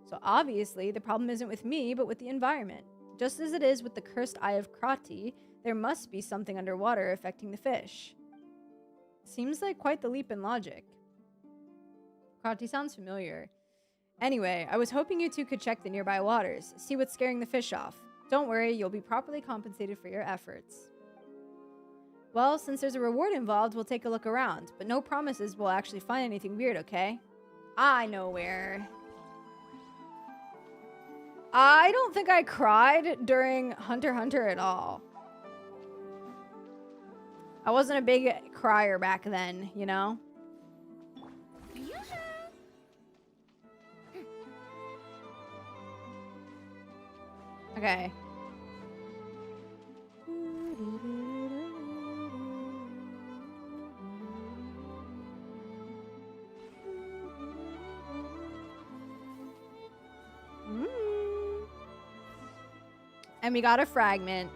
So obviously, the problem isn't with me, but with the environment. Just as it is with the cursed Eye of Krati, there must be something underwater affecting the fish. Seems like quite the leap in logic. Krati sounds familiar. Anyway, I was hoping you two could check the nearby waters, see what's scaring the fish off. Don't worry, you'll be properly compensated for your efforts. Well, since there's a reward involved, we'll take a look around, but no promises we'll actually find anything weird, okay? I know where. I don't think I cried during Hunter x Hunter at all. I wasn't a big crier back then, you know? Okay. And we got a fragment.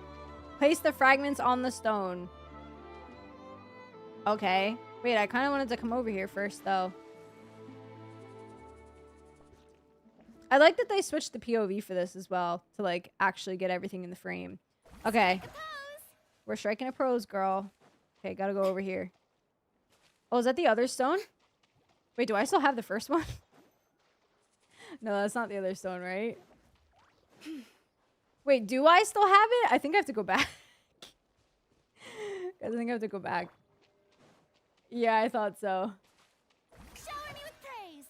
Place the fragments on the stone. Okay. Wait, I kind of wanted to come over here first, though. I like that they switched the POV for this as well. To, like, actually get everything in the frame. Okay. We're striking a pose, girl. Okay, gotta go over here. Oh, is that the other stone? Wait, do I still have the first one? No, that's not the other stone, right? Wait, do I still have it? I think I have to go back. I think I have to go back. Yeah, I thought so. Shower me with praise.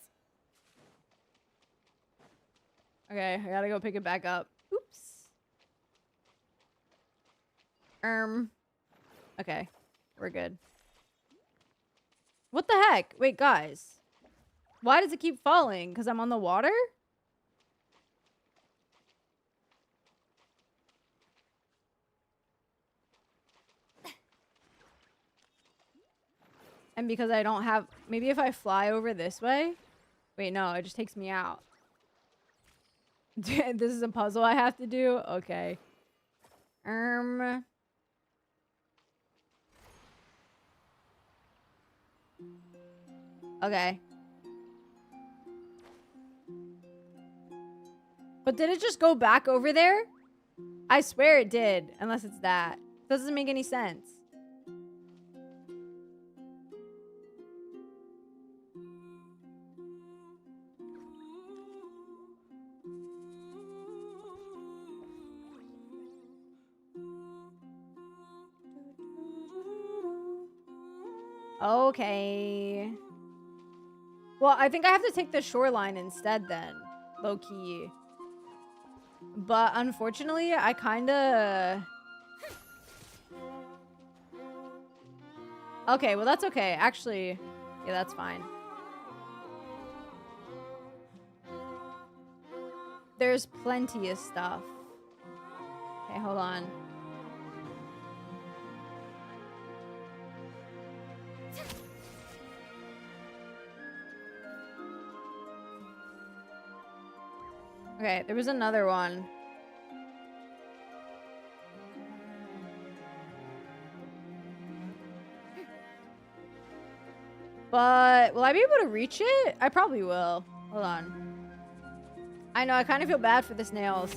Okay, I gotta go pick it back up. Oops. Okay, we're good. What the heck? Wait, guys. Why does it keep falling? Because I'm on the water? And because I don't have... Maybe if I fly over this way? Wait, no, it just takes me out. This is a puzzle I have to do? Okay. Okay. But did it just go back over there? I swear it did, unless it's that. Doesn't make any sense. Okay. Well, I think I have to take the shoreline instead then. Low key. But unfortunately, I kinda... Okay, well that's okay. Actually, yeah, that's fine. There's plenty of stuff. Okay, hold on. Okay, there was another one. But will I be able to reach it? I probably will. Hold on. I know, I kind of feel bad for the snails.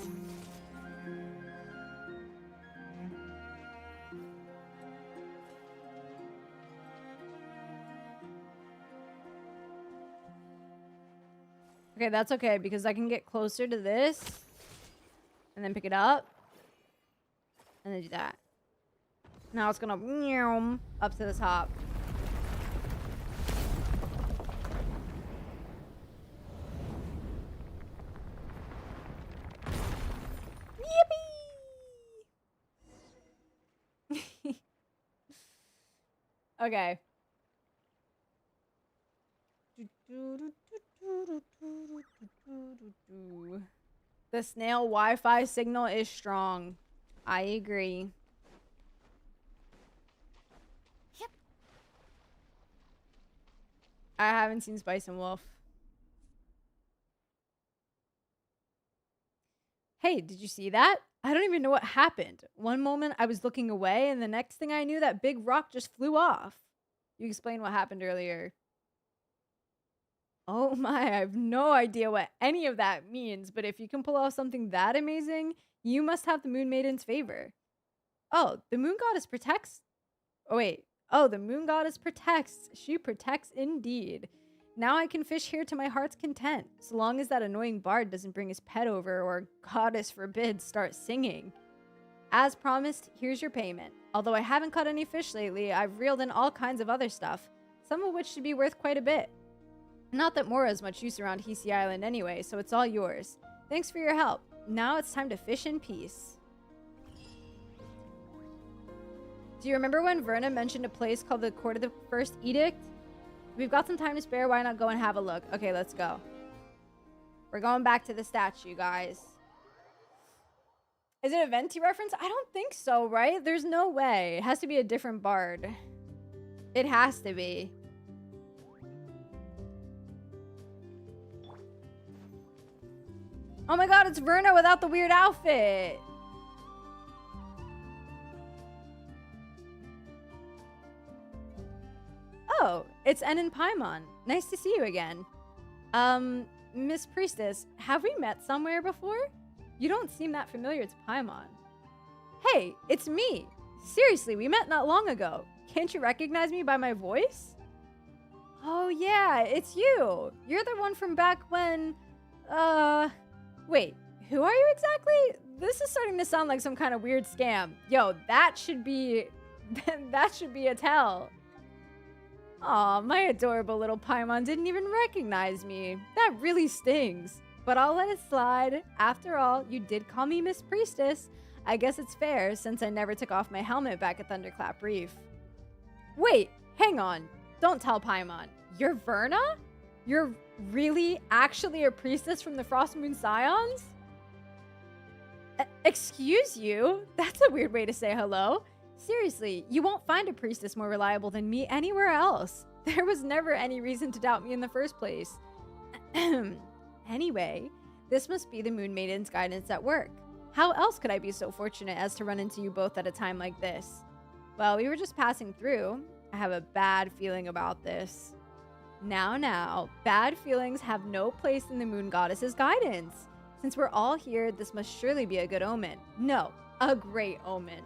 Okay, that's okay, because I can get closer to this. And then pick it up. And then do that. Now it's gonna up to the top. Yippee! Okay. The snail Wi-Fi signal is strong. I agree. Yep. I haven't seen Spice and Wolf. Hey, did you see that? I don't even know what happened. One moment I was looking away, and the next thing I knew, that big rock just flew off. You explained what happened earlier. Oh my, I have no idea what any of that means, but if you can pull off something that amazing, you must have the Moon Maiden's favor. Oh, the Moon Goddess protects... Oh, wait. Oh, the Moon Goddess protects. She protects indeed. Now I can fish here to my heart's content, so long as that annoying bard doesn't bring his pet over or, goddess forbid, start singing. As promised, here's your payment. Although I haven't caught any fish lately, I've reeled in all kinds of other stuff, some of which should be worth quite a bit. Not that Mora has much use around Hisi Island anyway, so it's all yours. Thanks for your help. Now it's time to fish in peace. Do you remember when Verna mentioned a place called the Court of the First Edict? We've got some time to spare, why not go and have a look? Okay, let's go. We're going back to the statue, guys. Is it a Venti reference? I don't think so, right? There's no way. It has to be a different bard. It has to be. Oh my god, it's Verna without the weird outfit. it's En and Paimon. Nice to see you again. Miss Priestess, have we met somewhere before? You don't seem that familiar to Paimon. Hey, it's me. Seriously, we met not long ago. Can't you recognize me by my voice? Oh yeah, it's you. You're the one from back when, wait, who are you exactly? This is starting to sound like some kind of weird scam. Yo, that should be a tell. Aw, my adorable little Paimon didn't even recognize me. That really stings. But I'll let it slide. After all, you did call me Miss Priestess. I guess it's fair since I never took off my helmet back at Thunderclap Reef. Wait, hang on. Don't tell Paimon. You're Verna? You're really actually a priestess from the Frostmoon Scions? Excuse you? That's a weird way to say hello. Seriously, you won't find a priestess more reliable than me anywhere else. There was never any reason to doubt me in the first place. Anyway, this must be the Moon Maiden's guidance at work. How else could I be so fortunate as to run into you both at a time like this? Well, we were just passing through. I have a bad feeling about this. Now, bad feelings have no place in the Moon Goddess's guidance. Since we're all here, this must surely be a good omen. No, a great omen.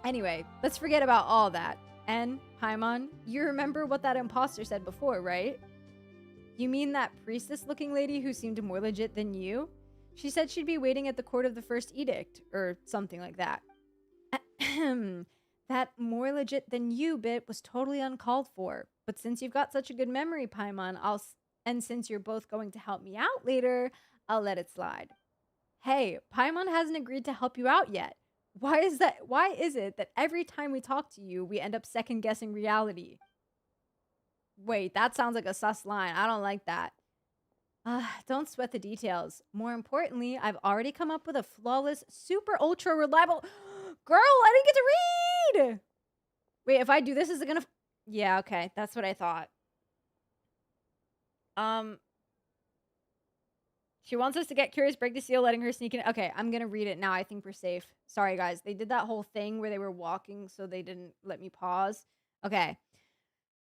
Anyway, let's forget about all that. And, Paimon, you remember what that imposter said before, right? You mean that priestess-looking lady who seemed more legit than you? She said she'd be waiting at the court of the first edict, or something like that. That more legit than you bit was totally uncalled for. But since you've got such a good memory, Paimon, and since you're both going to help me out later, I'll let it slide. Hey, Paimon hasn't agreed to help you out yet. Why is it that every time we talk to you, we end up second-guessing reality? Wait, that sounds like a sus line. I don't like that. Don't sweat the details. More importantly, I've already come up with a flawless, super ultra reliable... Girl, I didn't get to read! Wait, if I do this, is it gonna... Yeah, okay. That's what I thought. She wants us to get curious, break the seal, letting her sneak in. Okay, I'm gonna read it now. I think we're safe. Sorry, guys. They did that whole thing where they were walking, so they didn't let me pause. Okay.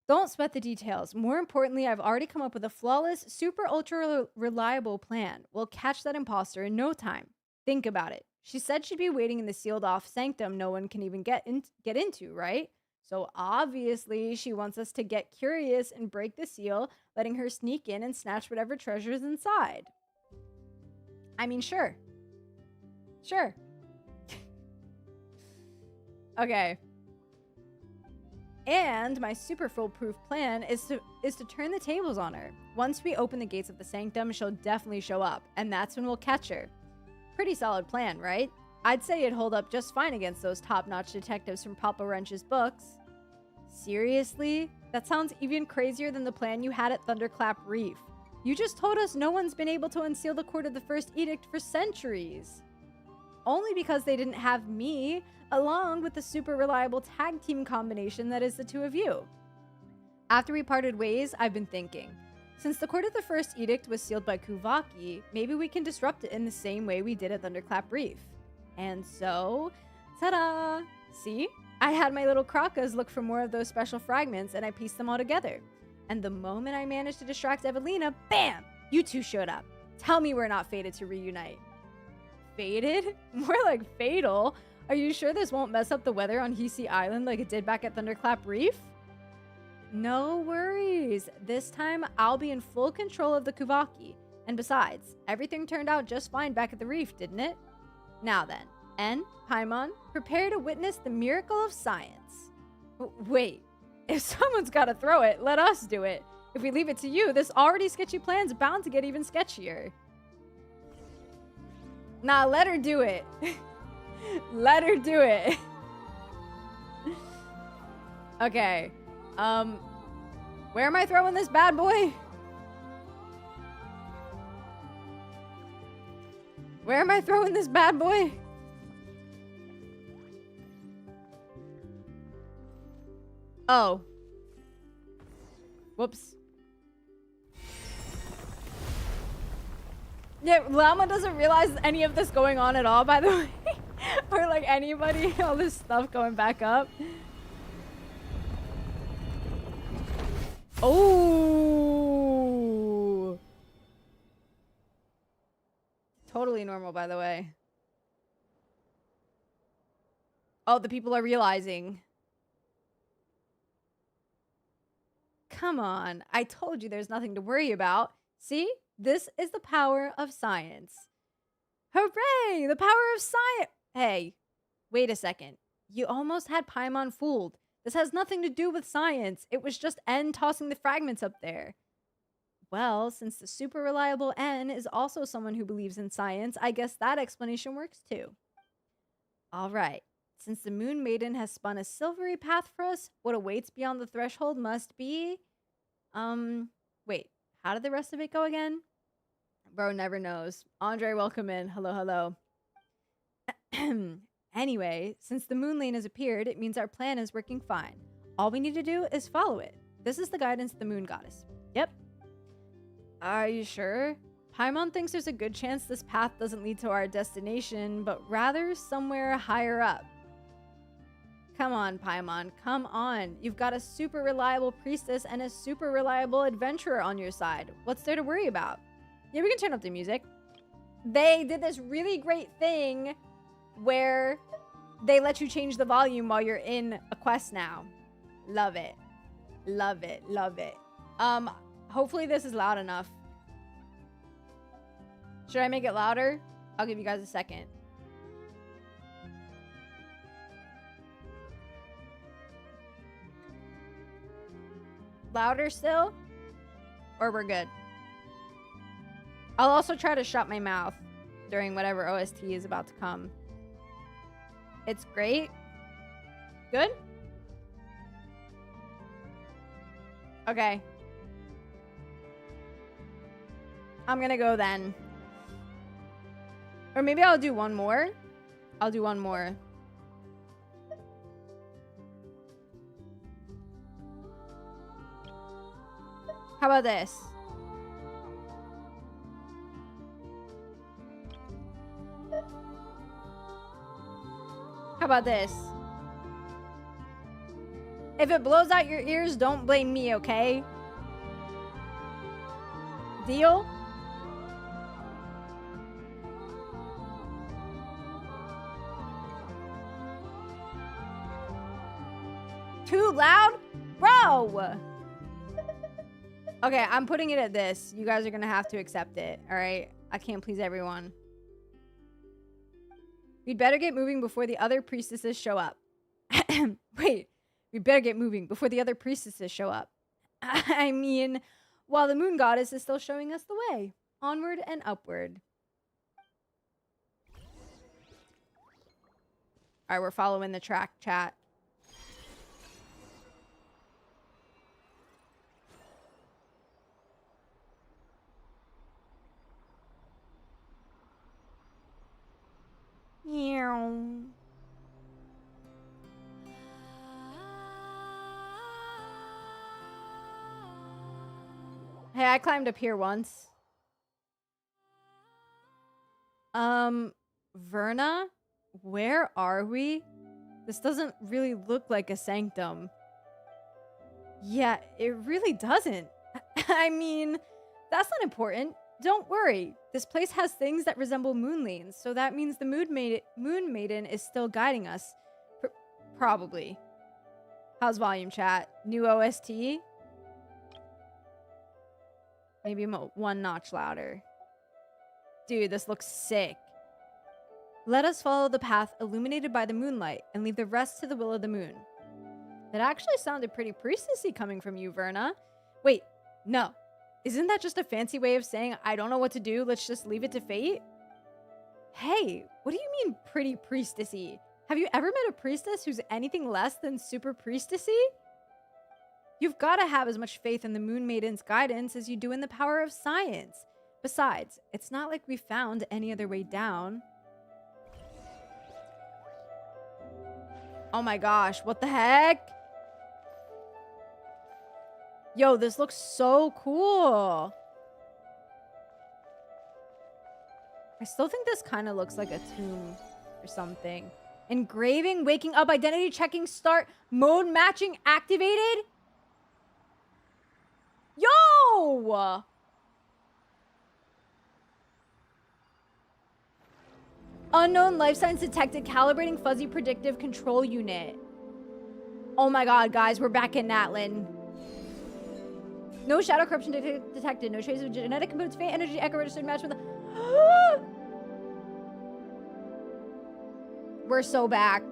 Don't sweat the details. More importantly, I've already come up with a flawless, super ultra reliable plan. We'll catch that imposter in no time. Think about it. She said she'd be waiting in the sealed off sanctum no one can even get into, right? So obviously she wants us to get curious and break the seal, letting her sneak in and snatch whatever treasure is inside. I mean, sure. Sure. Okay. And my super foolproof plan is to turn the tables on her. Once we open the gates of the sanctum, she'll definitely show up, and that's when we'll catch her. Pretty solid plan, right? I'd say it'd hold up just fine against those top-notch detectives from Papa Wrench's books. Seriously? That sounds even crazier than the plan you had at Thunderclap Reef. You just told us no one's been able to unseal the court of the first edict for centuries. Only because they didn't have me, along with the super reliable tag team combination that is the two of you. After we parted ways, I've been thinking. Since the court of the first edict was sealed by Kuvaki, maybe we can disrupt it in the same way we did at Thunderclap Reef. And so, ta-da! See? I had my little Krakas look for more of those special fragments and I pieced them all together. And the moment I managed to distract Evelina, bam! You two showed up. Tell me we're not fated to reunite. Fated? More like fatal. Are you sure this won't mess up the weather on Hisi Island like it did back at Thunderclap Reef? No worries. This time, I'll be in full control of the Kuvaki. And besides, everything turned out just fine back at the reef, didn't it? Now then, En, Paimon, prepare to witness the miracle of science. Wait, if someone's gotta throw it, let us do it. If we leave it to you, this already sketchy plan's bound to get even sketchier. Nah, let her do it. Let her do it. Okay. Where am I throwing this bad boy? Where am I throwing this bad boy? Oh. Whoops. Yeah, Llama doesn't realize any of this going on at all, by the way. Or like anybody, all this stuff going back up. Oh. Totally normal, by the way. Oh, the people are realizing. Come on. I told you there's nothing to worry about. See? This is the power of science. Hooray! The power of science. Hey, wait a second. You almost had Paimon fooled. This has nothing to do with science. It was just N tossing the fragments up there. Well, since the super reliable N is also someone who believes in science, I guess that explanation works too. All right. Since the Moon Maiden has spun a silvery path for us, what awaits beyond the threshold must be... Wait. How did the rest of it go again? Bro never knows. Andre, welcome in. Hello, hello. Anyway, since the moon lane has appeared, it means our plan is working fine. All we need to do is follow it. This is the guidance of the moon goddess. Yep. Are you sure? Paimon thinks there's a good chance this path doesn't lead to our destination, but rather somewhere higher up. Come on, Paimon. Come on. You've got a super reliable priestess and a super reliable adventurer on your side. What's there to worry about? Yeah, we can turn up the music. They did this really great thing where they let you change the volume while you're in a quest now. Love it. Love it. Love it. Hopefully this is loud enough. Should I make it louder? I'll give you guys a second. Louder still? Or we're good? I'll also try to shut my mouth during whatever OST is about to come. It's great. Good? Okay. I'm gonna go then. Or maybe I'll do one more. I'll do one more. How about this? How about this? If it blows out your ears, don't blame me, okay? Deal? Too loud? Bro! Okay, I'm putting it at this. You guys are gonna have to accept it, alright? I can't please everyone. We'd better get moving before the other priestesses show up. Wait, we better get moving before the other priestesses show up. I mean, while the moon goddess is still showing us the way. Onward and upward. Alright, we're following the track, chat. Hey, I climbed up here once. Verna? Where are we? This doesn't really look like a sanctum. Yeah, it really doesn't. I mean, that's not important. Don't worry. This place has things that resemble moon lanes, so that means the moon maiden is still guiding us. Probably. How's volume, chat? New OST? Maybe one notch louder. Dude, this looks sick. Let us follow the path illuminated by the moonlight and leave the rest to the will of the moon. That actually sounded pretty priestessy coming from you, Verna. Wait, no. Isn't that just a fancy way of saying, I don't know what to do, let's just leave it to fate? Hey, what do you mean pretty priestessy? Have you ever met a priestess who's anything less than super priestessy? You've got to have as much faith in the Moon Maiden's guidance as you do in the power of science. Besides, it's not like we found any other way down. Oh my gosh, what the heck? Yo, this looks so cool. I still think this kind of looks like a tomb or something. Engraving, waking up, identity checking, start, mode matching activated. No! Unknown life signs detected. Calibrating fuzzy predictive control unit. Oh my god, guys, we're back in Natlin. No shadow corruption detected. No trace of genetic components. Faint energy echo registered match with the... We're so back.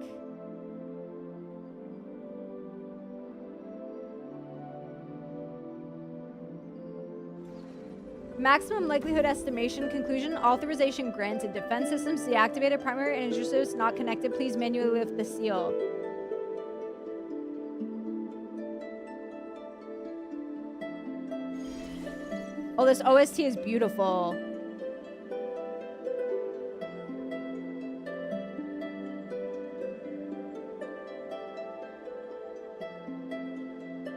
Maximum likelihood estimation. Conclusion. Authorization granted. Defense systems deactivated. Primary energy source not connected. Please manually lift the seal. Oh, this OST is beautiful.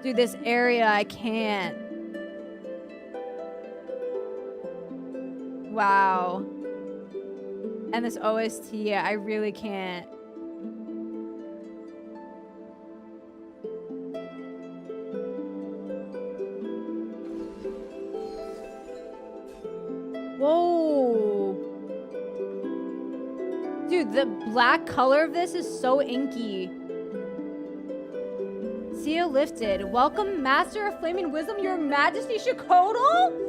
Dude, this area, I can't. Wow. And this OST, yeah, I really can't. Whoa. Dude, the black color of this is so inky. Seal lifted. Welcome, Master of Flaming Wisdom, Your Majesty Shikoto?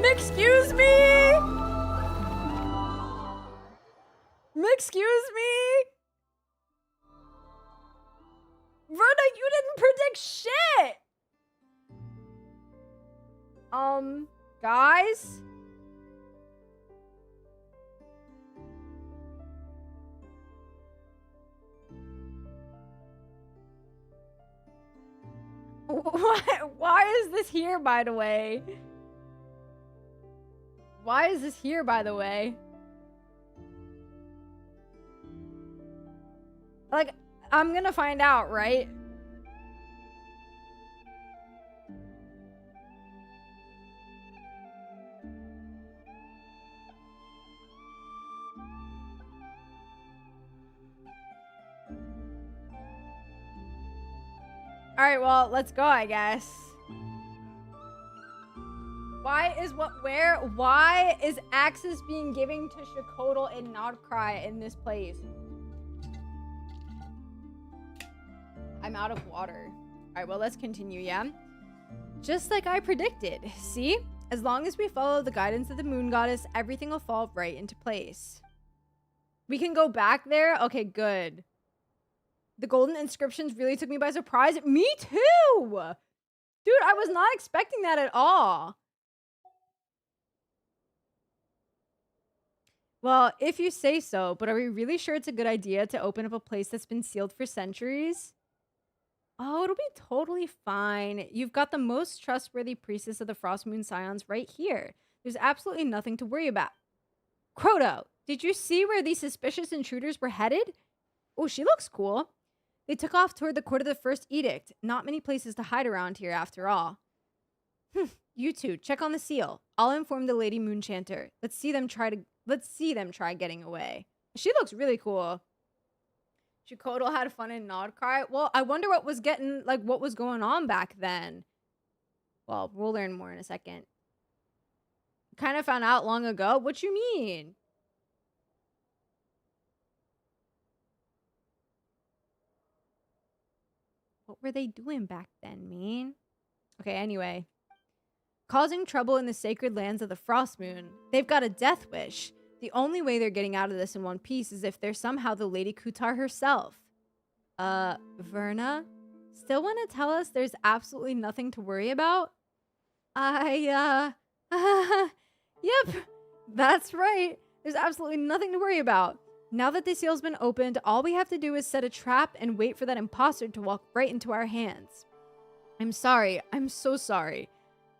Excuse me? Excuse me? Verna, you didn't predict shit! Guys? Why is this here, by the way? Why is this here, by the way? Like, I'm gonna find out, right? Alright, well, let's go, I guess. Why is access being given to Shikoto and not KRAI in this place? I'm out of water. Alright, well, let's continue, yeah? Just like I predicted. See? As long as we follow the guidance of the moon goddess, everything will fall right into place. We can go back there? Okay, good. The golden inscriptions really took me by surprise. Me too! Dude, I was not expecting that at all. Well, if you say so, but are we really sure it's a good idea to open up a place that's been sealed for centuries? Oh, it'll be totally fine. You've got the most trustworthy priestess of the Frost Moon Scions right here. There's absolutely nothing to worry about. Croto, did you see where these suspicious intruders were headed? Oh, she looks cool. They took off toward the court of the first edict. Not many places to hide around here after all. You two, check on the seal. I'll inform the Lady Moonchanter. Let's see them try getting away. She looks really cool. Shikoto had fun in Nod KRAI. Well, I wonder what was going on back then. Well, we'll learn more in a second. Kind of found out long ago. What you mean? What were they doing back then, man? Okay, anyway. Causing trouble in the sacred lands of the Frost Moon. They've got a death wish. The only way they're getting out of this in one piece is if they're somehow the Lady Kutar herself. Verna? Still want to tell us there's absolutely nothing to worry about? Yep. That's right. There's absolutely nothing to worry about. Now that the seal's been opened, all we have to do is set a trap and wait for that imposter to walk right into our hands. I'm sorry. I'm so sorry.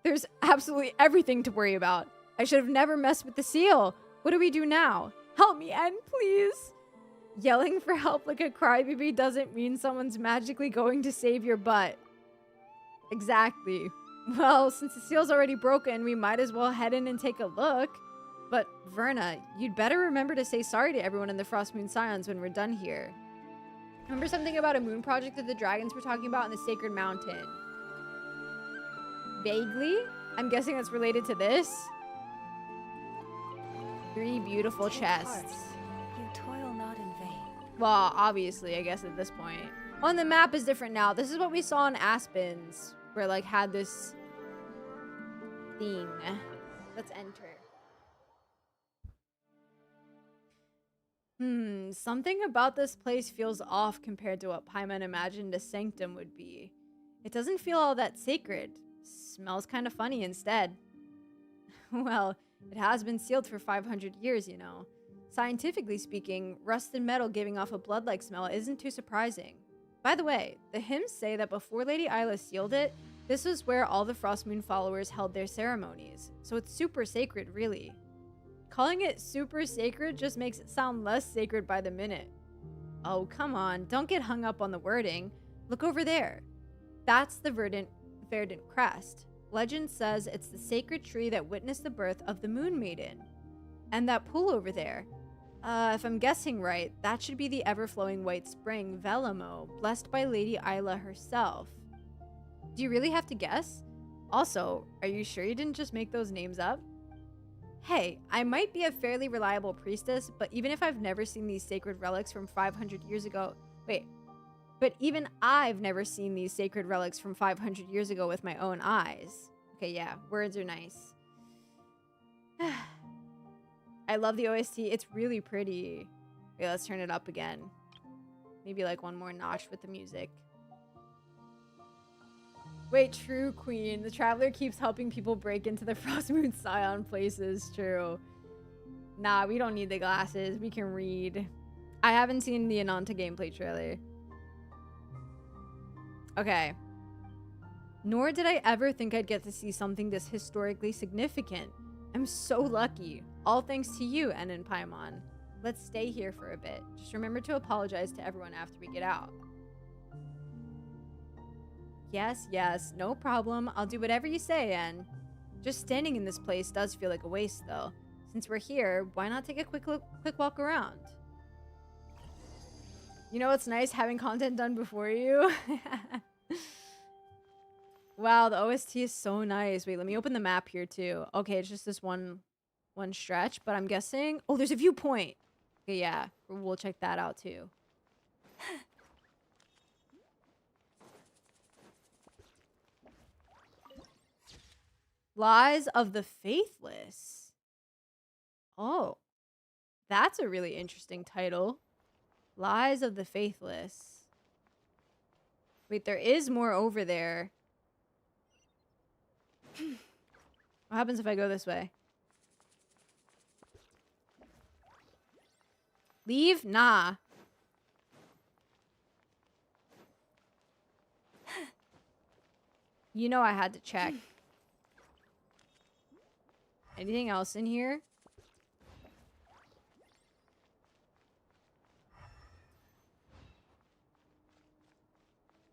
There's absolutely everything to worry about. I should have never messed with the seal. What do we do now? Help me, N, please. Yelling for help like a crybaby doesn't mean someone's magically going to save your butt. Exactly. Well, since the seal's already broken, we might as well head in and take a look. But, Verna, you'd better remember to say sorry to everyone in the Frost Moon Scions when we're done here. Remember something about a moon project that the dragons were talking about in the Sacred Mountain? Vaguely? I'm guessing that's related to this. 3 beautiful chests. You toil not in vain. Well, obviously, I guess at this point. On the map is different now. This is what we saw in Aspens, where like had this thing. Let's enter. Something about this place feels off compared to what Paimon imagined a sanctum would be. It doesn't feel all that sacred. Smells kind of funny instead. Well, it has been sealed for 500 years, you know. Scientifically speaking, rusted metal giving off a blood-like smell isn't too surprising. By the way, the hymns say that before Lady Isla sealed it, this was where all the Frostmoon followers held their ceremonies. So it's super sacred, really. Calling it super sacred just makes it sound less sacred by the minute. Oh, come on, don't get hung up on the wording. Look over there. That's the Verdant crest. Legend says it's the sacred tree that witnessed the birth of the Moon Maiden. And that pool over there. If I'm guessing right, that should be the ever-flowing white spring, Velamo, blessed by Lady Isla herself. Do you really have to guess? Also, are you sure you didn't just make those names up? Hey, I might be a fairly reliable priestess, but even if I've never seen these sacred relics from 500 years ago... But even I've never seen these sacred relics from 500 years ago with my own eyes. Okay, yeah, words are nice. I love the OST. It's really pretty. Okay, let's turn it up again. Maybe like one more notch with the music. Wait, true, Queen. The Traveler keeps helping people break into the Frostmoon Scion places. True. Nah, we don't need the glasses. We can read. I haven't seen the Ananta gameplay trailer. Okay. Nor did I ever think I'd get to see something this historically significant. I'm so lucky. All thanks to you, En and Paimon. Let's stay here for a bit. Just remember to apologize to everyone after we get out. Yes, no problem. I'll do whatever you say, En. Just standing in this place does feel like a waste, though. Since we're here, why not take a quick walk around? You know what's nice? Having content done before you. Wow, the OST is so nice. Wait, let me open the map here too. Okay, it's just this one stretch, but I'm guessing... Oh, there's a viewpoint. Okay, yeah. We'll check that out too. Lies of the Faithless. Oh. That's a really interesting title. Lies of the Faithless. Wait, there is more over there. What happens if I go this way? Leave? Nah. You know I had to check. Anything else in here?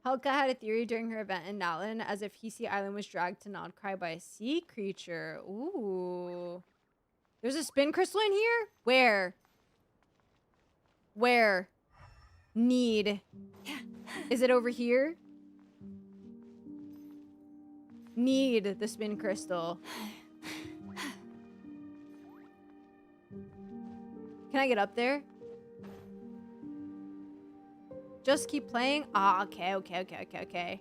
Helka had a theory during her event in Natlan as if Hisi Island was dragged to Nodcry by a sea creature. Ooh. There's a spin crystal in here? Where? Where? Need. Is it over here? Need the spin crystal. Can I get up there? Just keep playing? Ah, okay. Okay,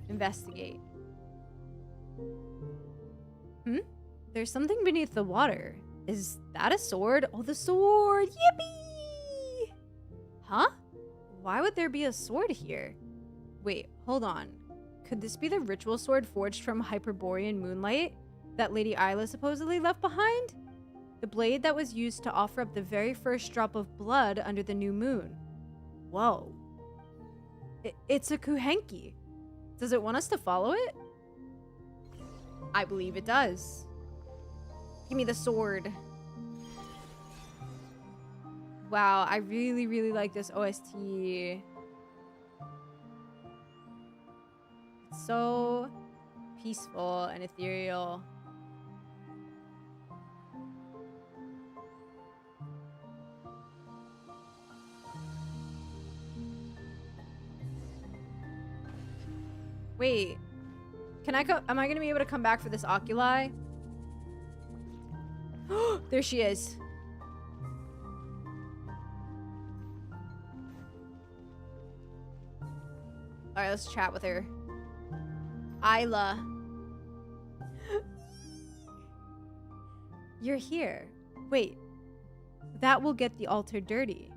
investigate. There's something beneath the water. Is that a sword? Oh, the sword! Yippee! Huh? Why would there be a sword here? Wait, hold on. Could this be the ritual sword forged from Hyperborean moonlight that Lady Isla supposedly left behind? The blade that was used to offer up the very first drop of blood under the new moon. Whoa. It's a Kuhenki. Does it want us to follow it? I believe it does. Give me the sword. Wow, I really, really like this OST. It's so peaceful and ethereal. Wait, can I am I gonna be able to come back for this oculi? There she is. Alright, let's chat with her. Isla. You're here. Wait, that will get the altar dirty.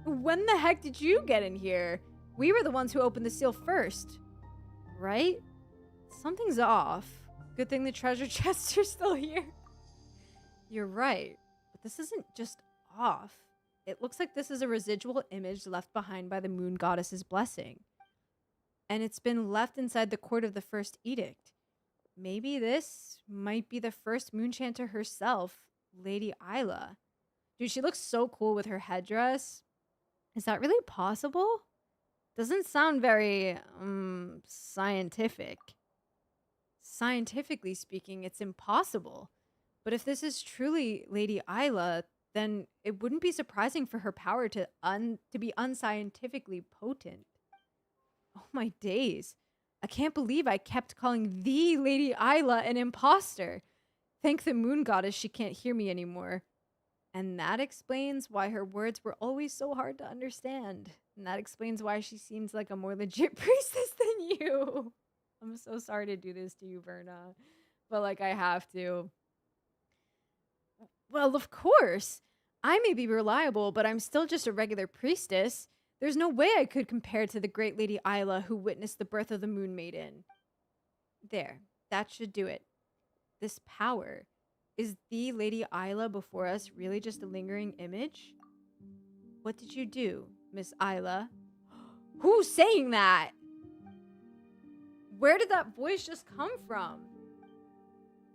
When the heck did you get in here? We were the ones who opened the seal first. Right? Something's off. Good thing the treasure chests are still here. You're right. But this isn't just off. It looks like this is a residual image left behind by the moon goddess's blessing. And it's been left inside the court of the first edict. Maybe this might be the first moonchanter herself, Lady Isla. Dude, she looks so cool with her headdress. Is that really possible? Doesn't sound very, scientific. Scientifically speaking, it's impossible. But if this is truly Lady Isla, then it wouldn't be surprising for her power to be unscientifically potent. Oh my days. I can't believe I kept calling the Lady Isla an imposter. Thank the moon goddess she can't hear me anymore. And that explains why her words were always so hard to understand. And that explains why she seems like a more legit priestess than you. I'm so sorry to do this to you, Verna. But, like, I have to. Well, of course. I may be reliable, but I'm still just a regular priestess. There's no way I could compare to the great Lady Isla who witnessed the birth of the Moon Maiden. There. That should do it. This power. Is the Lady Isla before us really just a lingering image? What did you do, Miss Isla? Who's saying that? Where did that voice just come from?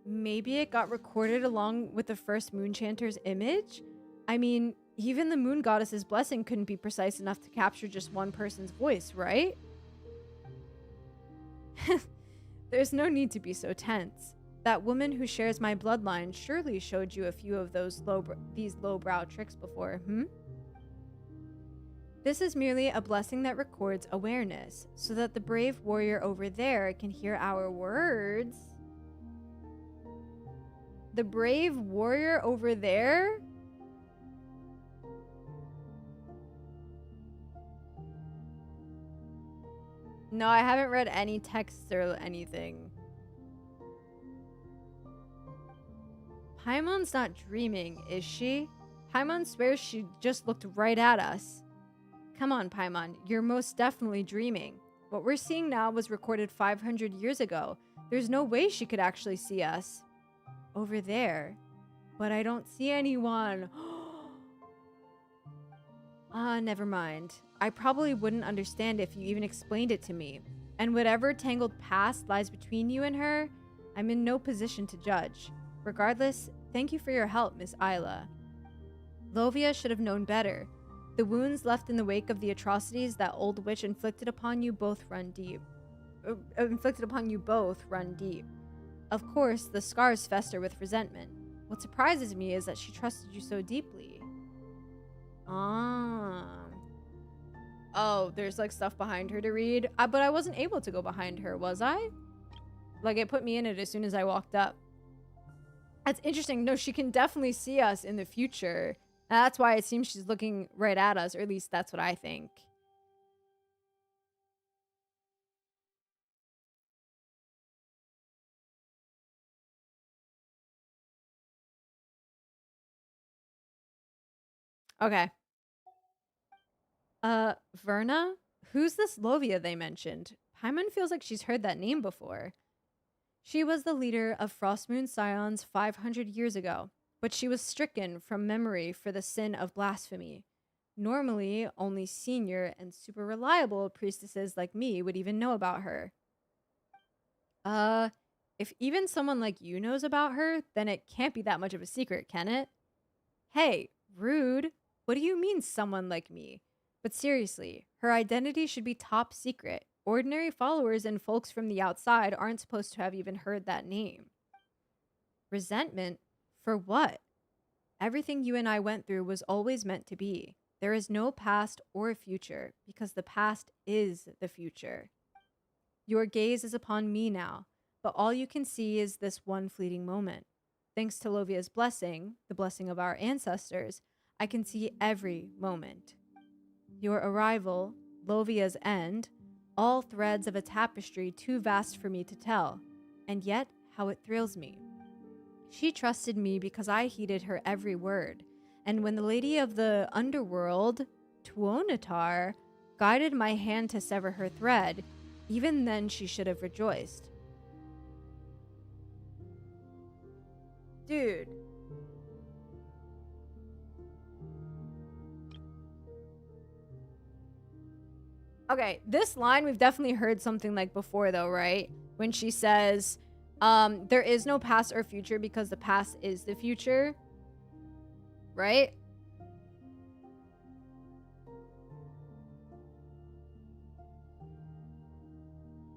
Maybe it got recorded along with the first Moonchanter's image? I mean, even the moon goddess's blessing couldn't be precise enough to capture just one person's voice, right? There's no need to be so tense. That woman who shares my bloodline surely showed you a few of these lowbrow tricks before, This is merely a blessing that records awareness, so that the brave warrior over there can hear our words. The brave warrior over there? No, I haven't read any texts or anything. Paimon's not dreaming, is she? Paimon swears she just looked right at us. Come on, Paimon, you're most definitely dreaming. What we're seeing now was recorded 500 years ago. There's no way she could actually see us. Over there. But I don't see anyone. Never mind. I probably wouldn't understand if you even explained it to me. And whatever tangled past lies between you and her, I'm in no position to judge. Regardless, thank you for your help, Miss Isla. Lovia should have known better. The wounds left in the wake of the atrocities that old witch inflicted upon you both run deep. Of course, the scars fester with resentment. What surprises me is that she trusted you so deeply. Oh, there's like stuff behind her to read. But I wasn't able to go behind her, was I? Like, it put me in it as soon as I walked up. That's interesting. No, she can definitely see us in the future. That's why it seems she's looking right at us, or at least that's what I think. Okay. Verna? Who's this Lovia they mentioned? Paimon feels like she's heard that name before. She was the leader of Frostmoon Scions 500 years ago, but she was stricken from memory for the sin of blasphemy. Normally, only senior and super reliable priestesses like me would even know about her. If even someone like you knows about her, then it can't be that much of a secret, can it? Hey, rude. What do you mean, someone like me? But seriously, her identity should be top secret. Ordinary followers and folks from the outside aren't supposed to have even heard that name. Resentment? For what? Everything you and I went through was always meant to be. There is no past or future, because the past is the future. Your gaze is upon me now, but all you can see is this one fleeting moment. Thanks to Lovia's blessing, the blessing of our ancestors, I can see every moment. Your arrival, Lovia's end, all threads of a tapestry too vast for me to tell, and yet how it thrills me. She trusted me because I heeded her every word, and when the lady of the underworld, Tuonatar, guided my hand to sever her thread, even then she should have rejoiced. Dude. Okay, this line we've definitely heard something like before though, right? When she says, there is no past or future because the past is the future. Right?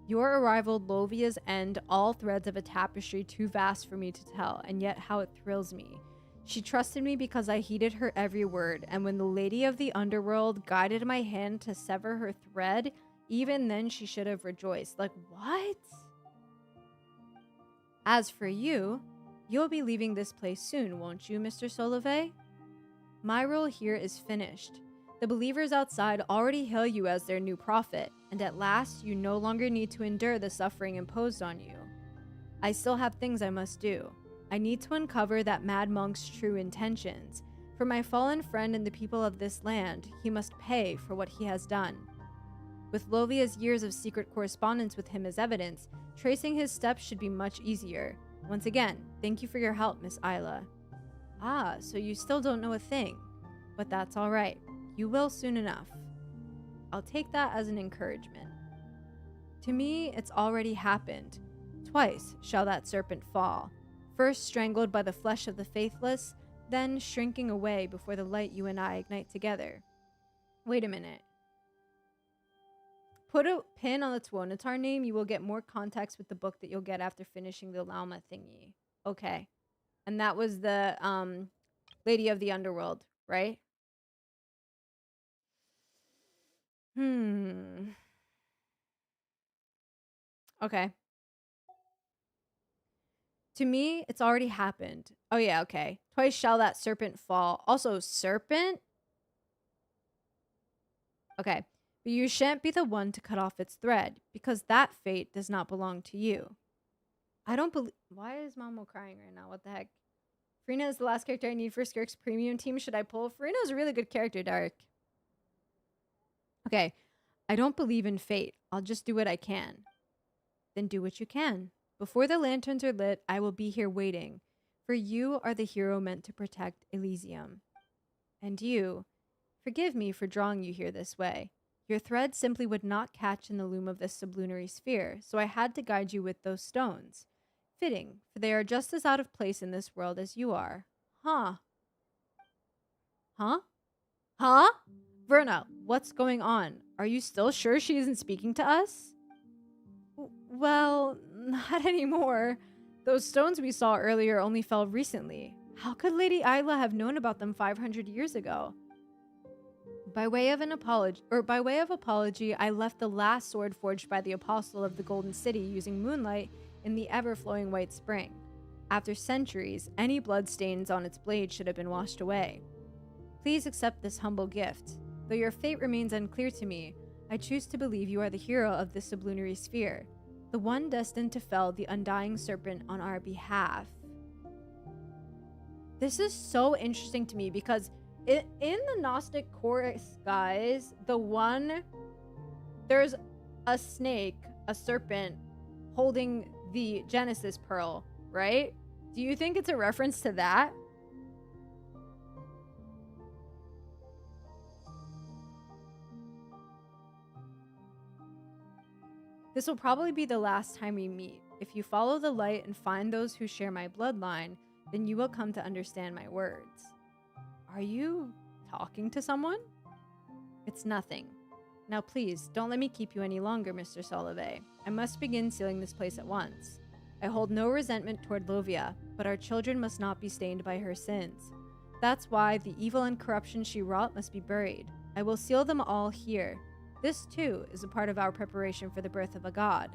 Your arrival, Lovia's end, all threads of a tapestry too vast for me to tell, and yet how it thrills me. She trusted me because I heeded her every word, and when the lady of the underworld guided my hand to sever her thread, even then she should have rejoiced. Like, what? As for you, you'll be leaving this place soon, won't you, Mr. Solove? My role here is finished. The believers outside already hail you as their new prophet, and at last you no longer need to endure the suffering imposed on you. I still have things I must do. I need to uncover that mad monk's true intentions. For my fallen friend and the people of this land, he must pay for what he has done. With Lovia's years of secret correspondence with him as evidence, tracing his steps should be much easier. Once again, thank you for your help, Miss Isla. Ah, so you still don't know a thing. But that's all right. You will soon enough. I'll take that as an encouragement. To me, it's already happened. Twice shall that serpent fall. First strangled by the flesh of the faithless, then shrinking away before the light you and I ignite together. Wait a minute. Put a pin on the Tuonatar name, you will get more context with the book that you'll get after finishing the Lauma thingy. Okay. And that was the Lady of the Underworld, right? Okay. To me, it's already happened. Oh yeah, okay. Twice shall that serpent fall. Also, serpent? Okay. But you shan't be the one to cut off its thread, because that fate does not belong to you. I don't believe... Why is Momo crying right now? What the heck? Frina is the last character I need for Skirk's premium team. Should I pull? Frina is a really good character, Dark. Okay. I don't believe in fate. I'll just do what I can. Then do what you can. Before the lanterns are lit, I will be here waiting. For you are the hero meant to protect Elysium. And you, forgive me for drawing you here this way. Your thread simply would not catch in the loom of this sublunary sphere, so I had to guide you with those stones. Fitting, for they are just as out of place in this world as you are. Huh? Huh? Huh? Verna, what's going on? Are you still sure she isn't speaking to us? Well, not anymore. Those stones we saw earlier only fell recently. How could Lady Isla have known about them 500 years ago? By way of apology, I left the last sword forged by the Apostle of the Golden City using moonlight in the ever-flowing white spring. After centuries, any blood stains on its blade should have been washed away. Please accept this humble gift. Though your fate remains unclear to me, I choose to believe you are the hero of this sublunary sphere, the one destined to fell the undying serpent on our behalf. This is so interesting to me because in the Gnostic chorus, guys, there's a snake, a serpent, holding the Genesis pearl, right? Do you think it's a reference to that? This will probably be the last time we meet. If you follow the light and find those who share my bloodline, then you will come to understand my words. Are you talking to someone? It's nothing. Now please, don't let me keep you any longer, Mr. Solive. I must begin sealing this place at once. I hold no resentment toward Lovia, but our children must not be stained by her sins. That's why the evil and corruption she wrought must be buried. I will seal them all here. This, too, is a part of our preparation for the birth of a god.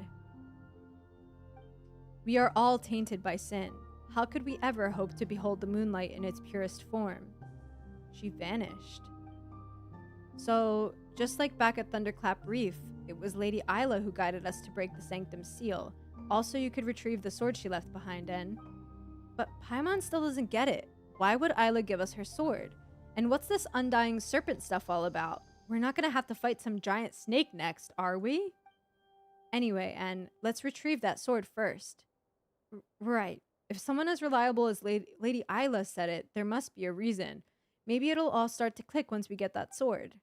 We are all tainted by sin. How could we ever hope to behold the moonlight in its purest form? She vanished. So, just like back at Thunderclap Reef, it was Lady Isla who guided us to break the Sanctum seal. Also, you could retrieve the sword she left behind, and... But Paimon still doesn't get it. Why would Isla give us her sword? And what's this undying serpent stuff all about? We're not gonna have to fight some giant snake next, are we? Anyway, and let's retrieve that sword first. Right. If someone as reliable as Lady Isla said it, there must be a reason. Maybe it'll all start to click once we get that sword.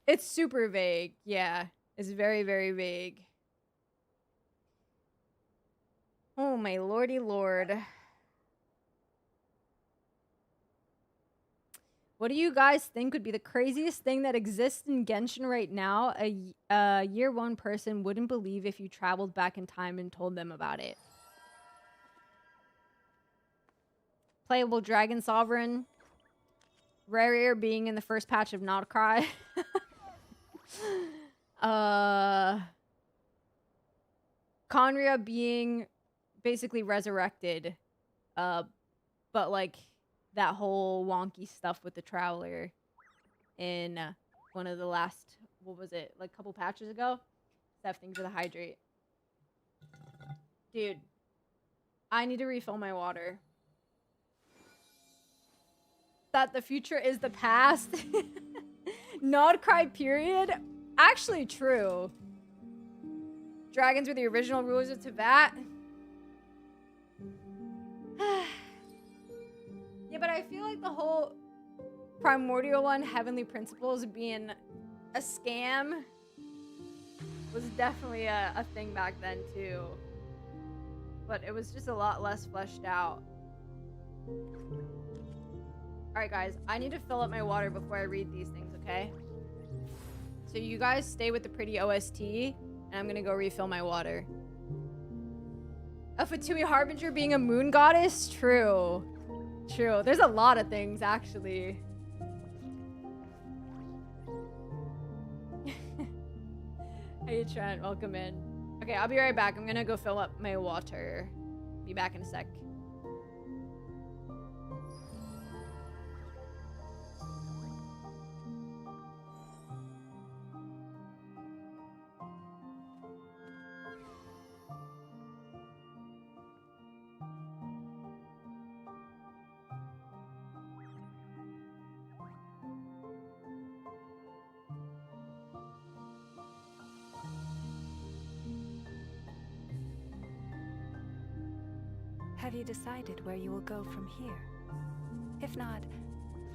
It's super vague. Yeah, it's very, very vague. Oh my lordy lord. What do you guys think would be the craziest thing that exists in Genshin right now? A year one person wouldn't believe if you traveled back in time and told them about it. Playable Dragon Sovereign. Rare being in the first patch of Not Cry. Conria being basically resurrected. But like that whole wonky stuff with the Traveler in one of the last, what was it, like a couple patches ago? Steph, thanks for the hydrate. Dude, I need to refill my water. That the future is the past. Not cry period. Actually true. Dragons were the original rulers of Teyvat. Yeah, but I feel like the whole primordial one, Heavenly Principles, being a scam was definitely a thing back then too. But it was just a lot less fleshed out. Alright guys, I need to fill up my water before I read these things, okay? So you guys stay with the pretty OST, and I'm gonna go refill my water. A Fatui Harbinger being a moon goddess? True. True. There's a lot of things, actually. Hey Trent, welcome in. Okay, I'll be right back. I'm gonna go fill up my water. Be back in a sec. Have you decided where you will go from here? If not,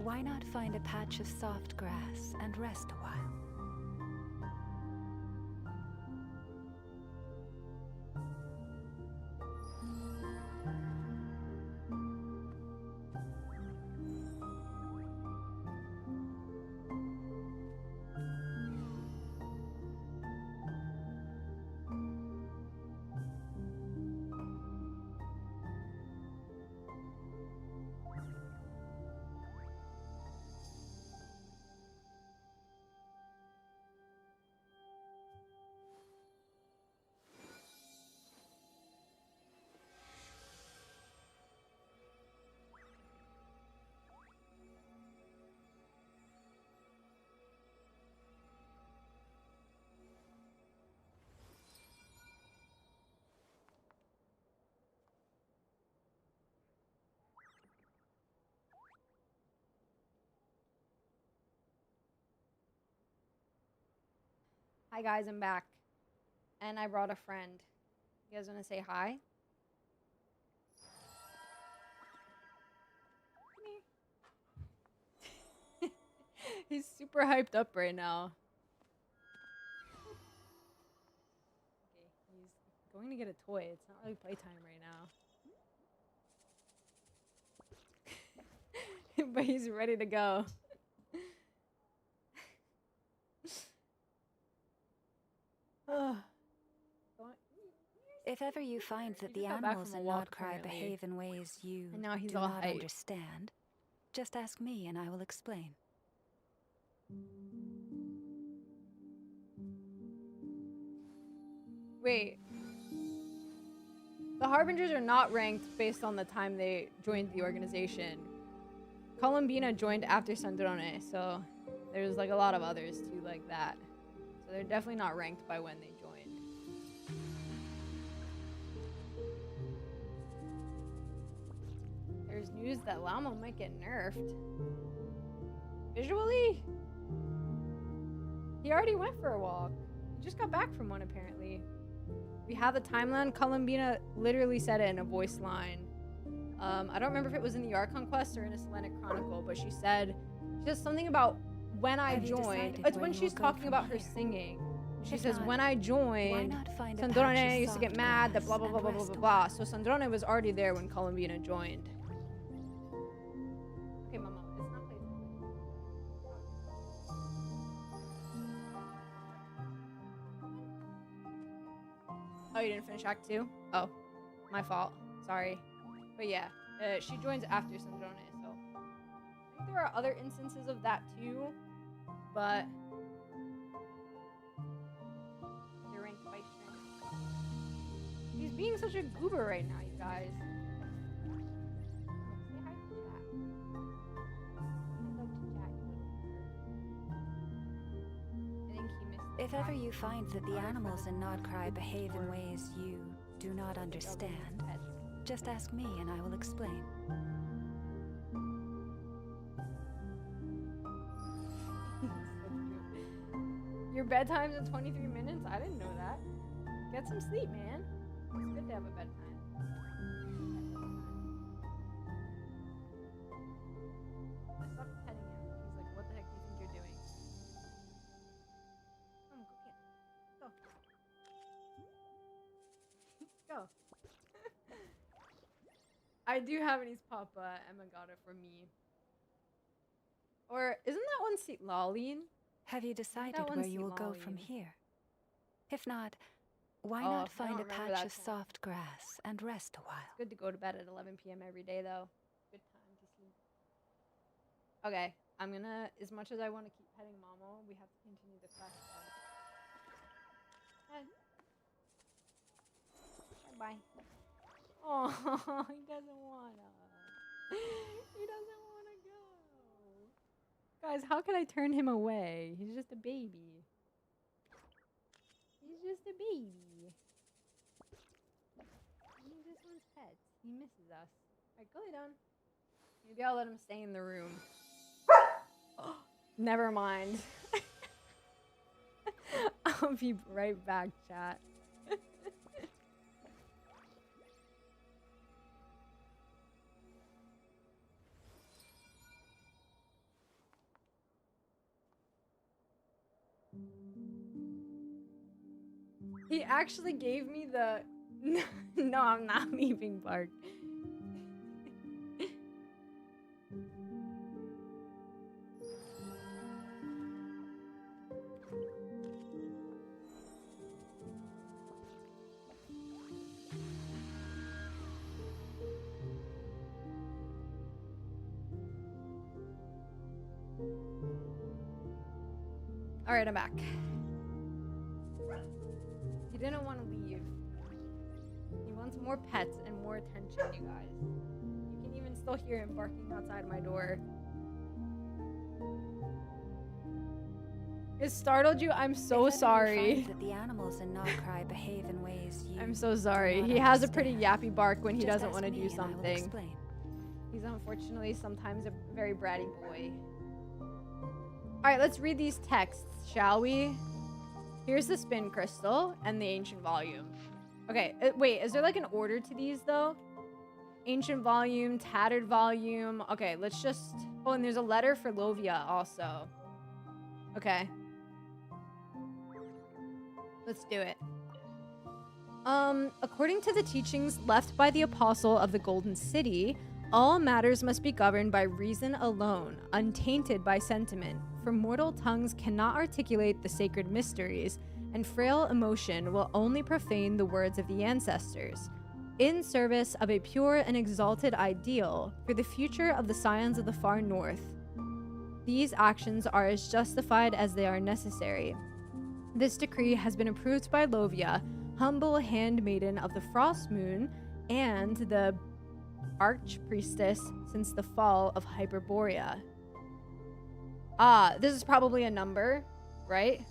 why not find a patch of soft grass and rest a while? Hi guys, I'm back. And I brought a friend. You guys want to say hi? He's super hyped up right now. Okay, he's going to get a toy. It's not really playtime right now. But he's ready to go. If ever you find that He the just got back animals from a in walk, Nodcry apparently. behave in ways you And now he's do all not hyped. understand, just ask me and I will explain. Wait. The Harbingers are not ranked based on the time they joined the organization. Columbina joined after Sandrone, so there's like a lot of others too like that. So they're definitely not ranked by when they joined. There's news that Lamo might get nerfed. Visually? He already went for a walk. He just got back from one apparently. We have the timeline. Columbina literally said it in a voice line. I don't remember if it was in the Archon quest or in a Selenic Chronicle, but she said something about when I Have you joined. decided It's where when you she's will go talking from about her here? singing. She If says, not, when I Why joined, not find a patch of Sandrone used to get soft mad that blah grass blah blah and blah blah rest blah a blah. while? So Sandrone was already there when Columbina joined. Okay, Mama, it's not playtime. Oh, you didn't finish Act 2? Oh, my fault. Sorry. But yeah, she joins after Sandrone, so I think there are other instances of that too, but they're ranked by strength. He's being such a goober right now, you guys. Say hi to chat. I love to chat, you little goober. I think he missed the If ever time. you find that the animals in Nodcry behave in ways you do not understand, just ask me and I will explain. Your bedtime's in 23 minutes? I didn't know that. Get some sleep, man. It's good to have a bedtime. I stopped petting him. He's like, what the heck do you think you're doing? Come, go get it. Go. Go. I do have an East Papa Emma got it from me. Or isn't that one Seat Laline? Have you decided That where one's you will go from Lolly. here? If not, why Oh, I not find don't a remember patch that of song. soft grass and rest a while? Good to go to bed at 11 p.m. every day, though. Good time to sleep. Okay, I'm gonna, as much as I want to keep petting Momo, we have to continue the quest. Bye. Oh, he doesn't wanna. He doesn't wanna go. Guys, how can I turn him away? He's just a baby. He's just a baby. He just wants pets. He misses us. Alright, go lay down. Maybe I'll let him stay in the room. Never mind. I'll be right back, chat. He actually gave me the... No, I'm not leaving Bark. Alright, I'm back. He didn't want to leave. He wants more pets and more attention, you guys. You can even still hear him barking outside my door. It startled you? I'm so If ever you sorry. find that the animals in Nodcry behave in ways you I'm so do sorry. not He has a pretty understand, yappy bark when he just doesn't ask want to me do and I will something. explain. He's unfortunately sometimes a very bratty boy. Alright, let's read these texts, shall we? Here's the spin crystal and the ancient volume. Okay, wait, is there like an order to these though? Ancient volume, tattered volume. Okay, let's just... Oh, and there's a letter for Lovia also. Okay. Let's do it. According to the teachings left by the Apostle of the Golden City, All matters must be governed by reason alone, untainted by sentiment, for mortal tongues cannot articulate the sacred mysteries, and frail emotion will only profane the words of the ancestors. In service of a pure and exalted ideal, for the future of the scions of the far north, these actions are as justified as they are necessary. This decree has been approved by Lovia, humble handmaiden of the Frost Moon, and the Archpriestess since the fall of Hyperborea. Ah, this is probably a number, right?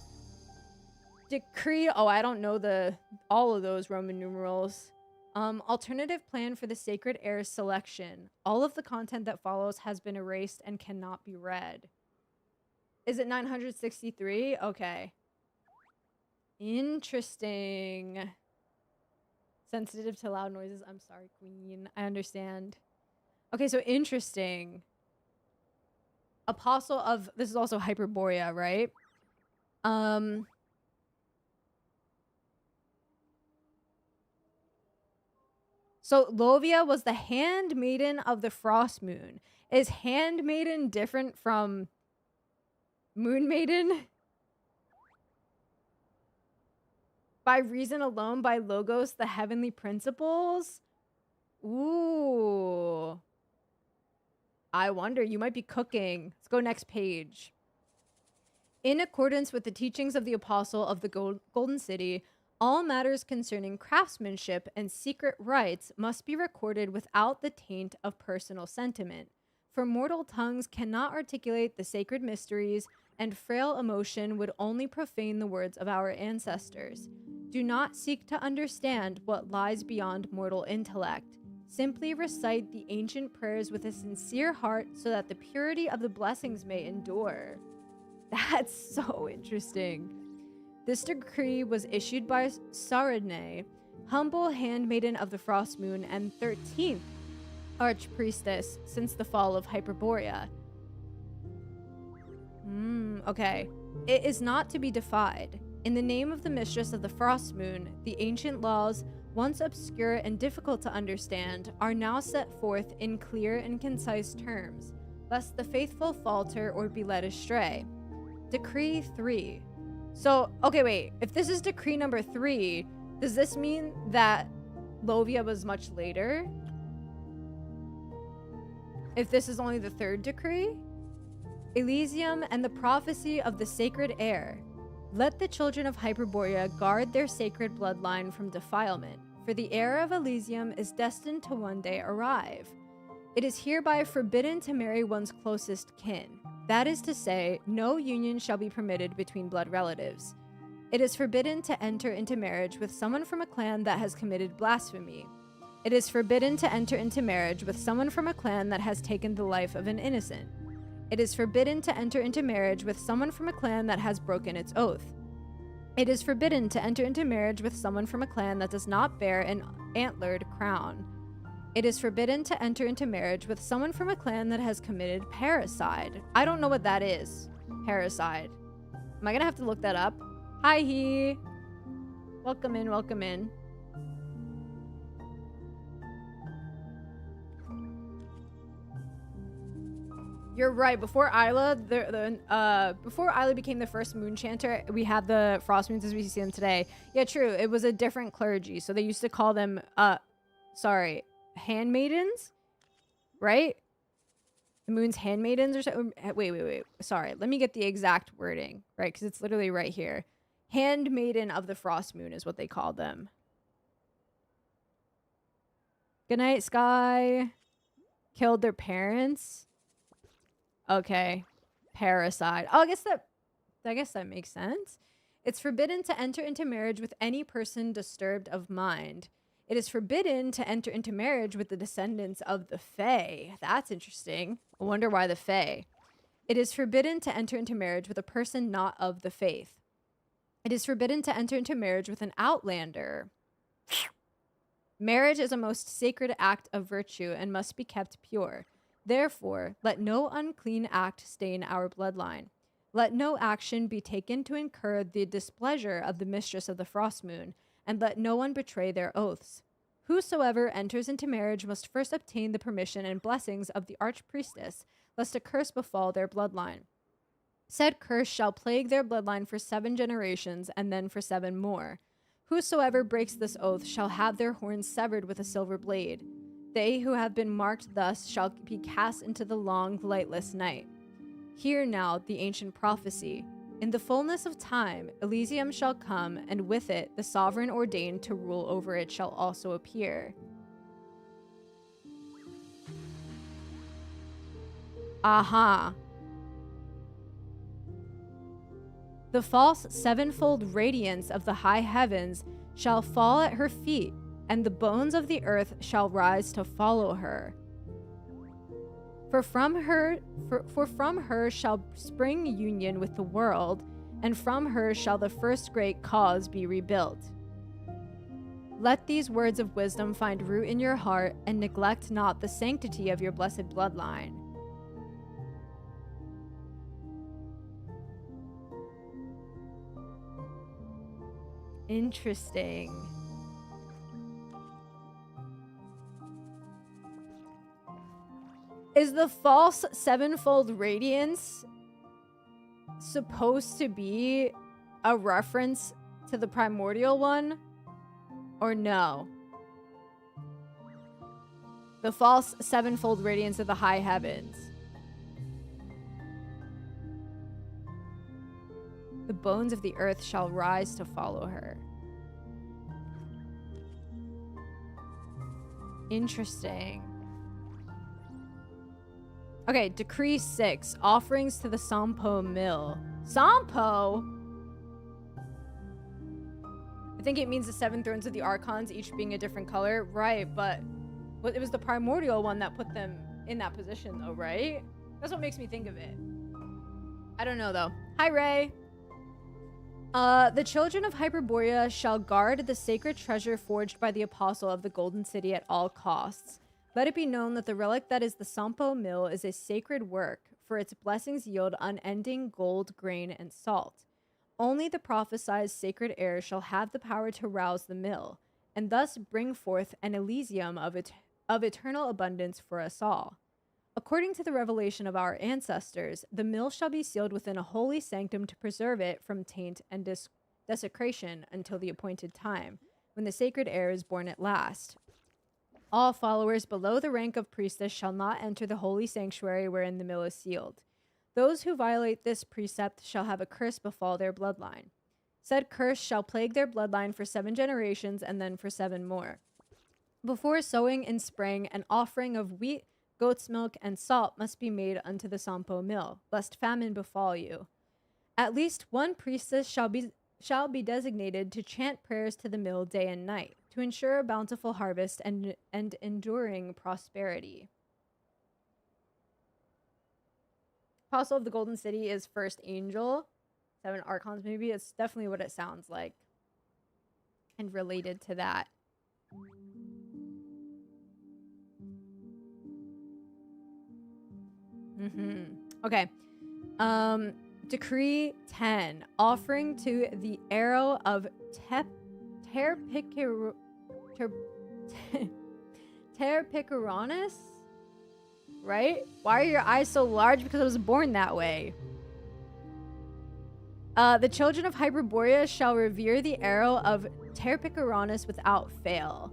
Decree, oh, I don't know all of those Roman numerals. Alternative plan for the Sacred Heir's selection. All of the content that follows has been erased and cannot be read. Is it 963? Okay. Interesting. Sensitive to loud noises. I'm sorry, queen. I understand. Okay, so interesting. Apostle of... This is also Hyperborea, right? So Lovia was the handmaiden of the Frost Moon. Is handmaiden different from moon maiden? By reason alone, by logos, the heavenly principles? Ooh. I wonder, you might be cooking. Let's go next page. In accordance with the teachings of the Apostle of the Golden City, all matters concerning craftsmanship and secret rites must be recorded without the taint of personal sentiment. For mortal tongues cannot articulate the sacred mysteries, and frail emotion would only profane the words of our ancestors. Do not seek to understand what lies beyond mortal intellect. Simply recite the ancient prayers with a sincere heart so that the purity of the blessings may endure. That's so interesting. This decree was issued by Saradne, humble handmaiden of the Frost Moon and 13th Archpriestess since the fall of Hyperborea. Okay. It is not to be defied. In the name of the Mistress of the Frost Moon, the ancient laws, once obscure and difficult to understand, are now set forth in clear and concise terms, lest the faithful falter or be led astray. Decree 3. So, okay, wait. If this is decree number 3, does this mean that Lovia was much later? If this is only the 3rd decree? Elysium and the prophecy of the sacred heir. Let the children of Hyperborea guard their sacred bloodline from defilement, for the heir of Elysium is destined to one day arrive. It is hereby forbidden to marry one's closest kin. That is to say, no union shall be permitted between blood relatives. It is forbidden to enter into marriage with someone from a clan that has committed blasphemy. It is forbidden to enter into marriage with someone from a clan that has taken the life of an innocent. It is forbidden to enter into marriage with someone from a clan that has broken its oath. It is forbidden to enter into marriage with someone from a clan that does not bear an antlered crown. It is forbidden to enter into marriage with someone from a clan that has committed parricide. I don't know what that is. Parricide. Am I gonna have to look that up? Hi, he. Welcome in, welcome in. You're right. Before Isla, before Isla became the first moon chanter, we had the Frost Moons as we see them today. Yeah, true. It was a different clergy, so they used to call them, handmaidens, right? The moon's handmaidens or something. Wait. Sorry. Let me get the exact wording, right? Because it's literally right here. Handmaiden of the Frost Moon is what they called them. Good night, Sky. Killed their parents. Okay. Parricide. Oh, I guess that makes sense. It's forbidden to enter into marriage with any person disturbed of mind. It is forbidden to enter into marriage with the descendants of the Fae. That's interesting. I wonder why the Fae. It is forbidden to enter into marriage with a person not of the faith. It is forbidden to enter into marriage with an outlander. Marriage is a most sacred act of virtue and must be kept pure. Therefore, let no unclean act stain our bloodline. Let no action be taken to incur the displeasure of the Mistress of the Frost Moon, and let no one betray their oaths. Whosoever enters into marriage must first obtain the permission and blessings of the archpriestess, lest a curse befall their bloodline. Said curse shall plague their bloodline for 7 generations, and then for 7 more. Whosoever breaks this oath shall have their horns severed with a silver blade. They who have been marked thus shall be cast into the long, lightless night. Hear now the ancient prophecy. In the fullness of time, Elysium shall come, and with it the sovereign ordained to rule over it shall also appear. Aha. The false 7-fold radiance of the high heavens shall fall at her feet, and the bones of the earth shall rise to follow her. For from her shall spring union with the world, and from her shall the first great cause be rebuilt. Let these words of wisdom find root in your heart, and neglect not the sanctity of your blessed bloodline. Interesting. Is the false 7-fold radiance supposed to be a reference to the primordial one? Or no? The false 7-fold radiance of the high heavens. The bones of the earth shall rise to follow her. Interesting. Okay, Decree 6. Offerings to the Sampo Mill. Sampo? I think it means the 7 thrones of the Archons, each being a different color. Right, but it was the primordial one that put them in that position, though, right? That's what makes me think of it. I don't know, though. Hi, Ray. The children of Hyperborea shall guard the sacred treasure forged by the apostle of the Golden City at all costs. Let it be known that the relic that is the Sampo Mill is a sacred work, for its blessings yield unending gold, grain, and salt. Only the prophesied sacred heir shall have the power to rouse the mill, and thus bring forth an Elysium of eternal abundance for us all. According to the revelation of our ancestors, the mill shall be sealed within a holy sanctum to preserve it from taint and desecration until the appointed time, when the sacred heir is born at last. All followers below the rank of priestess shall not enter the holy sanctuary wherein the mill is sealed. Those who violate this precept shall have a curse befall their bloodline. Said curse shall plague their bloodline for 7 generations and then for 7 more. Before sowing in spring, an offering of wheat, goat's milk, and salt must be made unto the Sampo Mill, lest famine befall you. At least one priestess shall be designated to chant prayers to the mill day and night, to ensure a bountiful harvest and enduring prosperity. Apostle of the Golden City is first angel. 7 archons, maybe. It's definitely what it sounds like. And related to that. Okay. Decree 10. Offering to the arrow of Terpicaronus? Right? Why are your eyes so large? Because I was born that way. The children of Hyperborea shall revere the arrow of Terpicaronus without fail.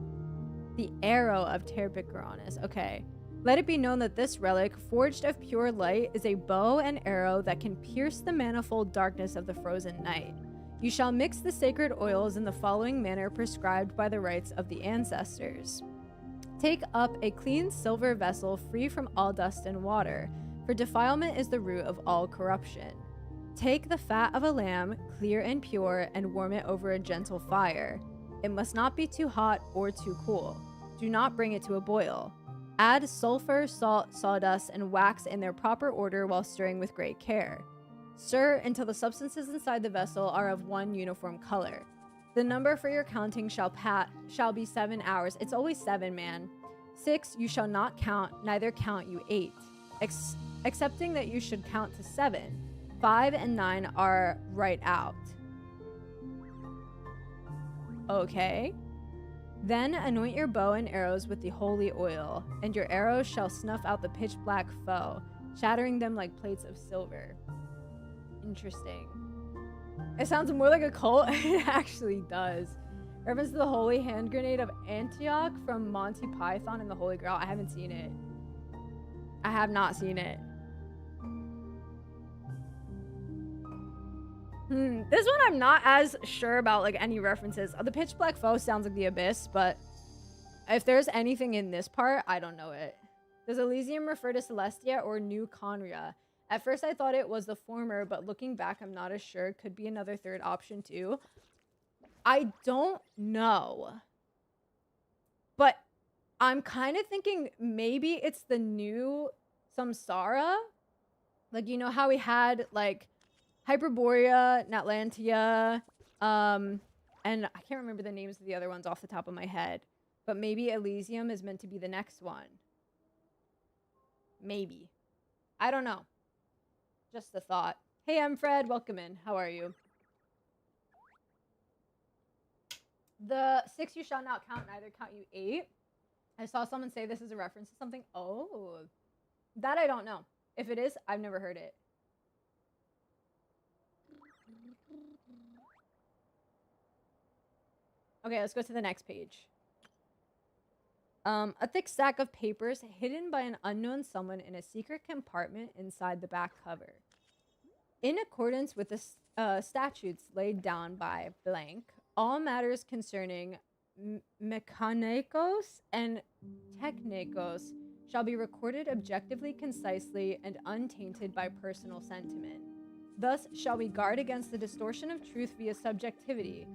The arrow of Terpicaronus. Okay. Let it be known that this relic, forged of pure light, is a bow and arrow that can pierce the manifold darkness of the frozen night. You shall mix the sacred oils in the following manner prescribed by the rites of the ancestors. Take up a clean silver vessel free from all dust and water, for defilement is the root of all corruption. Take the fat of a lamb, clear and pure, and warm it over a gentle fire. It must not be too hot or too cool. Do not bring it to a boil. Add sulfur, salt, sawdust, and wax in their proper order while stirring with great care. Stir until the substances inside the vessel are of one uniform color. The number for your counting shall be 7 hours. It's always 7, man. 6 you shall not count, neither count you 8. Excepting that you should count to 7. 5 and 9 are right out. Okay. Then anoint your bow and arrows with the holy oil, and your arrows shall snuff out the pitch black foe, shattering them like plates of silver. Interesting. It sounds more like a cult. It actually does. Reference to the holy hand grenade of Antioch from Monty Python and the Holy Grail. I haven't seen it. I have not seen it. This one I'm not as sure about, like, any references. The pitch black foe sounds like the abyss, but if there's anything in this part, I don't know it. Does Elysium refer to Celestia or New Conria? At first I thought it was the former, but looking back I'm not as sure. Could be another third option too. I don't know. But I'm kind of thinking maybe it's the new Samsara. Like, you know how we had, like, Hyperborea, Natlantia, and I can't remember the names of the other ones off the top of my head. But maybe Elysium is meant to be the next one. Maybe. I don't know. Just a thought. Hey, I'm Fred. Welcome in. How are you? The 6 you shall not count, neither count you 8. I saw someone say this is a reference to something. Oh. That I don't know. If it is, I've never heard it. Okay, let's go to the next page. A thick stack of papers hidden by an unknown someone in a secret compartment inside the back cover. In accordance with the statutes laid down by blank, all matters concerning mechanikos and technikos shall be recorded objectively, concisely, and untainted by personal sentiment. Thus shall we guard against the distortion of truth via subjectivity,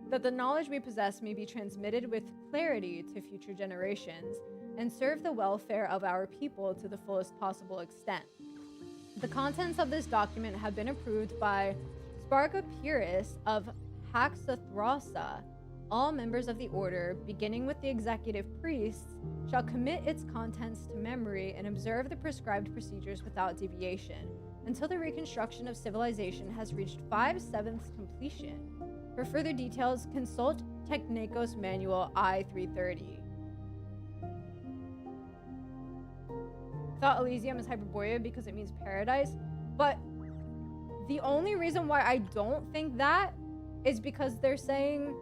that the knowledge we possess may be transmitted with clarity to future generations and serve the welfare of our people to the fullest possible extent. The contents of this document have been approved by Spargopyrus of Haxothrasa. All members of the order, beginning with the executive priests, shall commit its contents to memory and observe the prescribed procedures without deviation, until the reconstruction of civilization has reached 5/7 completion. For further details, consult Technikos Manual I-330. Thought Elysium is Hyperborea because it means paradise, but the only reason why I don't think that is because they're saying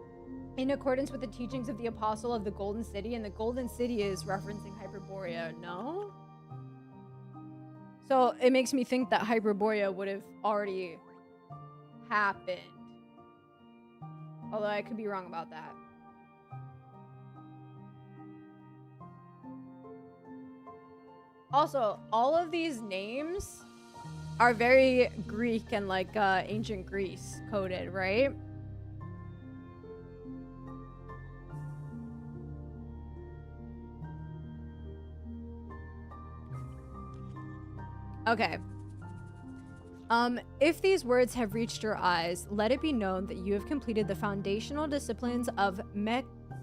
in accordance with the teachings of the Apostle of the Golden City, and the Golden City is referencing Hyperborea, no? So it makes me think that Hyperborea would have already happened. Although I could be wrong about that. Also, all of these names are very Greek and like ancient Greece coded, right? Okay. If these words have reached your eyes, let it be known that you have completed the foundational disciplines of mechanikos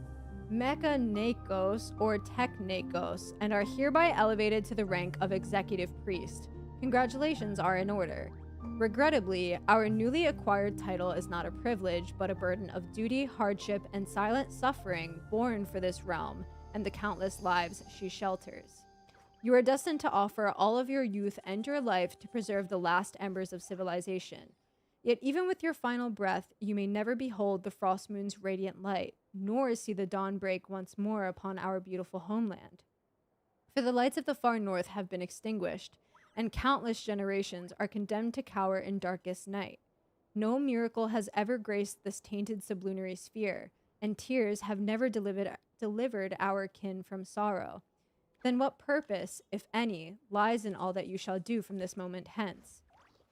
or technikos and are hereby elevated to the rank of executive priest. Congratulations are in order. Regrettably, our newly acquired title is not a privilege, but a burden of duty, hardship, and silent suffering borne for this realm and the countless lives she shelters. You are destined to offer all of your youth and your life to preserve the last embers of civilization. Yet even with your final breath, you may never behold the frost moon's radiant light, nor see the dawn break once more upon our beautiful homeland. For the lights of the far north have been extinguished, and countless generations are condemned to cower in darkest night. No miracle has ever graced this tainted sublunary sphere, and tears have never delivered our kin from sorrow. Then what purpose, if any, lies in all that you shall do from this moment hence?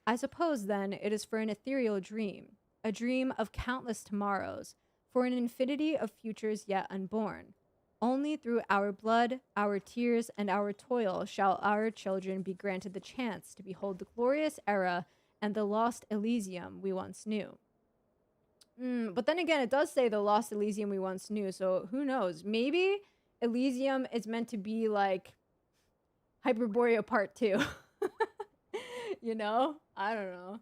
I suppose, then, it is for an ethereal dream, a dream of countless tomorrows, for an infinity of futures yet unborn. Only through our blood, our tears, and our toil shall our children be granted the chance to behold the glorious era and the lost Elysium we once knew. But then again, it does say the lost Elysium we once knew, so who knows? Maybe Elysium is meant to be like Hyperborea Part 2. You know? I don't know.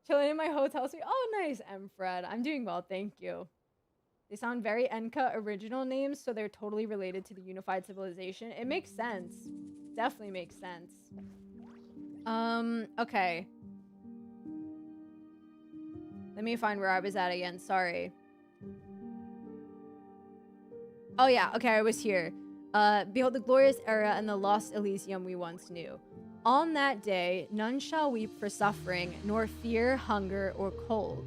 Chilling in my hotel suite. Oh, nice, M. Fred. I'm doing well, thank you. They sound very Enka original names, so they're totally related to the unified civilization. It makes sense. Definitely makes sense. Okay. Let me find where I was at again. Sorry. Oh yeah, okay, I was here. Behold the glorious era and the lost Elysium we once knew. On that day, none shall weep for suffering, nor fear hunger or cold.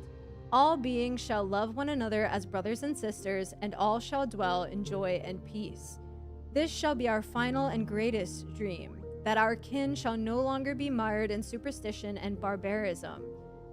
All beings shall love one another as brothers and sisters, and all shall dwell in joy and peace. This shall be our final and greatest dream, that our kin shall no longer be mired in superstition and barbarism.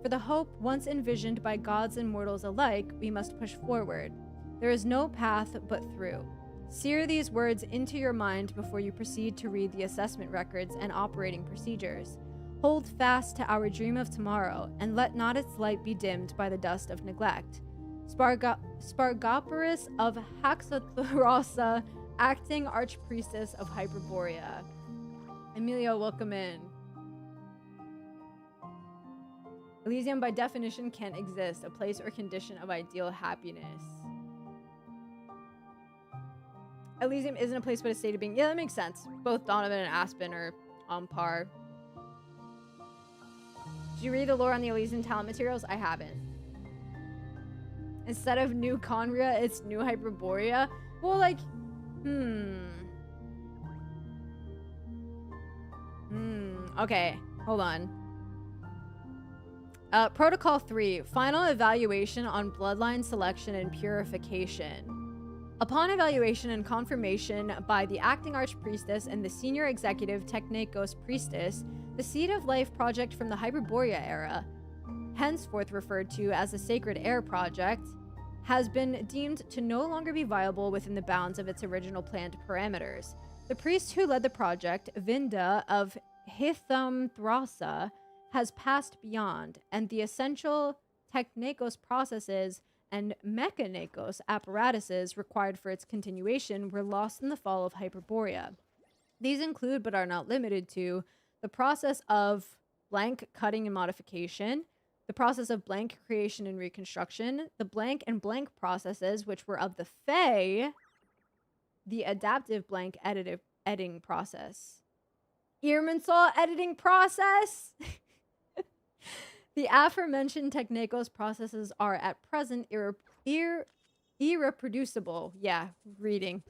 For the hope once envisioned by gods and mortals alike, we must push forward. There is no path but through. Sear these words into your mind before you proceed to read the assessment records and operating procedures. Hold fast to our dream of tomorrow, and let not its light be dimmed by the dust of neglect. Spargoporus of Haxothrasa, acting archpriestess of Hyperborea. Emilio, welcome in. Elysium by definition can't exist, a place or condition of ideal happiness. Elysium isn't a place but a state of being. Yeah, that makes sense. Both Donovan and Aspen are on par. Did you read the lore on the Elysian talent materials? I haven't. Instead of New Conria, it's New Hyperborea. Well, like, okay, hold on. Protocol 3, final evaluation on bloodline selection and purification. Upon evaluation and confirmation by the acting archpriestess and the senior executive Technikos priestess, the Seed of Life project from the Hyperborea era, henceforth referred to as the Sacred Air Project, has been deemed to no longer be viable within the bounds of its original planned parameters. The priest who led the project, Vinda of Hithamthrasa, has passed beyond, and the essential Technikos processes and mechanikos apparatuses required for its continuation were lost in the fall of Hyperborea. These include, but are not limited to, the process of blank cutting and modification, the process of blank creation and reconstruction, the blank and blank processes, which were of the Fae, the adaptive blank editing process. Irminsul editing process? The aforementioned Technikos processes are at present irreproducible. Yeah, reading.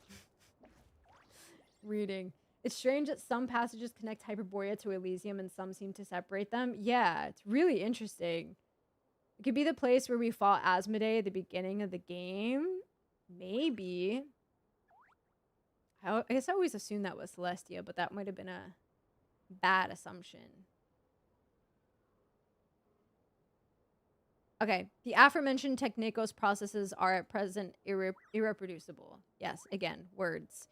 It's strange that some passages connect Hyperborea to Elysium and some seem to separate them. Yeah, it's really interesting. It could be the place where we fought Asmodee at the beginning of the game. Maybe. I guess I always assumed that was Celestia, but that might have been a bad assumption. Okay, the aforementioned Technikos processes are at present irreproducible. Yes, again, words.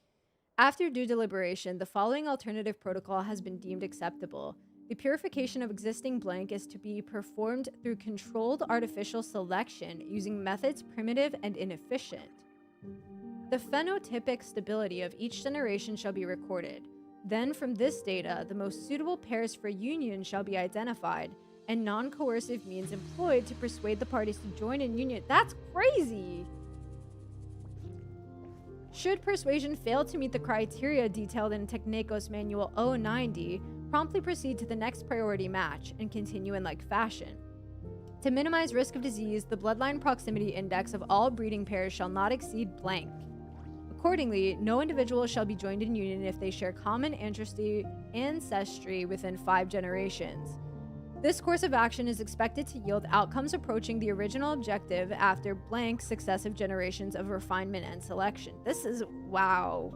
After due deliberation, the following alternative protocol has been deemed acceptable. The purification of existing blank is to be performed through controlled artificial selection using methods primitive and inefficient. The phenotypic stability of each generation shall be recorded. Then from this data, the most suitable pairs for union shall be identified, and non-coercive means employed to persuade the parties to join in union. That's crazy! Should persuasion fail to meet the criteria detailed in Technikos Manual 090, promptly proceed to the next priority match and continue in like fashion. To minimize risk of disease, the bloodline proximity index of all breeding pairs shall not exceed blank. Accordingly, no individual shall be joined in union if they share common ancestry within 5 generations. This course of action is expected to yield outcomes approaching the original objective after blank successive generations of refinement and selection. This is wow.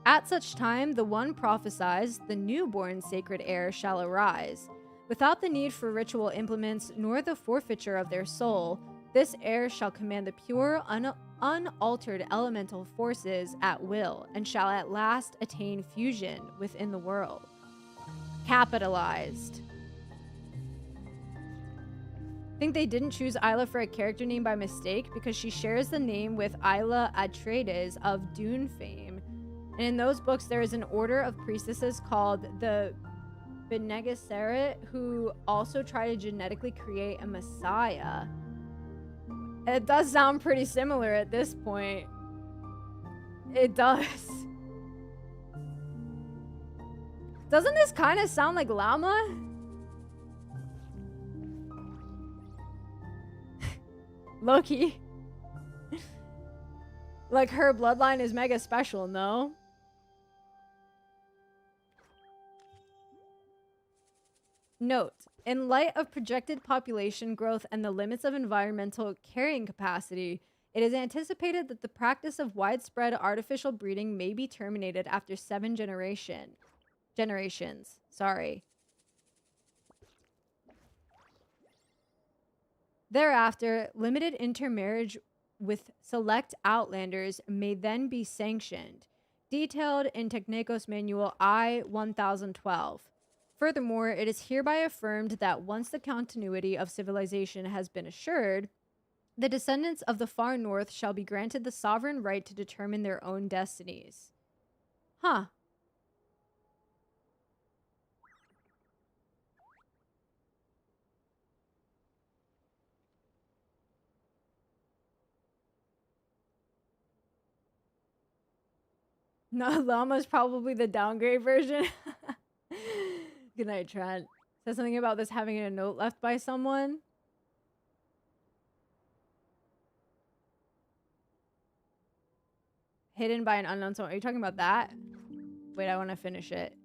At such time, the one prophesies, the newborn sacred heir shall arise. Without the need for ritual implements nor the forfeiture of their soul, this heir shall command the pure, unaltered elemental forces at will, and shall at last attain fusion within the world. Capitalized. I think they didn't choose Isla for a character name by mistake because she shares the name with Isla Atreides of Dune fame. And in those books, there is an order of priestesses called the Bene Gesserit, who also tried to genetically create a messiah. It does sound pretty similar at this point. It does. Doesn't this kind of sound like Llama? Loki. Like her bloodline is mega special, no? Note, in light of projected population growth and the limits of environmental carrying capacity, it is anticipated that the practice of widespread artificial breeding may be terminated after 7 generations. Sorry. Thereafter, limited intermarriage with select outlanders may then be sanctioned, detailed in Technikos Manual I-1012. Furthermore, it is hereby affirmed that once the continuity of civilization has been assured, the descendants of the far north shall be granted the sovereign right to determine their own destinies. Huh. No, Llama's probably the downgrade version. Good night, Trent. Says something about this having a note left by someone. Hidden by an unknown soul. Are you talking about that? Wait, I want to finish it.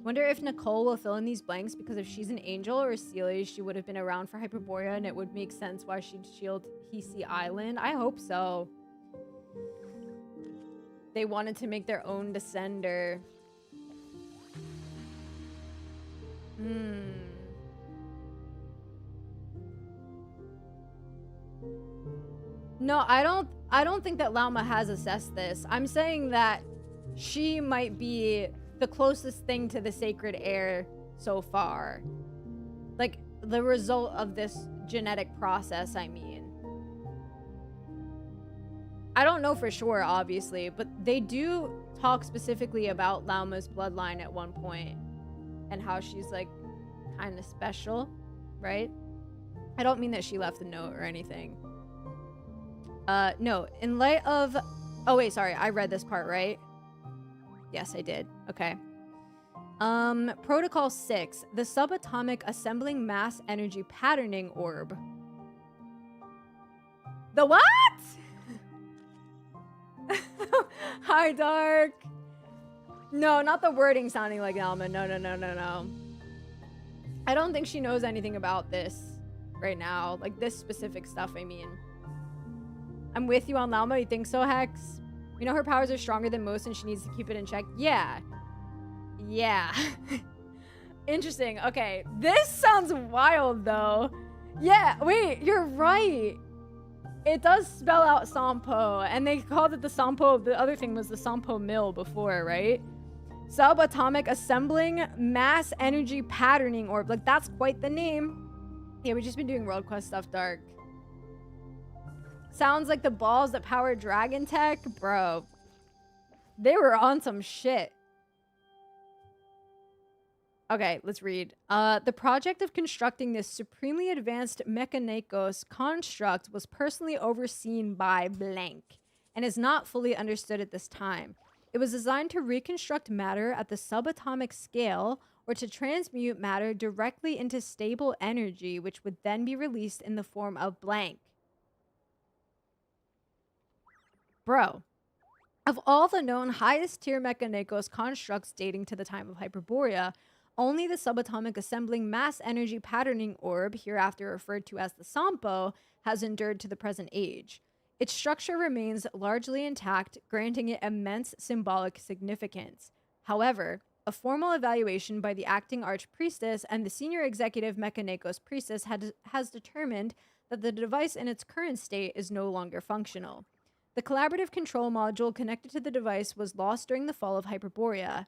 Wonder if Nicole will fill in these blanks, because if she's an angel or a Sealy, she would have been around for Hyperborea and it would make sense why she'd shield Hisi Island. I hope so. They wanted to make their own descender. No, I don't think that Lauma has assessed this. I'm saying that she might be the closest thing to the sacred heir so far. Like, the result of this genetic process, I mean. I don't know for sure, obviously, but they do talk specifically about Lauma's bloodline at one point and how she's, like, kind of special, right? I don't mean that she left a note or anything. No, in light of... Oh, wait, sorry, I read this part, right? Yes, I did. Okay. Protocol 6, the subatomic assembling mass energy patterning orb. The what? Hi, Dark. No, not the wording sounding like Alma. No, no, no, no, no. I don't think she knows anything about this right now. Like, this specific stuff, I mean. I'm with you on Lalma. You think so, Hex? You know her powers are stronger than most and she needs to keep it in check? Yeah. Yeah. Interesting. Okay. This sounds wild, though. Yeah. Wait, you're right. It does spell out Sampo, and they called it the Sampo. The other thing was the Sampo Mill before, right? Subatomic assembling mass energy patterning orb. Like, that's quite the name. Yeah, we've just been doing World Quest stuff, Dark. Sounds like the balls that power Dragon Tech. Bro, they were on some shit. Okay, let's read. The project of constructing this supremely advanced Mechanikos construct was personally overseen by blank and is not fully understood at this time. It was designed to reconstruct matter at the subatomic scale or to transmute matter directly into stable energy, which would then be released in the form of blank. Bro, of all the known highest tier Mechanikos constructs dating to the time of Hyperborea, only the subatomic assembling mass energy patterning orb, hereafter referred to as the Sampo, has endured to the present age. Its structure remains largely intact, granting it immense symbolic significance. However, a formal evaluation by the acting archpriestess and the senior executive Mechanikos priestess has determined that the device in its current state is no longer functional. The collaborative control module connected to the device was lost during the fall of Hyperborea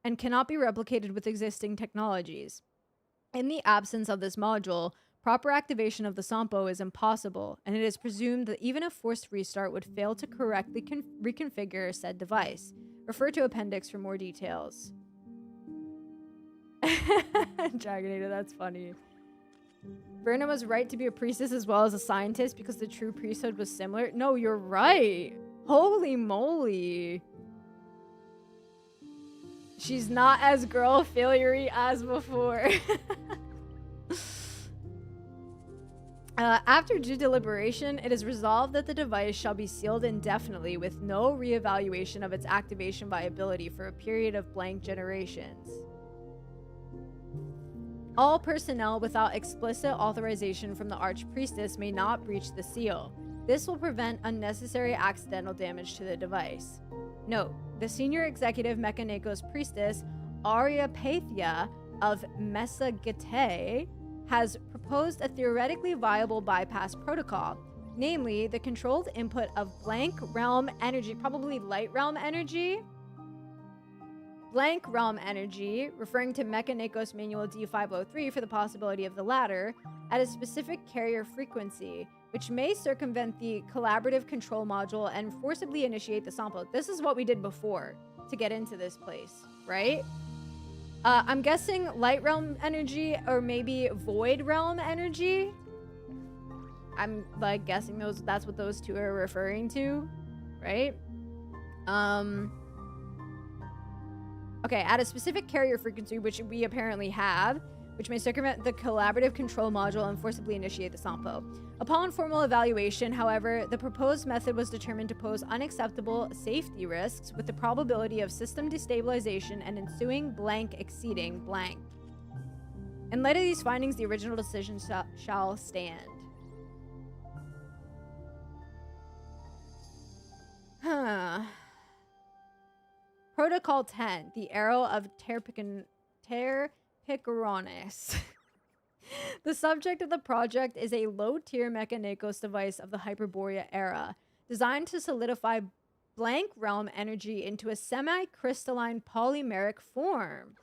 and cannot be replicated with existing technologies. In the absence of this module, Proper activation of the Sampo is impossible, and it is presumed that even a forced restart would fail to correctly reconfigure said device. Refer to appendix for more details. Dragonator, that's funny. Verna was right to be a priestess as well as a scientist because the true priesthood was similar. No, you're right. Holy moly. She's not as girl failure-y as before. After due deliberation, it is resolved that the device shall be sealed indefinitely with no reevaluation of its activation viability for a period of blank generations. All personnel without explicit authorization from the Archpriestess may not breach the seal. This will prevent unnecessary accidental damage to the device. Note, the senior executive Mechanekos priestess, Aryapathia of Mesagete, has proposed a theoretically viable bypass protocol, namely the controlled input of blank realm energy, probably light realm energy, blank realm energy, referring to Mechanekos Manual D503 for the possibility of the latter, at a specific carrier frequency, which may circumvent the collaborative control module and forcibly initiate the sample. This is what we did before to get into this place, right? I'm guessing light realm energy or maybe void realm energy. I'm like guessing that's what those two are referring to, right? Okay, at a specific carrier frequency, which we apparently have, which may circumvent the collaborative control module and forcibly initiate the sampo. Upon formal evaluation, however, the proposed method was determined to pose unacceptable safety risks with the probability of system destabilization and ensuing blank exceeding blank. In light of these findings, the original decision shall stand. Protocol 10, the Arrow of Terpicarones. The subject of the project is a low-tier Mechanekos device of the Hyperborea era, designed to solidify blank realm energy into a semi-crystalline polymeric form.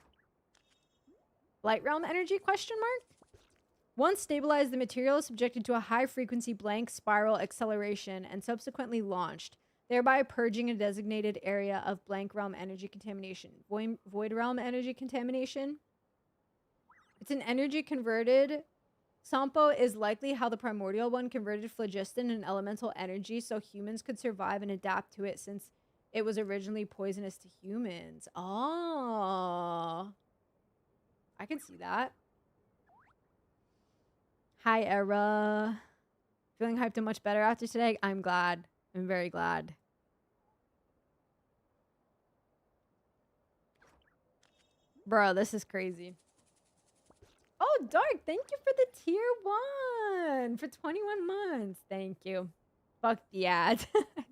Light realm energy, question mark? Once stabilized, the material is subjected to a high-frequency blank spiral acceleration and subsequently launched, thereby purging a designated area of blank realm energy contamination. Void realm energy contamination? It's an energy converted. Sampo is likely how the primordial one converted phlogiston and elemental energy so humans could survive and adapt to it since it was originally poisonous to humans. Oh. I can see that. Hi, Era. Feeling hyped and much better after today? I'm glad. I'm very glad. Bro, this is crazy. Oh, Dark, thank you for the tier 1 for 21 months. Thank you. Fuck the ad.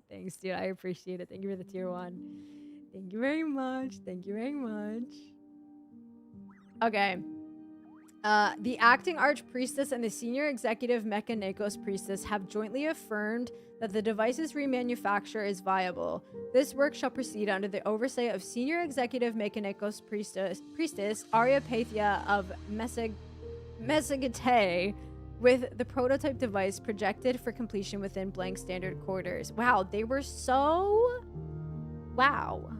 Thanks, dude. I appreciate it. Thank you for the tier 1. Thank you very much. Thank you very much. Okay. The acting archpriestess and the senior executive Mechanekos priestess have jointly affirmed that the device's remanufacture is viable. This work shall proceed under the oversight of senior executive Mechanekos priestess Aryapathia of Mesagete, with the prototype device projected for completion within blank standard quarters. Wow, they were so... Wow.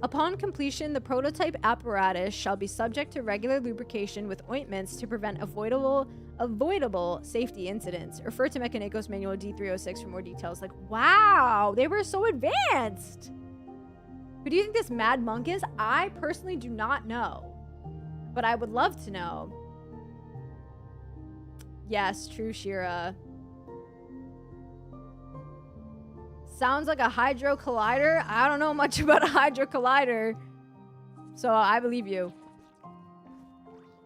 Upon completion, the prototype apparatus shall be subject to regular lubrication with ointments to prevent avoidable safety incidents. Refer to Mechanekos Manual D306 for more details. Like, wow, they were so advanced. Who do you think this mad monk is? I personally do not know, but I would love to know. Yes, true, Shira. Sounds like a hydro collider. I don't know much about a hydro collider, so I believe you.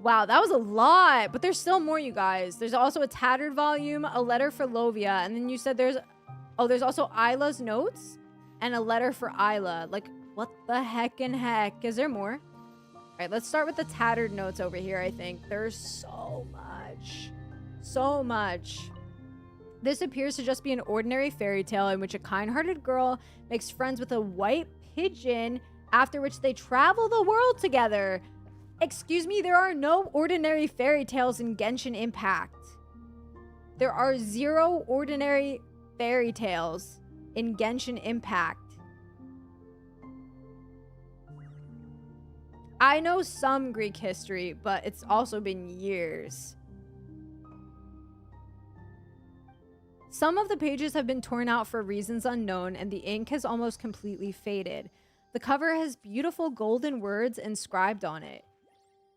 Wow, that was a lot, but there's still more, you guys. There's also a tattered volume, a letter for Lovia, and then you said there's also Isla's notes and a letter for Isla. Like, what the heck in heck? Is there more? All right, let's start with the tattered notes over here, I think. There's so much. So much. This appears to just be an ordinary fairy tale in which a kind-hearted girl makes friends with a white pigeon, after which they travel the world together. Excuse me, there are no ordinary fairy tales in Genshin Impact. There are 0 ordinary fairy tales in Genshin Impact. I know some Greek history, but it's also been years. Some of the pages have been torn out for reasons unknown, and the ink has almost completely faded. The cover has beautiful golden words inscribed on it.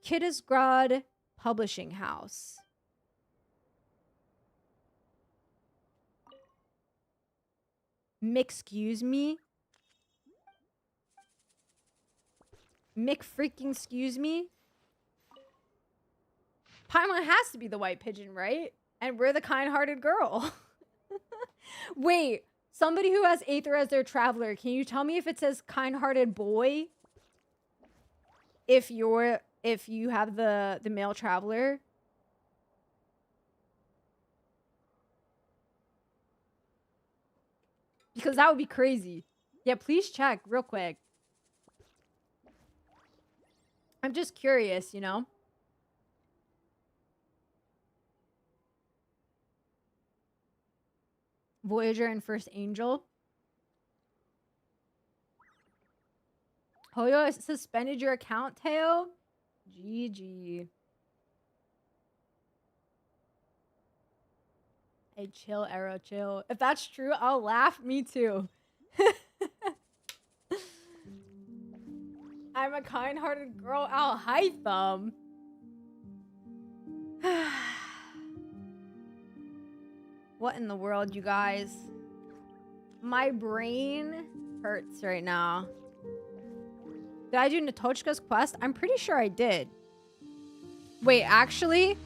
Kiddisgrad Publishing House. Excuse me? Excuse me? Paimon has to be the white pigeon, right? And we're the kind-hearted girl. Wait, somebody who has Aether as their traveler, can you tell me if it says kind-hearted boy? If you have the male traveler? Because that would be crazy. Yeah, please check real quick. I'm just curious, you know? Voyager and First Angel. Hoyo suspended your account, Teo? GG. Hey, chill, Arrow, chill. If that's true, I'll laugh. Me too. I'm a kind-hearted girl. I'll hype them. What in the world, you guys? My brain hurts right now. Did I do Natochka's quest? I'm pretty sure I did. Wait, actually?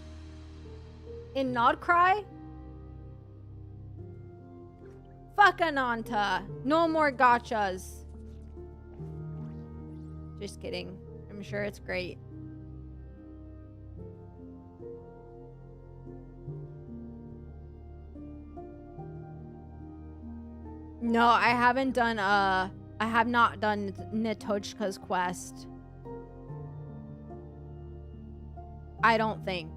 In KRAI? Fuck Ananta. No more gachas. Just kidding. I'm sure it's great. No, I haven't done I have not done Natochka's quest. I don't think.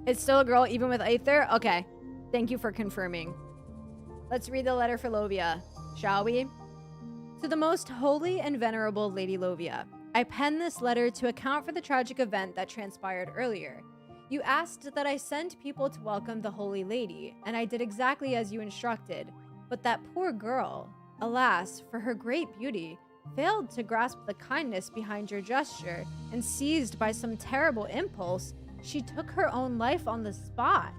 It's still a girl even with Aether? Okay. Thank you for confirming. Let's read the letter for Lovia, shall we? To the most holy and venerable Lady Lovia, I pen this letter to account for the tragic event that transpired earlier. You asked that I send people to welcome the Holy Lady, and I did exactly as you instructed. But that poor girl, alas, for her great beauty, failed to grasp the kindness behind your gesture, and seized by some terrible impulse, she took her own life on the spot.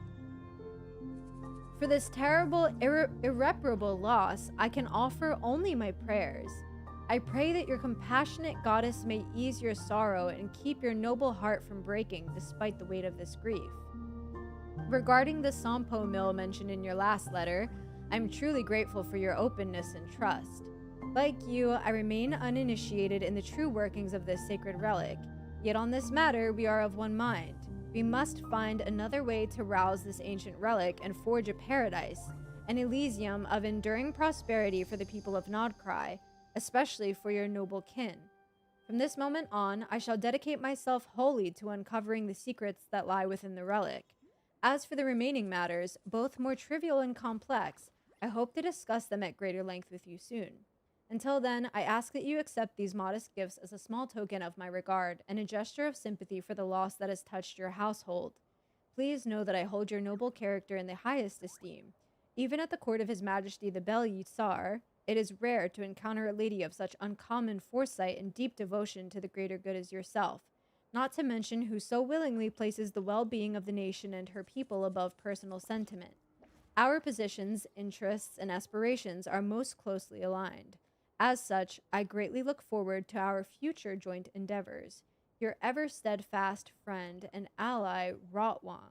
For this terrible, irreparable loss, I can offer only my prayers. I pray that your compassionate goddess may ease your sorrow and keep your noble heart from breaking despite the weight of this grief. Regarding the Sampo mill mentioned in your last letter, I'm truly grateful for your openness and trust. Like you, I remain uninitiated in the true workings of this sacred relic, yet on this matter we are of one mind. We must find another way to rouse this ancient relic and forge a paradise, an Elysium of enduring prosperity for the people of KRAI, especially for your noble kin. From this moment on, I shall dedicate myself wholly to uncovering the secrets that lie within the relic. As for the remaining matters, both more trivial and complex, I hope to discuss them at greater length with you soon. Until then, I ask that you accept these modest gifts as a small token of my regard and a gesture of sympathy for the loss that has touched your household. Please know that I hold your noble character in the highest esteem. Even at the court of His Majesty the Bel Tsar, it is rare to encounter a lady of such uncommon foresight and deep devotion to the greater good as yourself, not to mention who so willingly places the well-being of the nation and her people above personal sentiment. Our positions, interests, and aspirations are most closely aligned. As such, I greatly look forward to our future joint endeavors. Your ever steadfast friend and ally, Rotwang?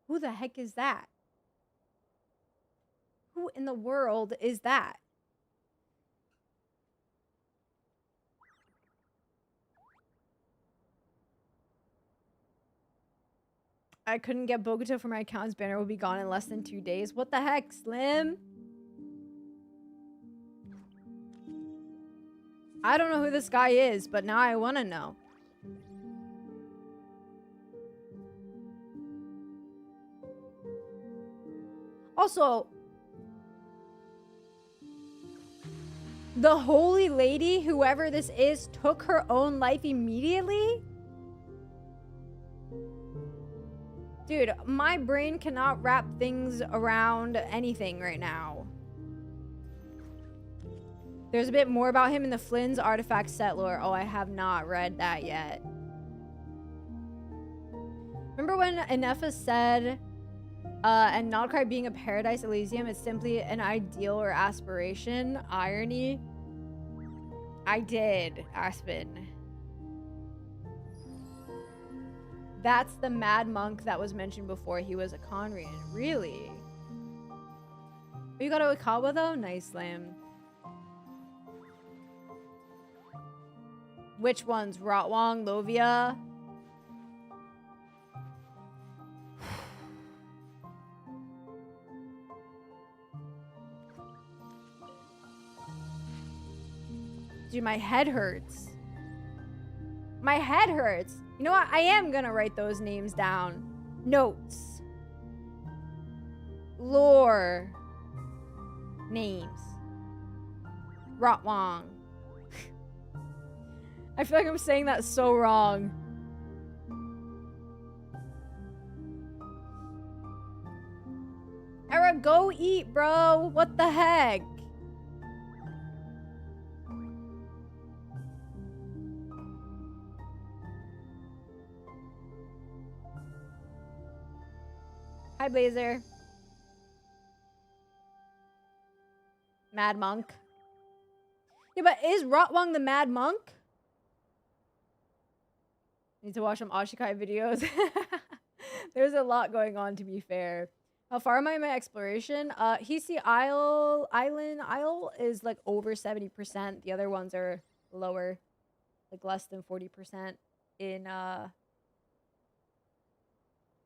Who the heck is that? Who in the world is that? I couldn't get Bokuto for my account's banner will be gone in less than 2 days. What the heck, Slim? I don't know who this guy is, but now I want to know. Also, the holy lady, whoever this is, took her own life immediately? Dude, my brain cannot wrap things around anything right now. There's a bit more about him in the Flynn's artifact set lore. Oh, I have not read that yet. Remember when Inefa said, and Nalcry being a paradise Elysium is simply an ideal or aspiration? Irony? I did, Aspen. That's the mad monk that was mentioned before. He was a Conrian. Really? You got a Wakawa though? Nice, Slam. Which ones? Rotwang, Lovia? Dude, my head hurts. My head hurts. You know what? I am gonna write those names down. Notes. Lore. Names. Rotwang. I feel like I'm saying that so wrong. Era, go eat, bro. What the heck? Hi, Blazer. Mad Monk. Yeah, but is Rotwang the Mad Monk? Need to watch some Ashikai videos. There's a lot going on, to be fair. How far am I in my exploration? Hisi Isle is like over 70%. The other ones are lower, like less than 40% in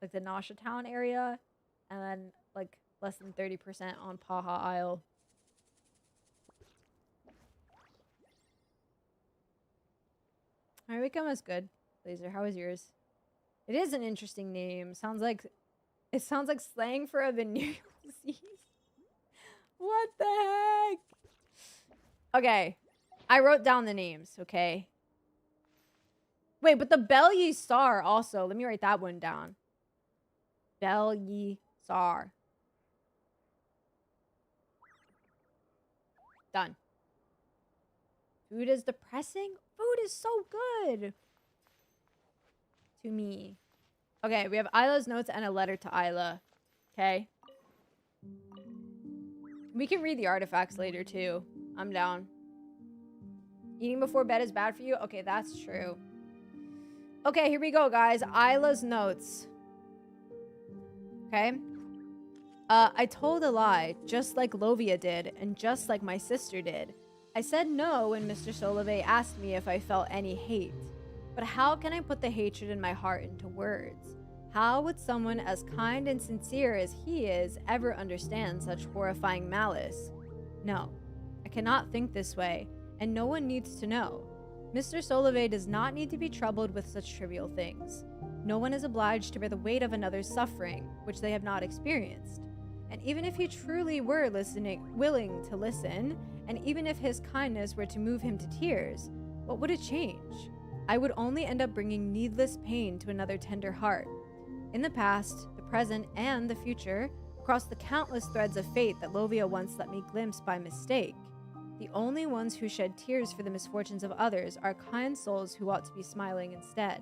like the Nasha Town area, and then like less than 30% on Paha Isle. My weekend was good. Blazer, how was yours? It is an interesting name. It sounds like slang for a venereal disease. What the heck? Okay, I wrote down the names. Okay. Wait, but the Bel-Ye-Sar also. Let me write that one down. Bel-Ye-Sar. Done. Food is depressing? Food is so good. To me. Okay, we have Isla's notes and a letter to Isla. Okay. We can read the artifacts later too. I'm down. Eating before bed is bad for you? Okay, that's true. Okay, here we go, guys. Isla's notes. Okay. I told a lie, just like Lovia did, and just like my sister did. I said no when Mr. Solovey asked me if I felt any hate. But how can I put the hatred in my heart into words? How would someone as kind and sincere as he is ever understand such horrifying malice? No, I cannot think this way, and no one needs to know. Mr. Solovey does not need to be troubled with such trivial things. No one is obliged to bear the weight of another's suffering, which they have not experienced. And even if he truly were willing to listen, and even if his kindness were to move him to tears, what would it change? I would only end up bringing needless pain to another tender heart. In the past, the present, and the future, across the countless threads of fate that Lovia once let me glimpse by mistake, the only ones who shed tears for the misfortunes of others are kind souls who ought to be smiling instead.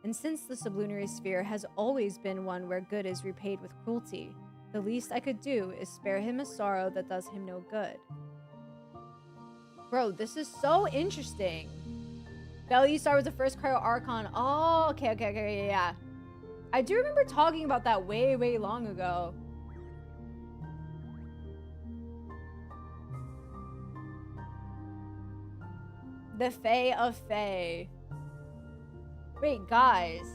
And since the sublunary sphere has always been one where good is repaid with cruelty, the least I could do is spare him a sorrow that does him no good. Bro, this is so interesting. Bel-Ye-Sar was the first Cryo Archon. Oh, okay, yeah. I do remember talking about that way, way long ago. The Fae of Fae. Wait, guys.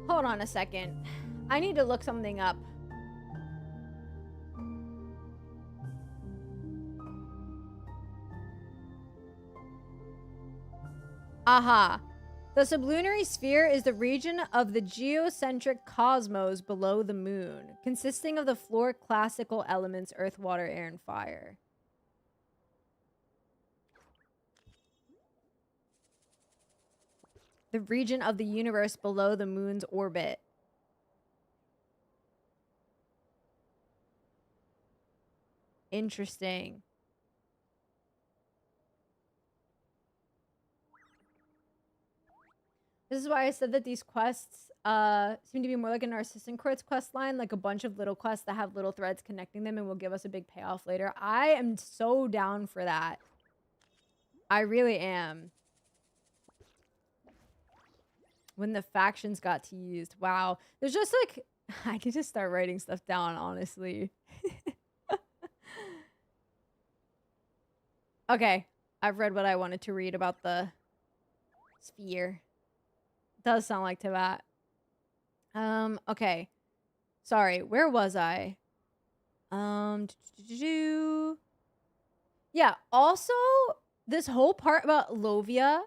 Hold on a second. I need to look something up. Aha. The sublunary sphere is the region of the geocentric cosmos below the moon, consisting of the four classical elements earth, water, air, and fire. The region of the universe below the moon's orbit. Interesting. This is why I said that these quests seem to be more like a Narcissan Courts quest line, like a bunch of little quests that have little threads connecting them and will give us a big payoff later. I am so down for that. I really am. When the factions got teased. Wow. There's just like... I need to start writing stuff down, honestly. Okay. I've read what I wanted to read about the sphere. Does sound like Tibet. Okay. Sorry, where was I? Yeah, also, this whole part about Lovia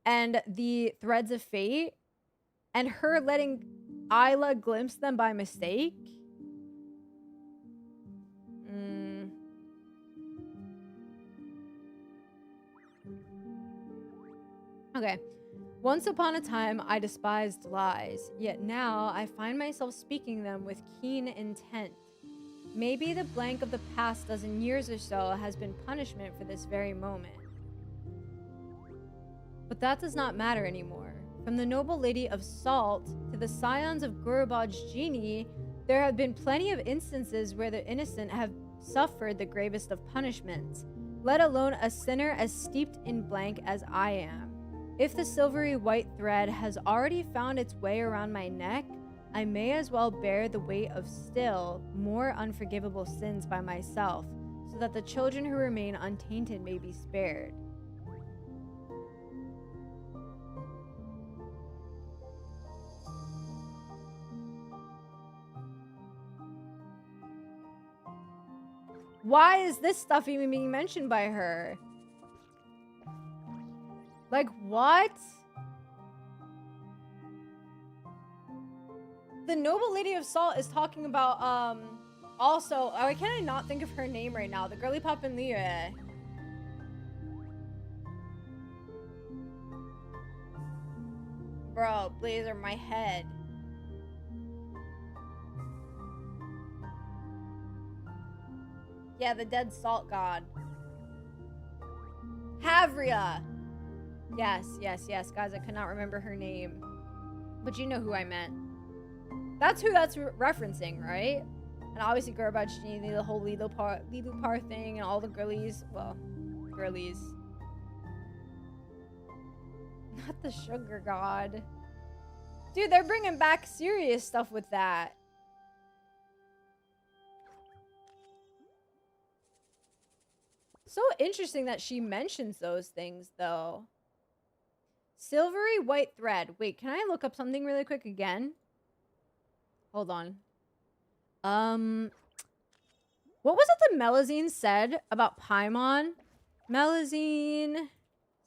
and the threads of fate and her letting Isla glimpse them by mistake. Okay. Once upon a time, I despised lies, yet now I find myself speaking them with keen intent. Maybe the blank of the past dozen years or so has been punishment for this very moment. But that does not matter anymore. From the noble lady of Salt to the scions of Gurubaj Genie, there have been plenty of instances where the innocent have suffered the gravest of punishments, let alone a sinner as steeped in blank as I am. If the silvery white thread has already found its way around my neck, I may as well bear the weight of still more unforgivable sins by myself, so that the children who remain untainted may be spared. Why is this stuff even being mentioned by her? Like, what? The noble lady of Salt is talking about, also, why can I not think of her name right now? The girly pop in Leo. Bro, Blazer, my head. Yeah, the dead salt god. Havria! Yes, yes, yes. Guys, I could not remember her name. But you know who I meant. That's who that's referencing, right? And obviously Gurubaj Genie, the whole Lidupar thing, and all the girlies. Well, girlies. Not the sugar god. Dude, they're bringing back serious stuff with that. So interesting that she mentions those things, though. Silvery white thread. Wait, can I look up something really quick again? Hold on. What was it that Melazine said about Paimon? Melazine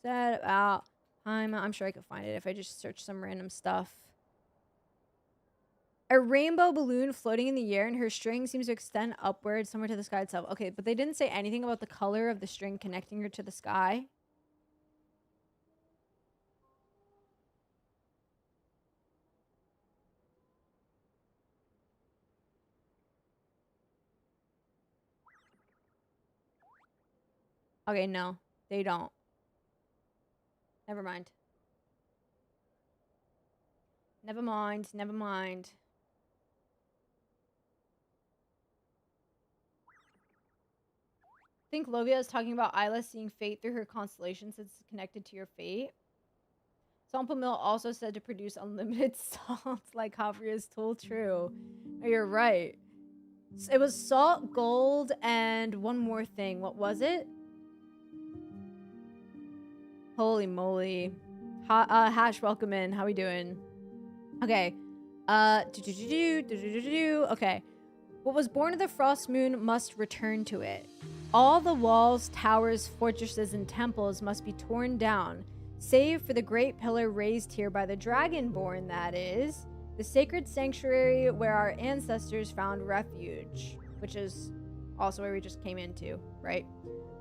said about Paimon. I'm sure I could find it if I just search some random stuff. A rainbow balloon floating in the air, and her string seems to extend upward somewhere to the sky itself. Okay, but they didn't say anything about the color of the string connecting her to the sky. Okay, no, they don't. Never mind. Never mind, never mind. I think Lovia is talking about Isla seeing fate through her constellation since it's connected to your fate. Sompomil also said to produce unlimited salt like Havria's tool. True. Oh, you're right. It was salt, gold, and one more thing. What was it? Holy moly. Hash, welcome in. How we doing? Okay. Okay. What was born of the frost moon must return to it. All the walls, towers, fortresses, and temples must be torn down, save for the great pillar raised here by the Dragonborn, that is, the sacred sanctuary where our ancestors found refuge, which is also where we just came into, right?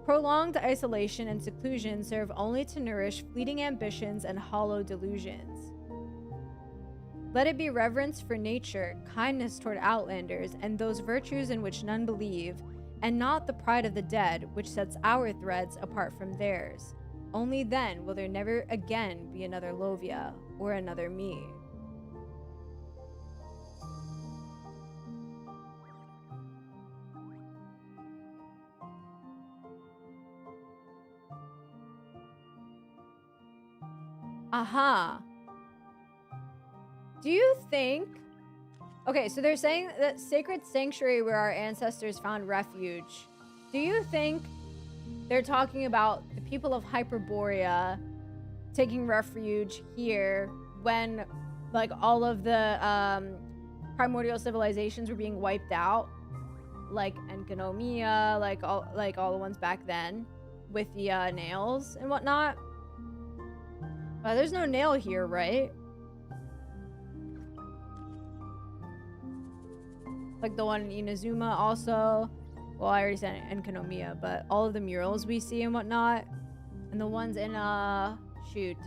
Prolonged isolation and seclusion serve only to nourish fleeting ambitions and hollow delusions. Let it be reverence for nature, kindness toward outlanders, and those virtues in which none believe, and not the pride of the dead, which sets our threads apart from theirs. Only then will there never again be another Lovia or another me. Aha. Do you think... Okay, so they're saying that sacred sanctuary where our ancestors found refuge. Do you think they're talking about the people of Hyperborea taking refuge here when, like, all of the primordial civilizations were being wiped out? Like Enkonomia, like all the ones back then with the nails and whatnot. There's no nail here, right? Like the one in Inazuma also. Well, I already said Enkonomia, but all of the murals we see and whatnot. And the ones in, shoot.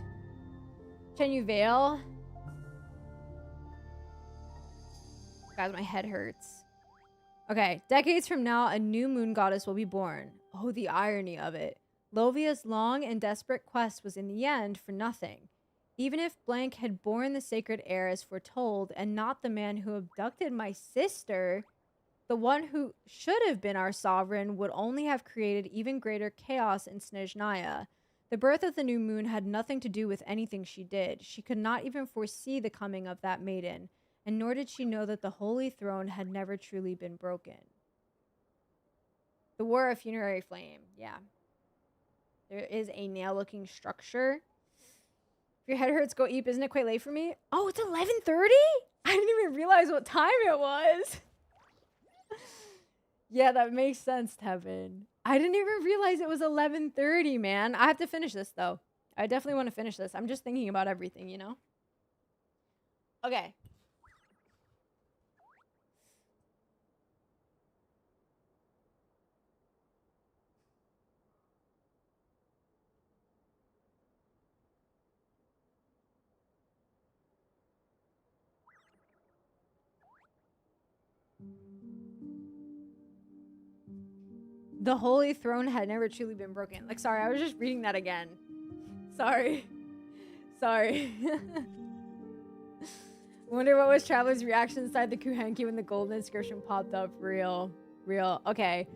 Chenyu Vale. Guys, my head hurts. Okay, decades from now, a new moon goddess will be born. Oh, the irony of it. Lovia's long and desperate quest was in the end for nothing. Even if Blank had borne the sacred heir as foretold, and not the man who abducted my sister, the one who should have been our sovereign would only have created even greater chaos in Snezhnaya. The birth of the new moon had nothing to do with anything she did. She could not even foresee the coming of that maiden, and nor did she know that the holy throne had never truly been broken. The War of Funerary Flame, yeah. There is a nail-looking structure. If your head hurts, go eat. Isn't it quite late for me? Oh, it's 11:30? I didn't even realize what time it was. Yeah, that makes sense, Tevin. I didn't even realize it was 11:30, man. I have to finish this, though. I definitely want to finish this. I'm just thinking about everything, you know? Okay. The holy throne had never truly been broken. Like, sorry, I was just reading that again. Sorry. Sorry. Wonder what was Traveler's reaction inside the Kuhenki when the golden inscription popped up. Real. Okay.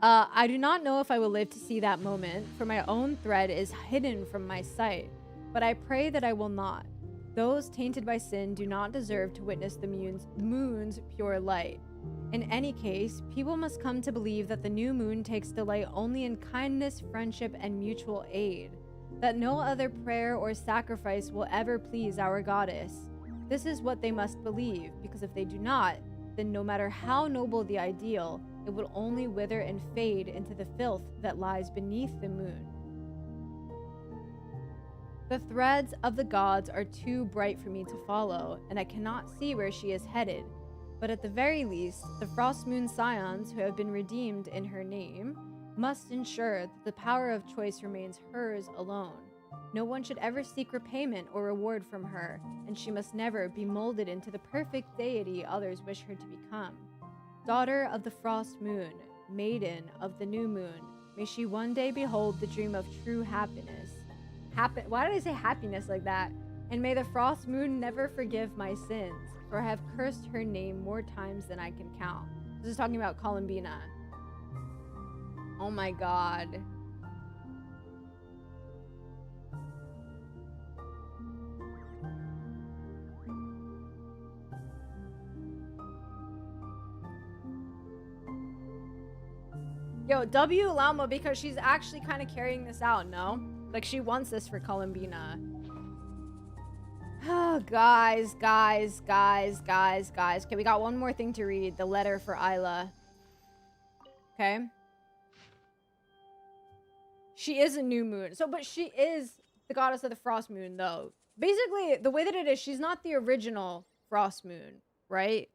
I do not know if I will live to see that moment, for my own thread is hidden from my sight. But I pray that I will not. Those tainted by sin do not deserve to witness the moon's pure light. In any case, people must come to believe that the new moon takes delight only in kindness, friendship, and mutual aid. That no other prayer or sacrifice will ever please our goddess. This is what they must believe, because if they do not, then no matter how noble the ideal, it will only wither and fade into the filth that lies beneath the moon. The threads of the gods are too bright for me to follow, and I cannot see where she is headed. But at the very least, the Frost Moon Scions, who have been redeemed in her name, must ensure that the power of choice remains hers alone. No one should ever seek repayment or reward from her, and she must never be molded into the perfect deity others wish her to become. Daughter of the Frost Moon, maiden of the new moon, may she one day behold the dream of true happiness. Why did I say happiness like that? And may the Frost Moon never forgive my sins, for I have cursed her name more times than I can count. This is talking about Columbina. Oh my god. Yo, W Llama, because she's actually kind of carrying this out, no? Like, she wants this for Columbina. Oh, guys. Okay, we got one more thing to read. The letter for Isla. Okay. She is a new moon. But she is the goddess of the frost moon, though. Basically, the way that it is, she's not the original frost moon, right?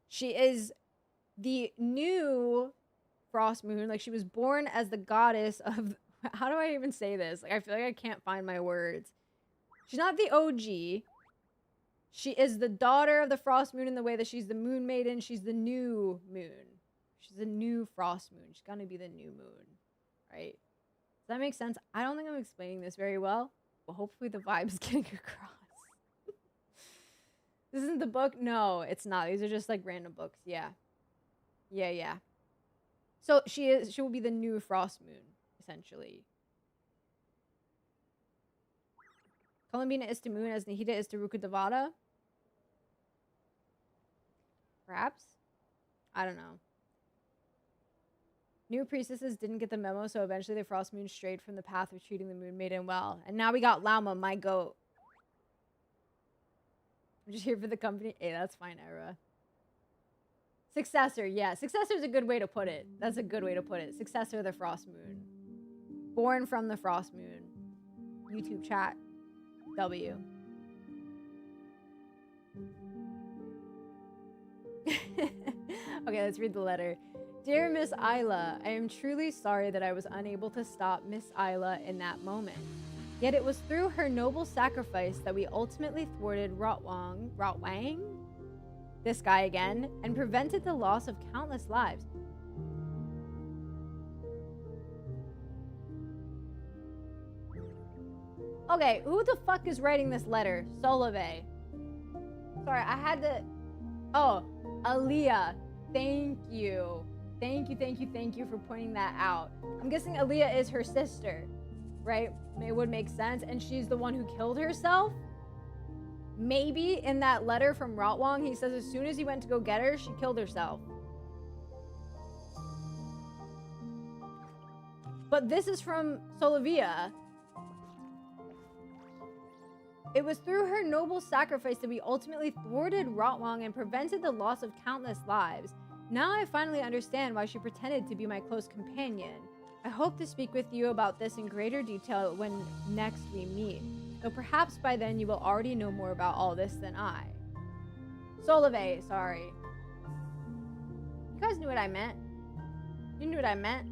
She is the new frost moon. Like, she was born as the goddess of... How do I even say this? Like, I feel like I can't find my words. She's not the OG. She is the daughter of the frost moon in the way that she's the moon maiden. She's the new moon. She's the new frost moon. She's gonna be the new moon, right? Does that make sense? I don't think I'm explaining this very well, but hopefully the vibe's getting across. This isn't the book? No, it's not. These are just like random books. Yeah. So she will be the new frost moon, essentially. Columbina is to moon as Nahida is to Rukkhadevata. Perhaps? I don't know. New priestesses didn't get the memo, so eventually the frost moon strayed from the path of treating the moon maiden well. And now we got Lauma, my goat. I'm just here for the company. Hey, that's fine, Era. Successor, yeah. Successor is a good way to put it. That's a good way to put it. Successor of the frost moon. Born from the frost moon. YouTube chat. W. Okay, let's read the letter. Dear Miss Isla, I am truly sorry that I was unable to stop Miss Isla in that moment. Yet it was through her noble sacrifice that we ultimately thwarted Rotwang? This guy again, and prevented the loss of countless lives. Okay, who the fuck is writing this letter? Solove. Sorry, I had to... Oh, Aaliyah. Thank you. Thank you for pointing that out. I'm guessing Aaliyah is her sister, right? It would make sense. And she's the one who killed herself? Maybe in that letter from Rotwang, he says as soon as he went to go get her, she killed herself. But this is from Solovia. It was through her noble sacrifice that we ultimately thwarted Rotwang and prevented the loss of countless lives. Now I finally understand why she pretended to be my close companion. I hope to speak with you about this in greater detail when next we meet, though perhaps by then you will already know more about all this than I. Solove, sorry. You guys knew what I meant. You knew what I meant.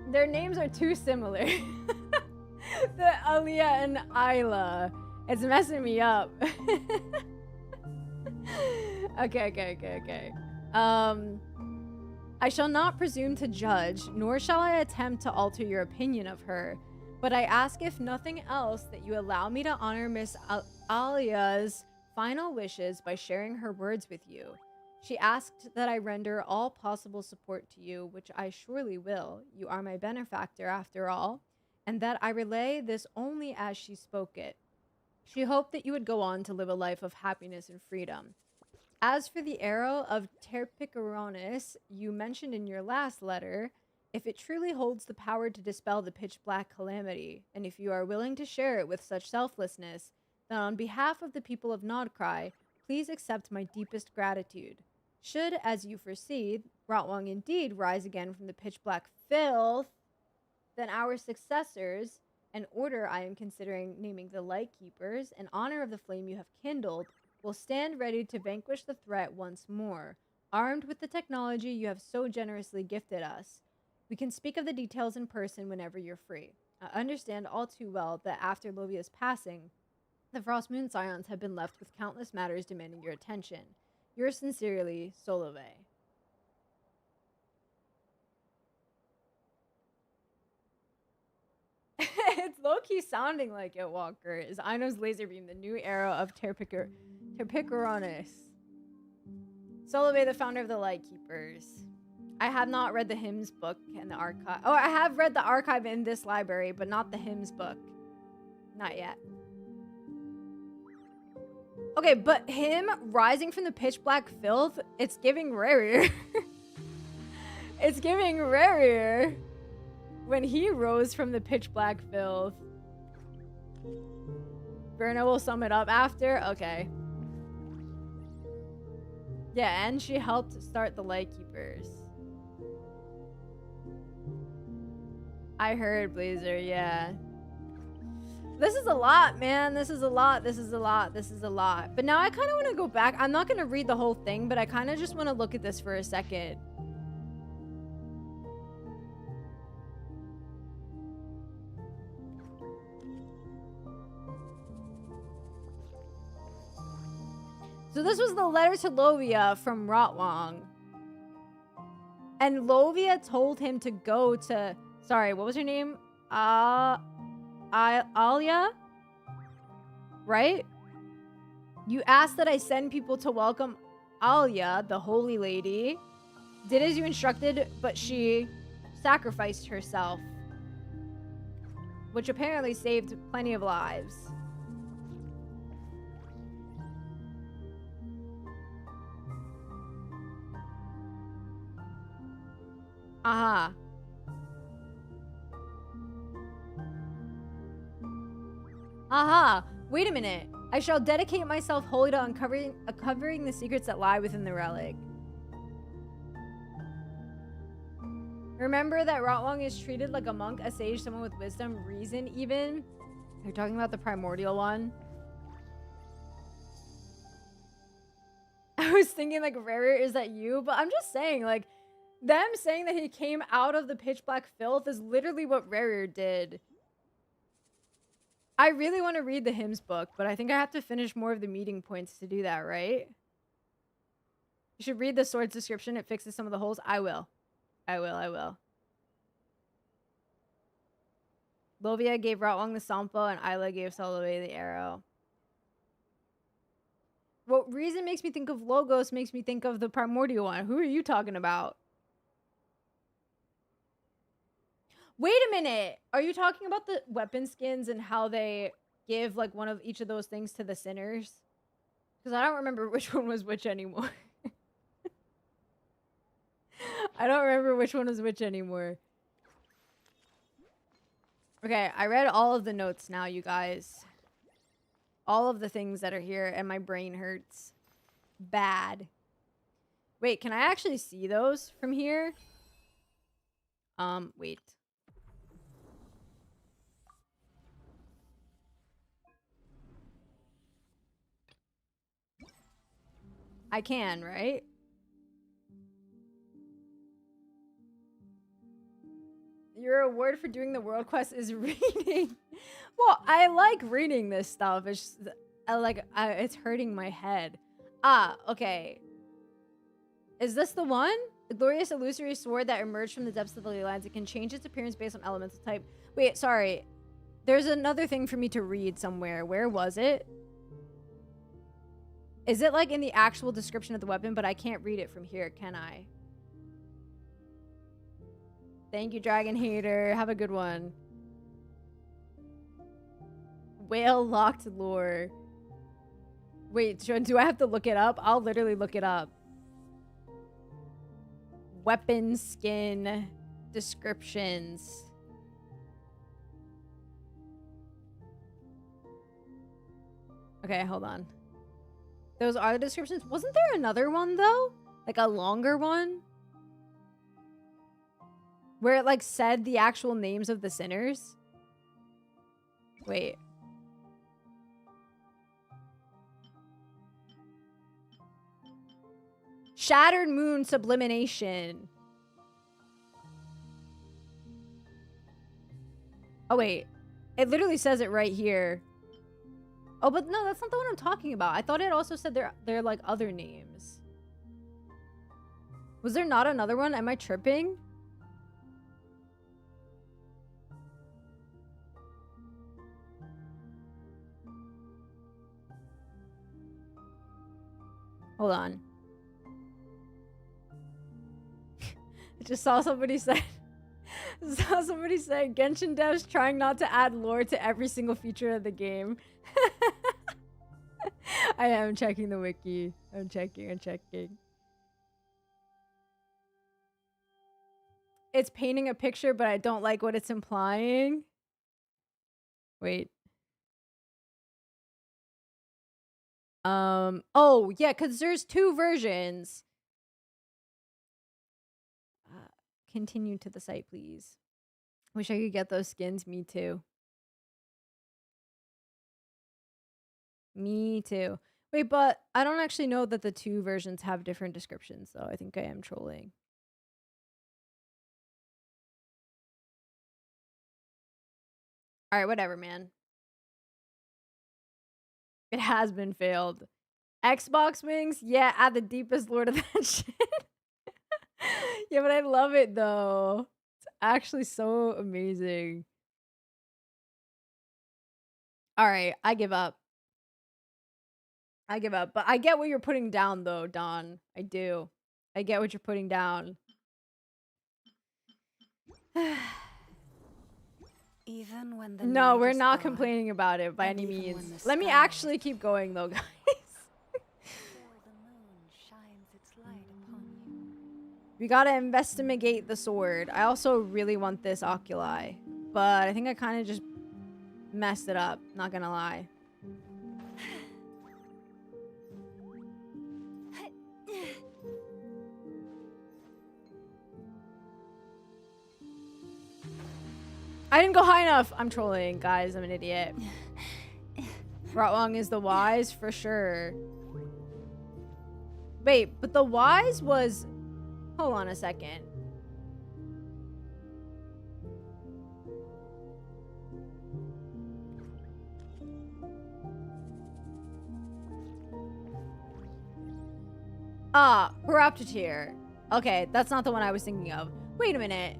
Their names are too similar. The Aaliyah and Isla. It's messing me up. Okay. I shall not presume to judge, nor shall I attempt to alter your opinion of her, but I ask if nothing else that you allow me to honor Miss Alia's final wishes by sharing her words with you. She asked that I render all possible support to you, which I surely will. You are my benefactor after all, and that I relay this only as she spoke it. She hoped that you would go on to live a life of happiness and freedom. As for the arrow of Terpicoronis you mentioned in your last letter, if it truly holds the power to dispel the pitch-black calamity, and if you are willing to share it with such selflessness, then on behalf of the people of KRAI, please accept my deepest gratitude. Should, as you foresee, Rotwang indeed rise again from the pitch-black filth, then our successors, an order I am considering naming the Lightkeepers, in honor of the flame you have kindled, will stand ready to vanquish the threat once more, armed with the technology you have so generously gifted us. We can speak of the details in person whenever you're free. I understand all too well that after Lovia's passing, the Frost Moon Scions have been left with countless matters demanding your attention. Yours sincerely, Solove. It's low-key sounding like it, Walker. Is Aino's laser beam the new arrow of Terpicoronis? Solove, the founder of the Lightkeepers. I have not read the hymns book and the archive. Oh, I have read the archive in this library, but not the hymns book. Not yet. Okay, but him rising from the pitch black filth, it's giving rare. It's giving rarer when he rose from the pitch black filth. Verna will sum it up after. Okay. Yeah, and she helped start the Lightkeepers. I heard, Blazer, yeah. This is a lot, man. This is a lot. This is a lot. This is a lot. But now I kind of want to go back. I'm not going to read the whole thing, but I kind of just want to look at this for a second. So this was the letter to Lovia from Rotwang. And Lovia told him to go to... Sorry, what was her name? Alia? Right? You asked that I send people to welcome Alia, the holy lady. Did as you instructed, but she sacrificed herself. Which apparently saved plenty of lives. Aha. Aha. Wait a minute. I shall dedicate myself wholly to uncovering the secrets that lie within the relic. Remember that Rotwang is treated like a monk, a sage, someone with wisdom, reason even. You're talking about the primordial one. I was thinking like, Rare, is that you? But I'm just saying, like, them saying that he came out of the pitch black filth is literally what Rare did. I really want to read the hymns book, but I think I have to finish more of the meeting points to do that, right? You should read the sword's description. It fixes some of the holes. I will. I will. Lovia gave Rotwang the Sampo, and Isla gave Soloway the arrow. What reason makes me think of Logos makes me think of the primordial one. Who are you talking about? Wait a minute. Are you talking about the weapon skins and how they give like one of each of those things to the sinners? Because I don't remember which one was which anymore. I don't remember which one was which anymore. Okay, I read all of the notes now, you guys. All of the things that are here, and my brain hurts. Bad. Wait, can I actually see those from here? Wait. I can, right? Your reward for doing the world quest is reading. Well, I like reading this stuff. It's just, it's hurting my head. Ah, okay. Is this the one? The glorious illusory sword that emerged from the depths of the ley lines. It can change its appearance based on elemental type. Wait, sorry. There's another thing for me to read somewhere. Where was it? Is it like in the actual description of the weapon, but I can't read it from here, can I? Thank you, Dragon Hater. Have a good one. Whale locked lore. Wait, do I have to look it up? I'll literally look it up. Weapon skin descriptions. Okay, hold on. Those are the descriptions. Wasn't there another one though? Like a longer one? Where it like said the actual names of the sinners? Wait. Shattered Moon Sublimation. Oh wait. It literally says it right here. Oh, but no, that's not the one I'm talking about. I thought it also said they're like other names. Was there not another one? Am I tripping? Hold on. I just saw somebody say Genshin devs trying not to add lore to every single feature of the game. I am checking the wiki. I'm checking. it's painting a picture, but I don't like what it's implying. Wait. Oh, yeah, because there's 2 versions. Continue to the site, please. Wish I could get those skins. Me too. Me too. Wait, but I don't actually know that the 2 versions have different descriptions, though. I think I am trolling. Alright, whatever, man. It has been failed. Xbox wings? Yeah, add the deepest lord of that shit. Yeah, but I love it, though. It's actually so amazing. Alright, I give up. I give up. But I get what you're putting down, though, Dawn. I do. I get what you're putting down. Even when the No, night we're is not gone, complaining about it by and any even when means. the Let me sky actually keep going, though, guys. still the moon shines its light upon you. We gotta investigate the sword. I also really want this oculi, but I think I kind of just messed it up. Not gonna lie. I didn't go high enough. I'm trolling, guys. I'm an idiot. Rotwong is the wise for sure. Wait, but the wise was... Hold on a second. Ah, Horoptatier. Okay, that's not the one I was thinking of. Wait a minute.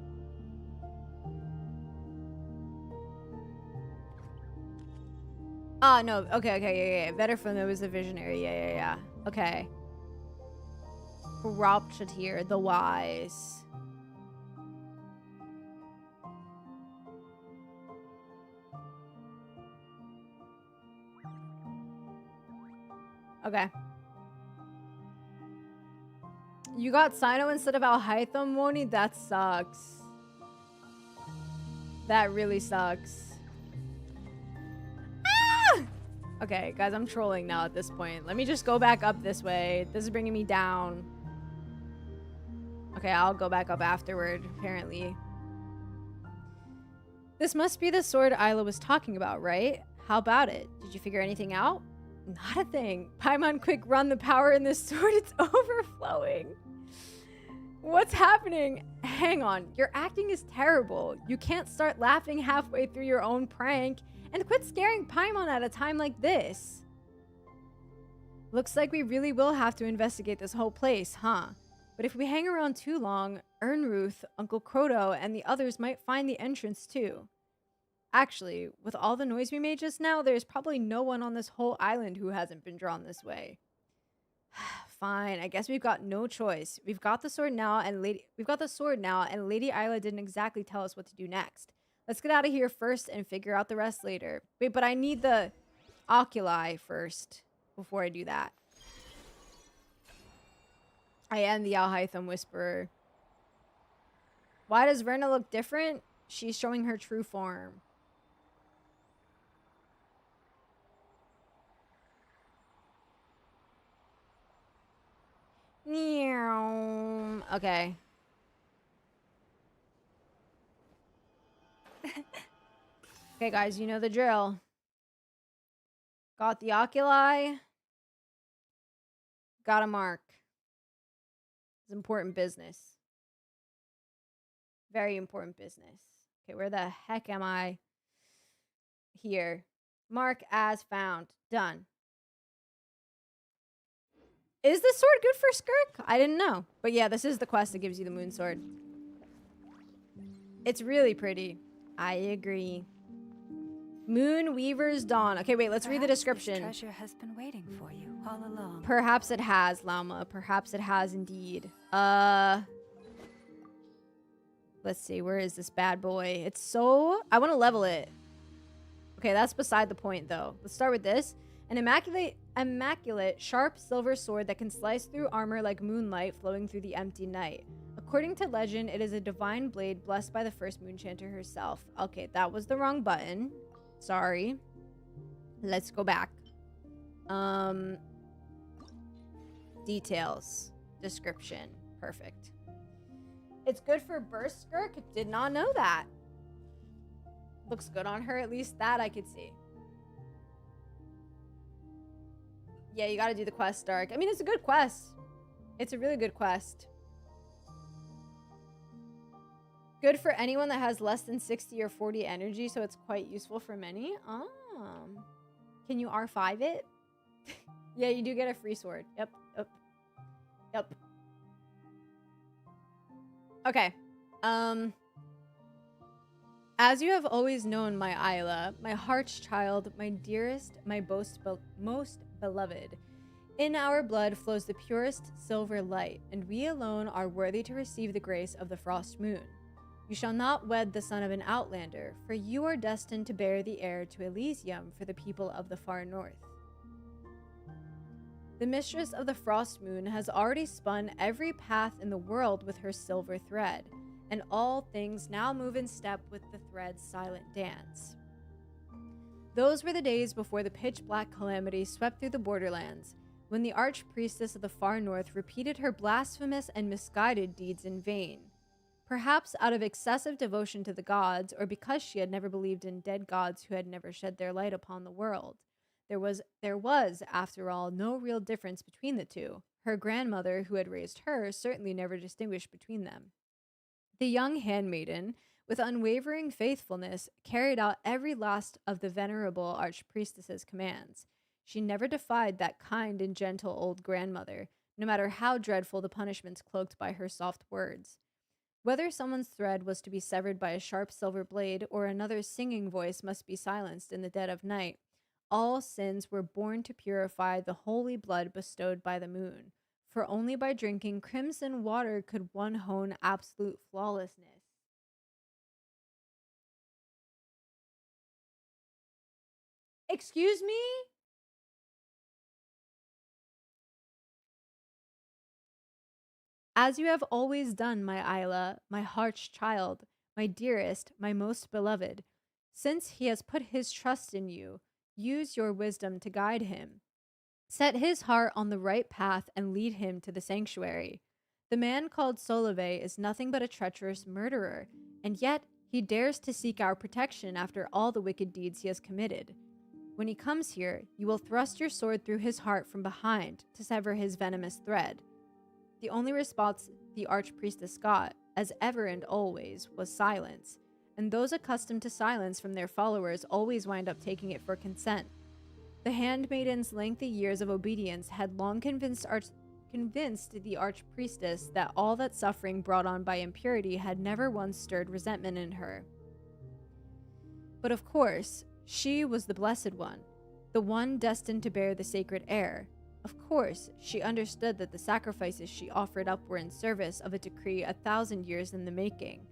Ah, no. Okay, yeah. Better from it was a visionary. Yeah. Okay. Horoptatier, the wise. Okay. You got Sino instead of Alhaitham, Moni? That sucks. That really sucks. Ah! Okay, guys, I'm trolling now at this point. Let me just go back up this way. This is bringing me down. Okay, I'll go back up afterward, apparently. This must be the sword Isla was talking about, right? How about it? Did you figure anything out? Not a thing. Paimon, quick, run the power in this sword. It's overflowing. What's happening? Hang on. Your acting is terrible. You can't start laughing halfway through your own prank and quit scaring Paimon at a time like this. Looks like we really will have to investigate this whole place, huh? But if we hang around too long, Ernruth, Uncle Croto, and the others might find the entrance too. Actually, with all the noise we made just now, there's probably no one on this whole island who hasn't been drawn this way. Fine, I guess we've got no choice. We've got the sword now, and Lady Isla didn't exactly tell us what to do next. Let's get out of here first and figure out the rest later. Wait, but I need the oculi first before I do that. I am the Alhaitham Whisperer. Why does Verna look different? She's showing her true form. Okay. Okay, guys, you know the drill. Got the oculi. Got a mark. It's important business. Very important business. Okay, where the heck am I? Here. Mark as found. Done. Is this sword good for Skirk? I didn't know. But yeah, this is the quest that gives you the moon sword. It's really pretty. I agree. Moon Weaver's Dawn. Okay, wait, let's read the description. This treasure has been waiting for you all along. Perhaps it has, Llama. Perhaps it has indeed. Let's see. Where is this bad boy? It's so... I want to level it. Okay, that's beside the point, though. Let's start with this. An immaculate, sharp silver sword that can slice through armor like moonlight flowing through the empty night. A According to legend, it is a divine blade blessed by the first Moonchanter herself. Okay, that was the wrong button. Sorry. Let's go back. Details. Description. Perfect. It's good for burst skirk. Did not know that. Looks good on her. At least that I could see. Yeah, you gotta do the quest, Dark. I mean, it's a good quest. It's a really good quest. Good for anyone that has less than 60 or 40 energy, so it's quite useful for many. Can you R5 it? Yeah, you do get a free sword. Yep. Okay. As you have always known, my Isla, my heart's child, my dearest, my most beloved. In our blood flows the purest silver light, and we alone are worthy to receive the grace of the frost moon. You shall not wed the son of an outlander, for you are destined to bear the heir to Elysium for the people of the far north. The mistress of the frost moon has already spun every path in the world with her silver thread, and all things now move in step with the thread's silent dance. Those were the days before the pitch-black calamity swept through the borderlands, when the arch-priestess of the far north repeated her blasphemous and misguided deeds in vain. Perhaps out of excessive devotion to the gods, or because she had never believed in dead gods who had never shed their light upon the world. There was, after all, no real difference between the two. Her grandmother, who had raised her, certainly never distinguished between them. The young handmaiden, with unwavering faithfulness, carried out every last of the venerable archpriestess's commands. She never defied that kind and gentle old grandmother, no matter how dreadful the punishments cloaked by her soft words. Whether someone's thread was to be severed by a sharp silver blade, or another's singing voice must be silenced in the dead of night, all sins were born to purify the holy blood bestowed by the moon, for only by drinking crimson water could one hone absolute flawlessness. Excuse me? As you have always done, my Isla, my heart's child, my dearest, my most beloved, since he has put his trust in you, use your wisdom to guide him. Set his heart on the right path and lead him to the sanctuary. The man called Solove is nothing but a treacherous murderer, and yet he dares to seek our protection after all the wicked deeds he has committed. When he comes here, you will thrust your sword through his heart from behind to sever his venomous thread. The only response the archpriestess got, as ever and always, was silence, and those accustomed to silence from their followers always wind up taking it for consent. The handmaiden's lengthy years of obedience had long convinced the archpriestess that all that suffering brought on by impurity had never once stirred resentment in her. But of course, she was the blessed one, the one destined to bear the sacred heir. Of course, she understood that the sacrifices she offered up were in service of a decree 1,000 years in the making.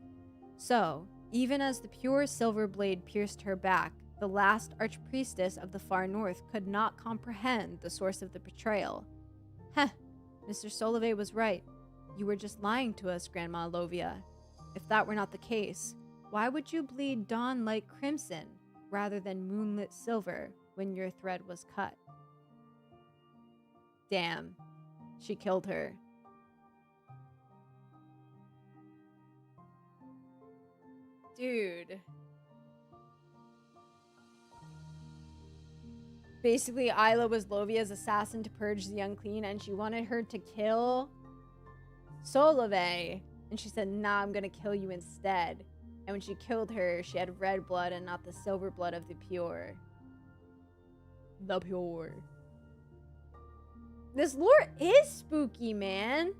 So, even as the pure silver blade pierced her back, the last archpriestess of the far north could not comprehend the source of the betrayal. Heh, Mr. Solove was right. You were just lying to us, Grandma Lovia. If that were not the case, why would you bleed dawn-like crimson rather than moonlit silver when your thread was cut? Damn, she killed her. Dude. Basically, Isla was Lovia's assassin to purge the unclean, and she wanted her to kill Solove. And she said, nah, I'm gonna kill you instead. And when she killed her, she had red blood and not the silver blood of the pure. The pure. This lore is spooky, man.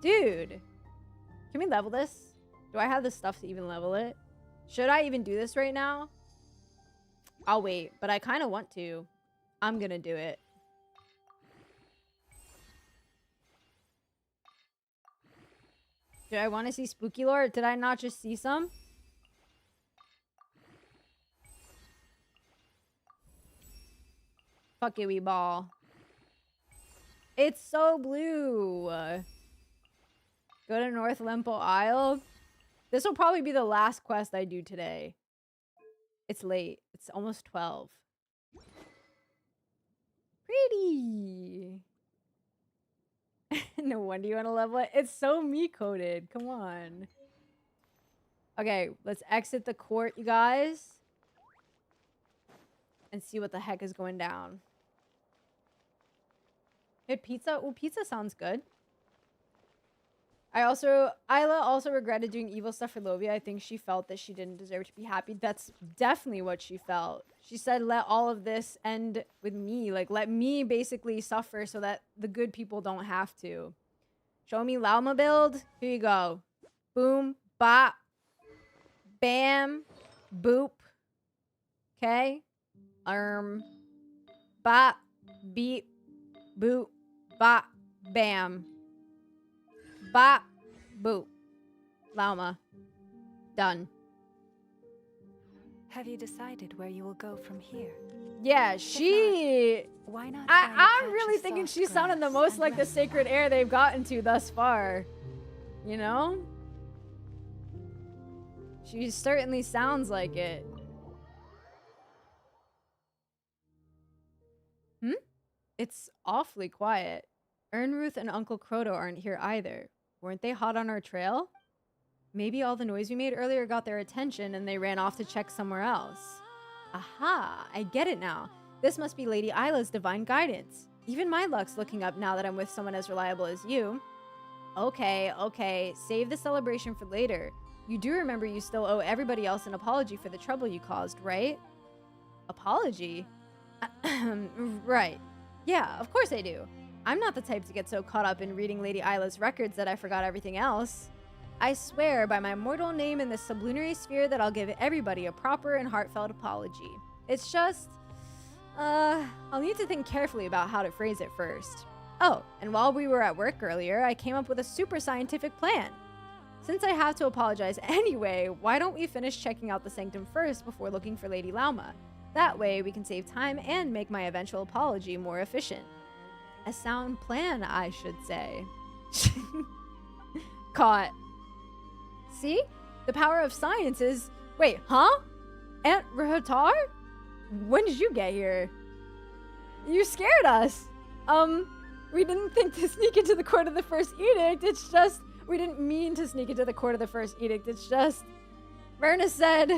Dude. Can we level this? Do I have the stuff to even level it? Should I even do this right now? I'll wait, but I kind of want to. I'm gonna do it. Do I want to see spooky lore? Did I not just see some? Fuckwee ball. It's so blue. Go to North Lempo Isle. This will probably be the last quest I do today. It's late. It's almost 12. Pretty. No wonder you want to level it. It's so me-coded. Come on. Okay, let's exit the court, you guys. And see what the heck is going down. Good pizza? Ooh, pizza sounds good. Isla also regretted doing evil stuff for Lovia. I think she felt that she didn't deserve to be happy. That's definitely what she felt. She said, let all of this end with me. Like, let me basically suffer so that the good people don't have to. Show me Lauma build. Here you go. Boom, bop, bam, boop. Okay? Bop, beep, boop, bop, bam. Bop, boop. Lauma. Done. Have you decided where you will go from here? Yeah, she... Why not? I'm really thinking she sounded the most like the sacred heir they've gotten to thus far. You know? She certainly sounds like it. It's awfully quiet. Ernruth and Uncle Croto aren't here either. Weren't they hot on our trail? Maybe all the noise we made earlier got their attention and they ran off to check somewhere else. Aha, I get it now. This must be Lady Isla's divine guidance. Even my luck's looking up now that I'm with someone as reliable as you. Okay, save the celebration for later. You do remember you still owe everybody else an apology for the trouble you caused, right? Apology? Right. Yeah, of course I do. I'm not the type to get so caught up in reading Lady Isla's records that I forgot everything else. I swear by my mortal name in the sublunary sphere that I'll give everybody a proper and heartfelt apology. It's just, I'll need to think carefully about how to phrase it first. Oh, and while we were at work earlier, I came up with a super scientific plan. Since I have to apologize anyway, why don't we finish checking out the sanctum first before looking for Lady Lauma? That way we can save time and make my eventual apology more efficient. A sound plan, I should say. Caught. See? The power of science is... Wait, huh? Aunt Rahatar? When did you get here? You scared us. We didn't think to sneak into the court of the first edict. It's just... We didn't mean to sneak into the court of the first edict. It's just... Verna said...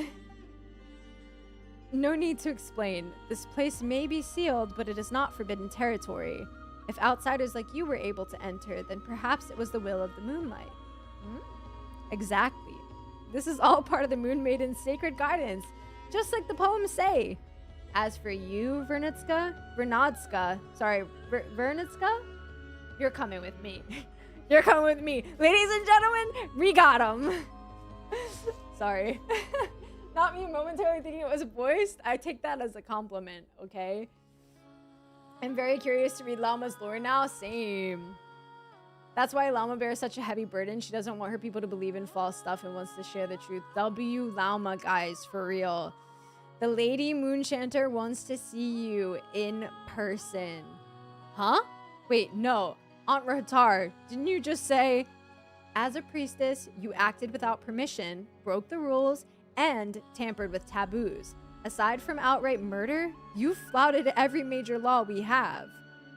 No need to explain. This place may be sealed, but it is not forbidden territory. If outsiders like you were able to enter, then perhaps it was the will of the Moonlight. Exactly. This is all part of the Moon Maiden's sacred guidance, just like the poems say. As for you, Vernitska, you're coming with me. You're coming with me. Ladies and gentlemen, we got him. Sorry. Not me momentarily thinking it was voiced. I take that as a compliment, okay? I'm very curious to read Lauma's lore now. Same. That's why Lauma bears such a heavy burden. She doesn't want her people to believe in false stuff and wants to share the truth. W Lauma, guys, for real. The Lady Moonchanter wants to see you in person. Huh? Wait, no. Aunt Rahatar, didn't you just say... As a priestess, you acted without permission, broke the rules, and tampered with taboos. Aside from outright murder, you flouted every major law we have.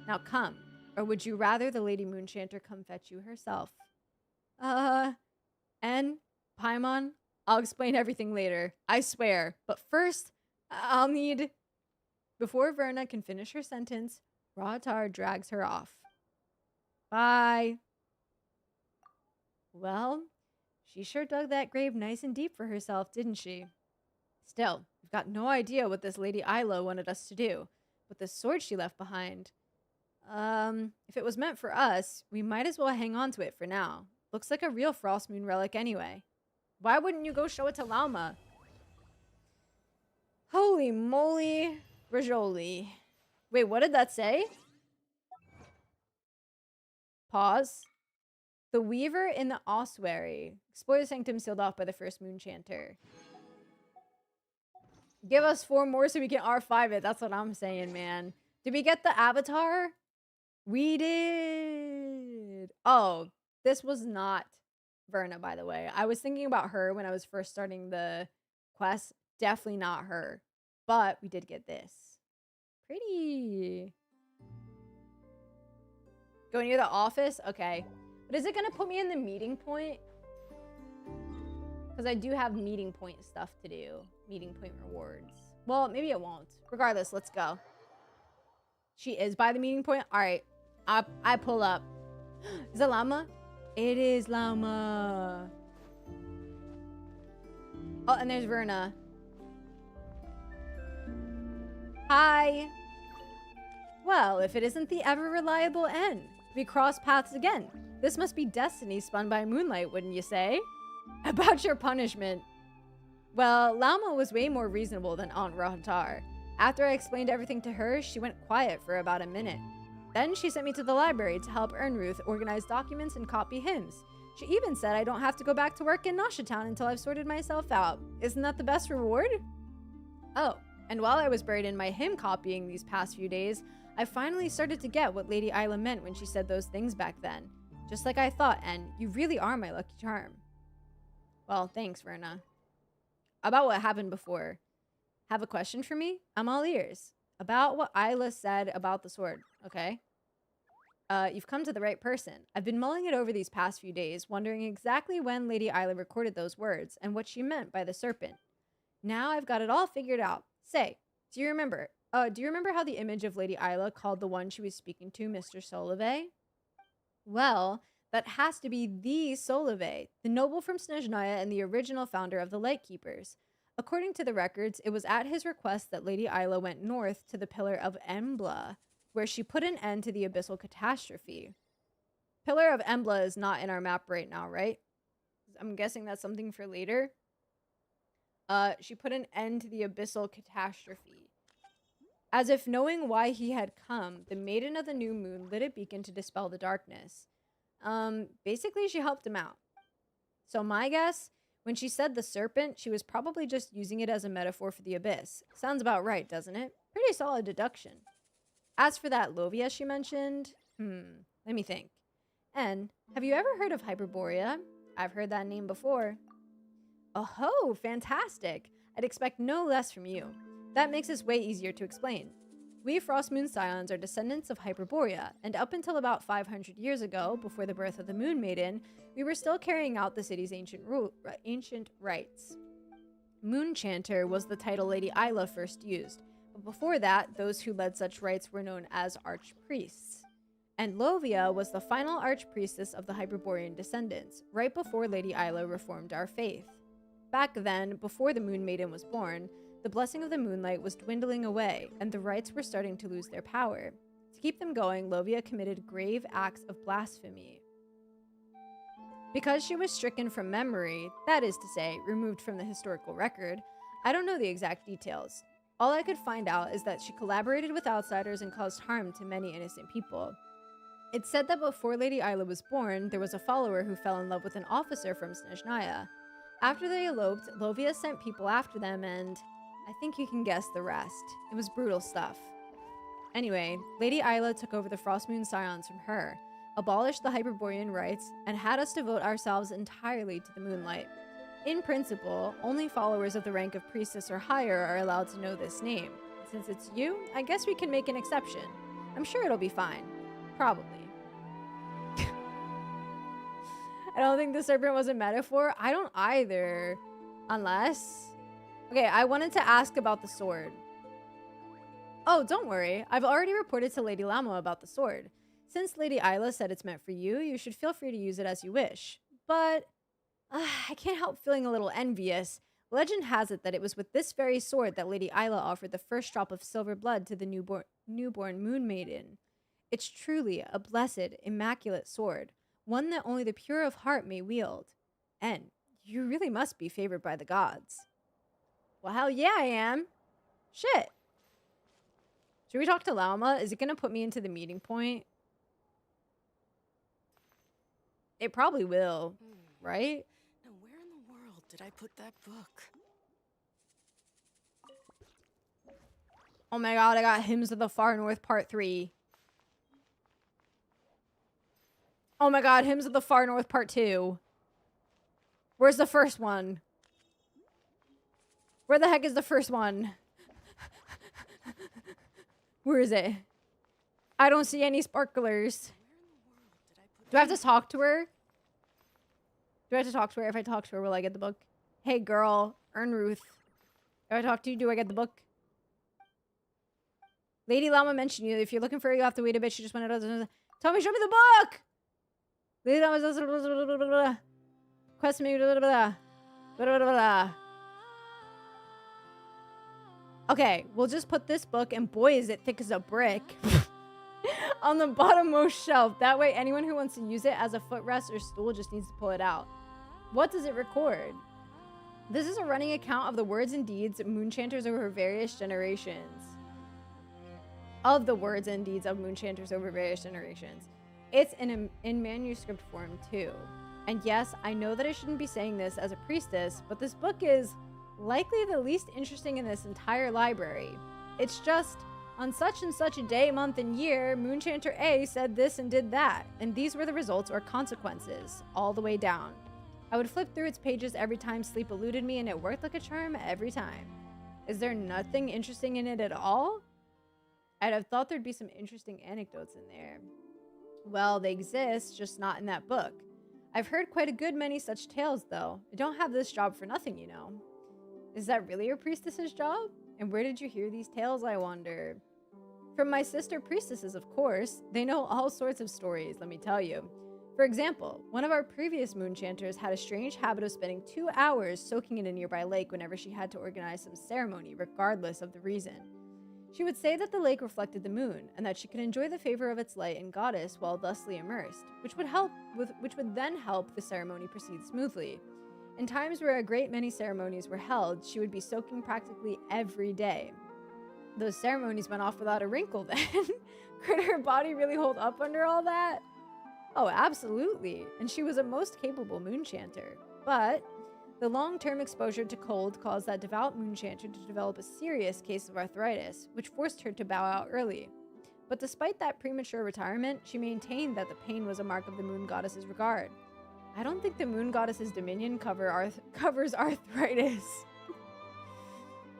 Now come. Or would you rather the Lady Moonchanter come fetch you herself? And Paimon, I'll explain everything later. I swear. But first, I'll need... Before Verna can finish her sentence, Rahatar drags her off. Bye. Well, she sure dug that grave nice and deep for herself, didn't she? Still, we've got no idea what this Lady Isla wanted us to do. With the sword she left behind... if it was meant for us, we might as well hang on to it for now. Looks like a real Frostmoon relic anyway. Why wouldn't you go show it to Lauma? Holy moly, Rajoli. Wait, what did that say? Pause. The Weaver in the Ossuary. Explore the sanctum sealed off by the first Moonchanter. Give us 4 more so we can R5 it. That's what I'm saying, man. Did we get the avatar? We did. Oh, this was not Verna, by the way. I was thinking about her when I was first starting the quest. Definitely not her. But we did get this. Pretty. Go near the office? Okay. But is it going to put me in the meeting point? Because I do have meeting point stuff to do. Meeting point rewards. Well, maybe it won't. Regardless, let's go. She is by the meeting point? Alright. I pull up. Is it Llama? It is Llama. Oh, and there's Verna. Hi. Well, if it isn't the ever-reliable N. We cross paths again. This must be destiny spun by moonlight, wouldn't you say? About your punishment. Well, Llama was way more reasonable than Aunt Rahatar. After I explained everything to her, she went quiet for about a minute. Then she sent me to the library to help Ernruth organize documents and copy hymns. She even said I don't have to go back to work in Nasha Town until I've sorted myself out. Isn't that the best reward? Oh, and while I was buried in my hymn copying these past few days, I finally started to get what Lady Isla meant when she said those things back then. Just like I thought, and you really are my lucky charm. Well, thanks, Verna. About what happened before. Have a question for me? I'm all ears. About what Isla said about the sword, okay? You've come to the right person. I've been mulling it over these past few days, wondering exactly when Lady Isla recorded those words and what she meant by the serpent. Now I've got it all figured out. Say, do you remember how the image of Lady Isla called the one she was speaking to Mr. Solove? Well, that has to be the Solove, the noble from Snezhnaya and the original founder of the Lightkeepers. According to the records, it was at his request that Lady Isla went north to the Pillar of Embla, where she put an end to the abyssal catastrophe. Pillar of Embla is not in our map right now, right? I'm guessing that's something for later. She put an end to the abyssal catastrophe. As if knowing why he had come, the Maiden of the New Moon lit a beacon to dispel the darkness. Basically, she helped him out. So my guess, when she said the serpent, she was probably just using it as a metaphor for the abyss. Sounds about right, doesn't it? Pretty solid deduction. As for that Lovia she mentioned, let me think. And have you ever heard of Hyperborea? I've heard that name before. Oh, fantastic. I'd expect no less from you. That makes this way easier to explain. We Frostmoon Scions are descendants of Hyperborea, and up until about 500 years ago, before the birth of the Moon Maiden, we were still carrying out the city's ancient rites. Moon Chanter was the title Lady Isla first used, but before that, those who led such rites were known as Archpriests. And Lovia was the final Archpriestess of the Hyperborean descendants, right before Lady Isla reformed our faith. Back then, before the Moon Maiden was born, the blessing of the moonlight was dwindling away, and the rites were starting to lose their power. To keep them going, Lovia committed grave acts of blasphemy. Because she was stricken from memory, that is to say, removed from the historical record, I don't know the exact details. All I could find out is that she collaborated with outsiders and caused harm to many innocent people. It's said that before Lady Isla was born, there was a follower who fell in love with an officer from Snezhnaya. After they eloped, Lovia sent people after them and I think you can guess the rest. It was brutal stuff. Anyway, Lady Isla took over the Frostmoon Scions from her, abolished the Hyperborean rites, and had us devote ourselves entirely to the moonlight. In principle, only followers of the rank of priestess or higher are allowed to know this name. Since it's you, I guess we can make an exception. I'm sure it'll be fine. Probably. I don't think the serpent was a metaphor. I don't either. Unless... Okay, I wanted to ask about the sword. Oh, don't worry. I've already reported to Lady Llama about the sword. Since Lady Isla said it's meant for you, you should feel free to use it as you wish. But I can't help feeling a little envious. Legend has it that it was with this very sword that Lady Isla offered the first drop of silver blood to the newborn Moon Maiden. It's truly a blessed, immaculate sword, one that only the pure of heart may wield. And you really must be favored by the gods. Well, hell yeah, I am. Shit. Should we talk to Llama? Is it going to put me into the meeting point? It probably will, right? Now, where in the world did I put that book? Oh my god, I got Hymns of the Far North Part 3. Oh my god, Hymns of the Far North Part 2. Where's the first one? Where the heck is the first one? Where is it? I don't see any sparklers. Do I have to talk to her? Do I have to talk to her? If I talk to her, will I get the book? Hey girl, Ruth. If I talk to you, do I get the book? Lady Llama mentioned you. If you're looking for her, you have to wait a bit. She just wanted to... Tell me, show me the book! Lady Llama... Quest me... Okay, we'll just put this book, and boy, is it thick as a brick, on the bottommost shelf. That way, anyone who wants to use it as a footrest or stool just needs to pull it out. What does it record? This is a running account of the words and deeds of moonchanters over various generations. Of the words and deeds of moonchanters over various generations. It's in manuscript form, too. And yes, I know that I shouldn't be saying this as a priestess, but this book is likely the least interesting in this entire library. It's just, on such and such a day, month, and year, Moonchanter A said this and did that, and these were the results or consequences, all the way down. I would flip through its pages every time sleep eluded me, and it worked like a charm every time. Is there nothing interesting in it at all? I'd have thought there'd be some interesting anecdotes in there. Well, they exist, just not in that book. I've heard quite a good many such tales, though. I don't have this job for nothing, you know. Is that really your priestess's job? And where did you hear these tales, I wonder? From my sister priestesses, of course. They know all sorts of stories, let me tell you. For example, one of our previous moonchanters had a strange habit of spending 2 hours soaking in a nearby lake whenever she had to organize some ceremony, regardless of the reason. She would say that the lake reflected the moon, and that she could enjoy the favor of its light and goddess while thusly immersed, which would then help the ceremony proceed smoothly. In times where a great many ceremonies were held, she would be soaking practically every day. Those ceremonies went off without a wrinkle then. Could her body really hold up under all that? Oh, absolutely. And she was a most capable moonchanter. But the long-term exposure to cold caused that devout moonchanter to develop a serious case of arthritis, which forced her to bow out early. But despite that premature retirement, she maintained that the pain was a mark of the moon goddess's regard. I don't think the moon goddess's dominion covers arthritis.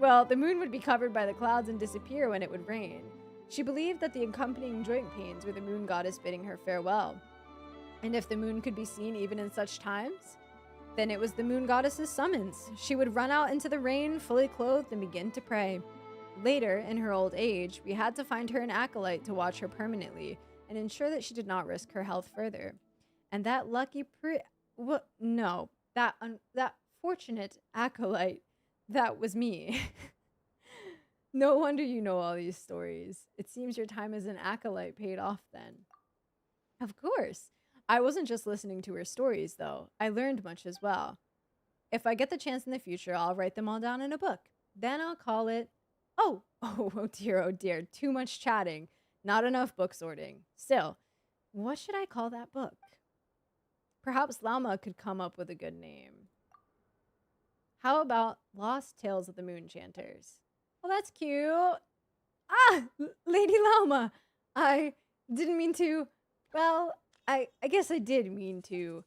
Well, the moon would be covered by the clouds and disappear when it would rain. She believed that the accompanying joint pains were the moon goddess bidding her farewell. And if the moon could be seen even in such times, then it was the moon goddess's summons. She would run out into the rain, fully clothed, and begin to pray. Later, in her old age, we had to find her an acolyte to watch her permanently and ensure that she did not risk her health further. And that lucky that fortunate acolyte, that was me. No wonder you know all these stories. It seems your time as an acolyte paid off then. Of course. I wasn't just listening to her stories, though. I learned much as well. If I get the chance in the future, I'll write them all down in a book. Then I'll call it... Oh dear. Too much chatting. Not enough book sorting. Still, what should I call that book? Perhaps Llama could come up with a good name. How about Lost Tales of the Moonchanters? Well, that's cute. Ah! Lady Llama! I didn't mean to... Well, I guess I did mean to.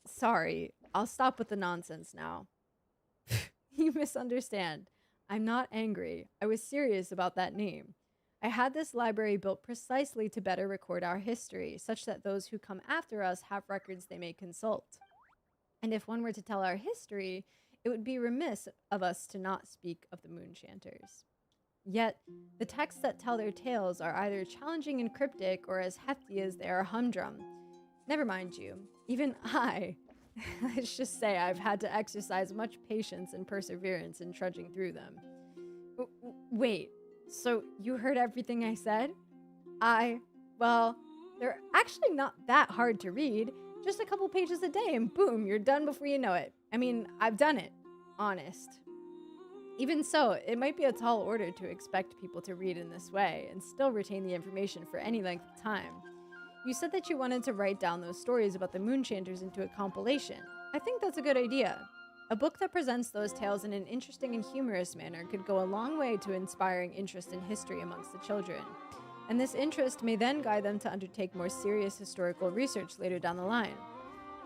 Sorry. I'll stop with the nonsense now. You misunderstand. I'm not angry. I was serious about that name. I had this library built precisely to better record our history, such that those who come after us have records they may consult. And if one were to tell our history, it would be remiss of us to not speak of the Moonchanters. Yet, the texts that tell their tales are either challenging and cryptic or as hefty as they are humdrum. Never mind you. Even let's just say I've had to exercise much patience and perseverance in trudging through them. Wait. So, you heard everything I said? Well, they're actually not that hard to read. Just a couple pages a day and boom, you're done before you know it. I mean, I've done it. Honest. Even so, it might be a tall order to expect people to read in this way and still retain the information for any length of time. You said that you wanted to write down those stories about the Moonchanters into a compilation. I think that's a good idea. A book that presents those tales in an interesting and humorous manner could go a long way to inspiring interest in history amongst the children. And this interest may then guide them to undertake more serious historical research later down the line.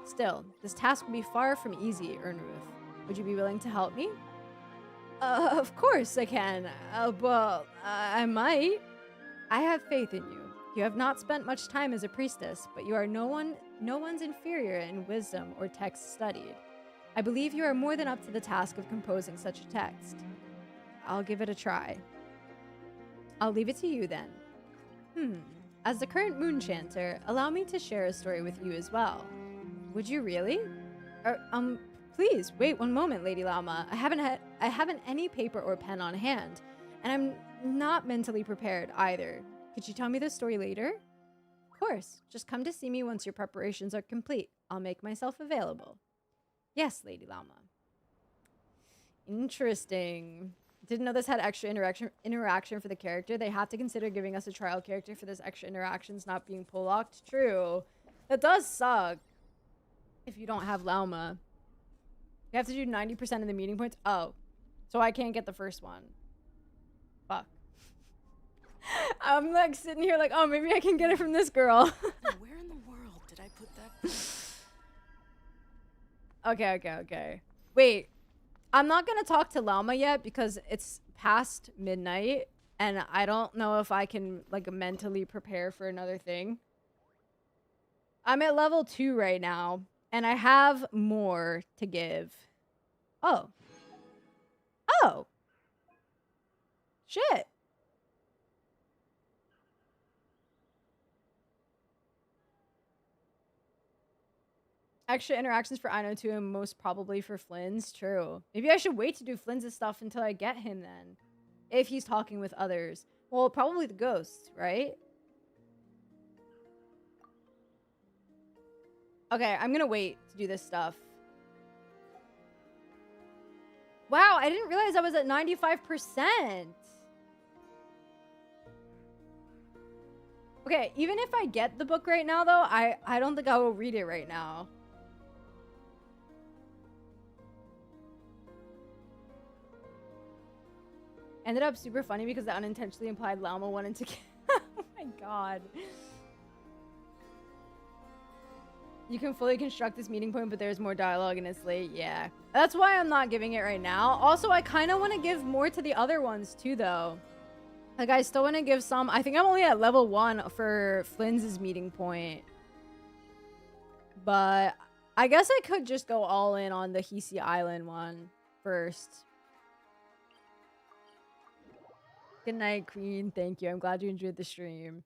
Still, this task would be far from easy, Ernruth. Would you be willing to help me? Of course I can. I might. I have faith in you. You have not spent much time as a priestess, but you are no one's inferior in wisdom or text studied. I believe you are more than up to the task of composing such a text. I'll give it a try. I'll leave it to you then. As the current moon chanter, allow me to share a story with you as well. Would you really? Please, wait one moment, Lady Llama. I haven't any paper or pen on hand, and I'm not mentally prepared either. Could you tell me the story later? Of course. Just come to see me once your preparations are complete. I'll make myself available. Yes, Lady Llama. Interesting. Didn't know this had extra interaction for the character. They have to consider giving us a trial character for this extra interactions not being pull locked. True. That does suck if you don't have Llama. You have to do 90% of the meeting points. Oh, so I can't get the first one. Fuck. I'm like sitting here like, oh, maybe I can get it from this girl. Where in the world did I put that? Okay. Wait. I'm not gonna talk to Llama yet because it's past midnight and I don't know if I can like mentally prepare for another thing. I'm at level 2 right now and I have more to give. Oh. Shit. Extra interactions for Ino 2 and most probably for Flynn's. True. Maybe I should wait to do Flynn's stuff until I get him then. If he's talking with others. Well, probably the ghosts, right? Okay, I'm gonna wait to do this stuff. Wow, I didn't realize I was at 95%. Okay, even if I get the book right now, though, I don't think I will read it right now. Ended up super funny because the unintentionally implied Llama wanted to get... Oh my god. You can fully construct this meeting point, but there's more dialogue and it's late. Yeah. That's why I'm not giving it right now. Also, I kind of want to give more to the other ones too, though. Like, I still want to give some... I think I'm only at level 1 for Flynn's meeting point. But I guess I could just go all in on the Hisi Island one first. Good night, Queen. Thank you. I'm glad you enjoyed the stream.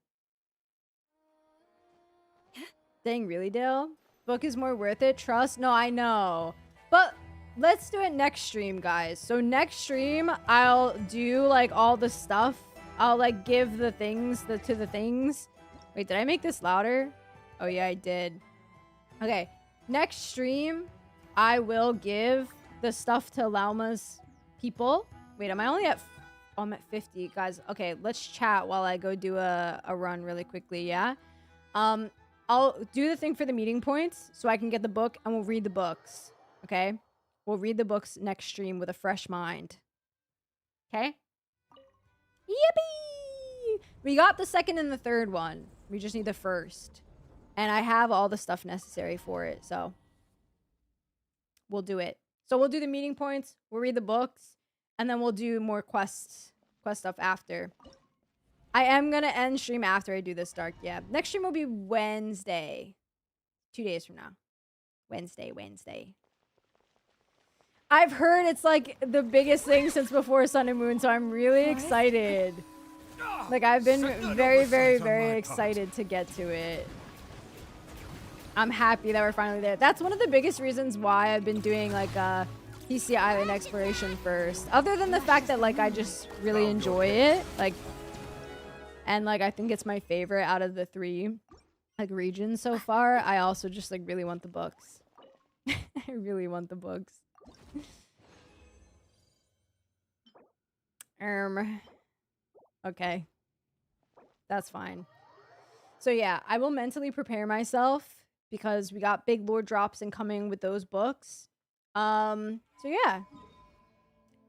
Dang, really, Dale? Book is more worth it. Trust? No, I know. But let's do it next stream, guys. So next stream, I'll do, like, all the stuff. I'll, like, give the things to the things. Wait, did I make this louder? Oh, yeah, I did. Okay. Next stream, I will give the stuff to Llama's people. Wait, am I only at... Oh, I'm at 50. Guys, okay, let's chat while I go do a run really quickly, yeah? I'll do the thing for the meeting points so I can get the book and we'll read the books, okay? We'll read the books next stream with a fresh mind. Okay? Yippee! We got the second and the third one. We just need the first. And I have all the stuff necessary for it, so we'll do it. So we'll do the meeting points, we'll read the books, and then we'll do more quest stuff after. I am gonna end stream after I do this dark. Yeah. Next stream will be Wednesday. 2 days from now. Wednesday. I've heard it's like the biggest thing since before Sun and Moon, so I'm really excited. Like, I've been very excited to get to it. I'm happy that we're finally there. That's one of the biggest reasons why I've been doing like PC Island exploration first. Other than the fact that like I just really enjoy it. Like, and like I think it's my favorite out of the 3 like regions so far. I also just like really want the books. I really want the books. Okay. That's fine. So yeah, I will mentally prepare myself because we got big lore drops incoming with those books. So yeah.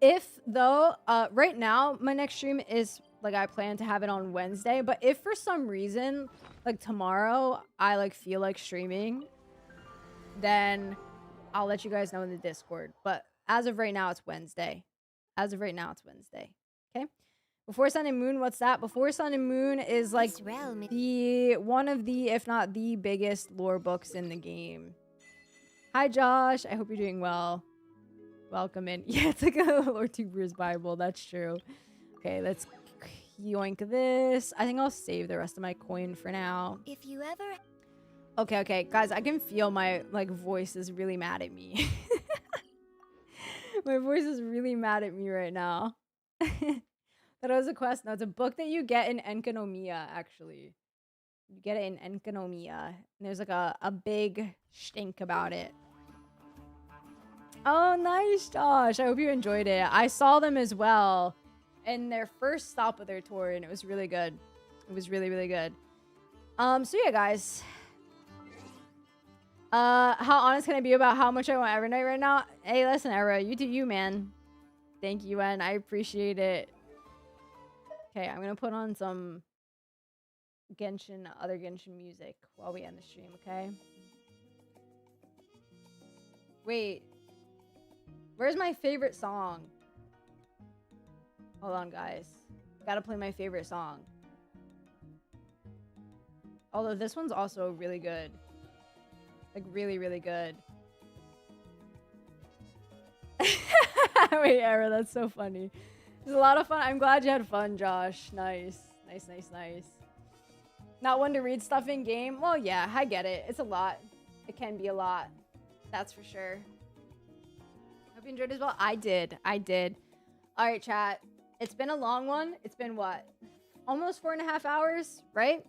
If though, right now my next stream is like I plan to have it on Wednesday, but if for some reason like tomorrow I like feel like streaming, then I'll let you guys know in the Discord. But as of right now, it's Wednesday. As of right now, it's Wednesday. Okay. Before Sun and Moon, what's that? Before Sun and Moon is like the one of the, if not the biggest lore books in the game. Hi Josh, I hope you're doing well. Welcome in. Yeah, it's like a Lord Tuber's Bible. That's true. Okay, let's yoink this. I think I'll save the rest of my coin for now. If you ever... Okay, guys, I can feel my like voice is really mad at me. My voice is really mad at me right now. That was a quest. No, it's a book that you get in Enkanomiya, actually. You get it in Enkanomiya. And there's like a big stink about it. Oh, nice, Josh. I hope you enjoyed it. I saw them as well in their first stop of their tour, and it was really good. It was really, really good. So yeah, guys. How honest can I be about how much I want Evernight right now? Hey, listen, Era, you do you, man. Thank you, and I appreciate it. Okay, I'm gonna put on some Genshin, other Genshin music while we end the stream, okay? Wait. Where's my favorite song? Hold on, guys. Gotta play my favorite song. Although this one's also really good. Like, really, really good. Wait, Era, that's so funny. It was a lot of fun. I'm glad you had fun, Josh. Nice. Nice. Not one to read stuff in game? Well, yeah, I get it. It's a lot. It can be a lot. That's for sure. Hope you enjoyed as well. I did. All right, chat. It's been a long one. It's been what? Almost 4.5 hours, right?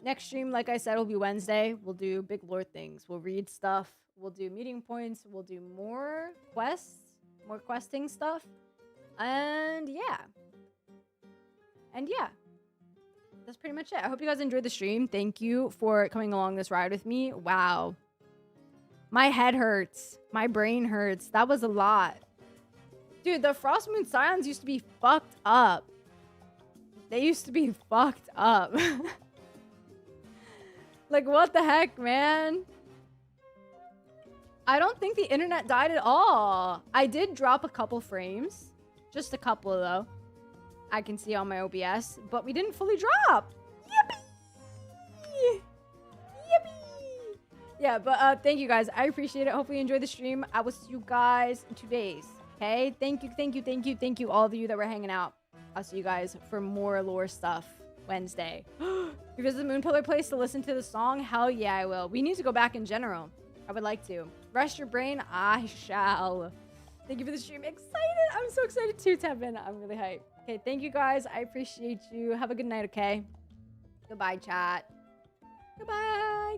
Next stream, like I said, will be Wednesday. We'll do big lore things. We'll read stuff. We'll do meeting points. We'll do more quests, more questing stuff. And yeah. That's pretty much it. I hope you guys enjoyed the stream. Thank you for coming along this ride with me. Wow. My head hurts. My brain hurts. That was a lot. Dude, the Frost Moon Scions used to be fucked up. They used to be fucked up. Like, what the heck, man? I don't think the internet died at all. I did drop a couple frames. Just a couple, though. I can see on my OBS. But we didn't fully drop. Yippee! Yippee! Yeah, but thank you, guys. I appreciate it. Hopefully you enjoyed the stream. I will see you guys in 2 days. Okay? Thank you, all of you that were hanging out. I'll see you guys for more lore stuff Wednesday. You visit the Moonpillar place to listen to the song? Hell yeah, I will. We need to go back in general. I would like to. Rest your brain? I shall. Thank you for the stream. Excited. I'm so excited too, Tevin. I'm really hyped. Okay, thank you guys. I appreciate you. Have a good night, okay? Goodbye, chat. Goodbye.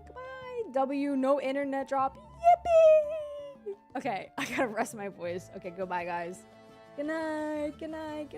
W, no internet drop. Yippee! Okay, I gotta rest my voice. Okay, goodbye, guys. Good night. Bye.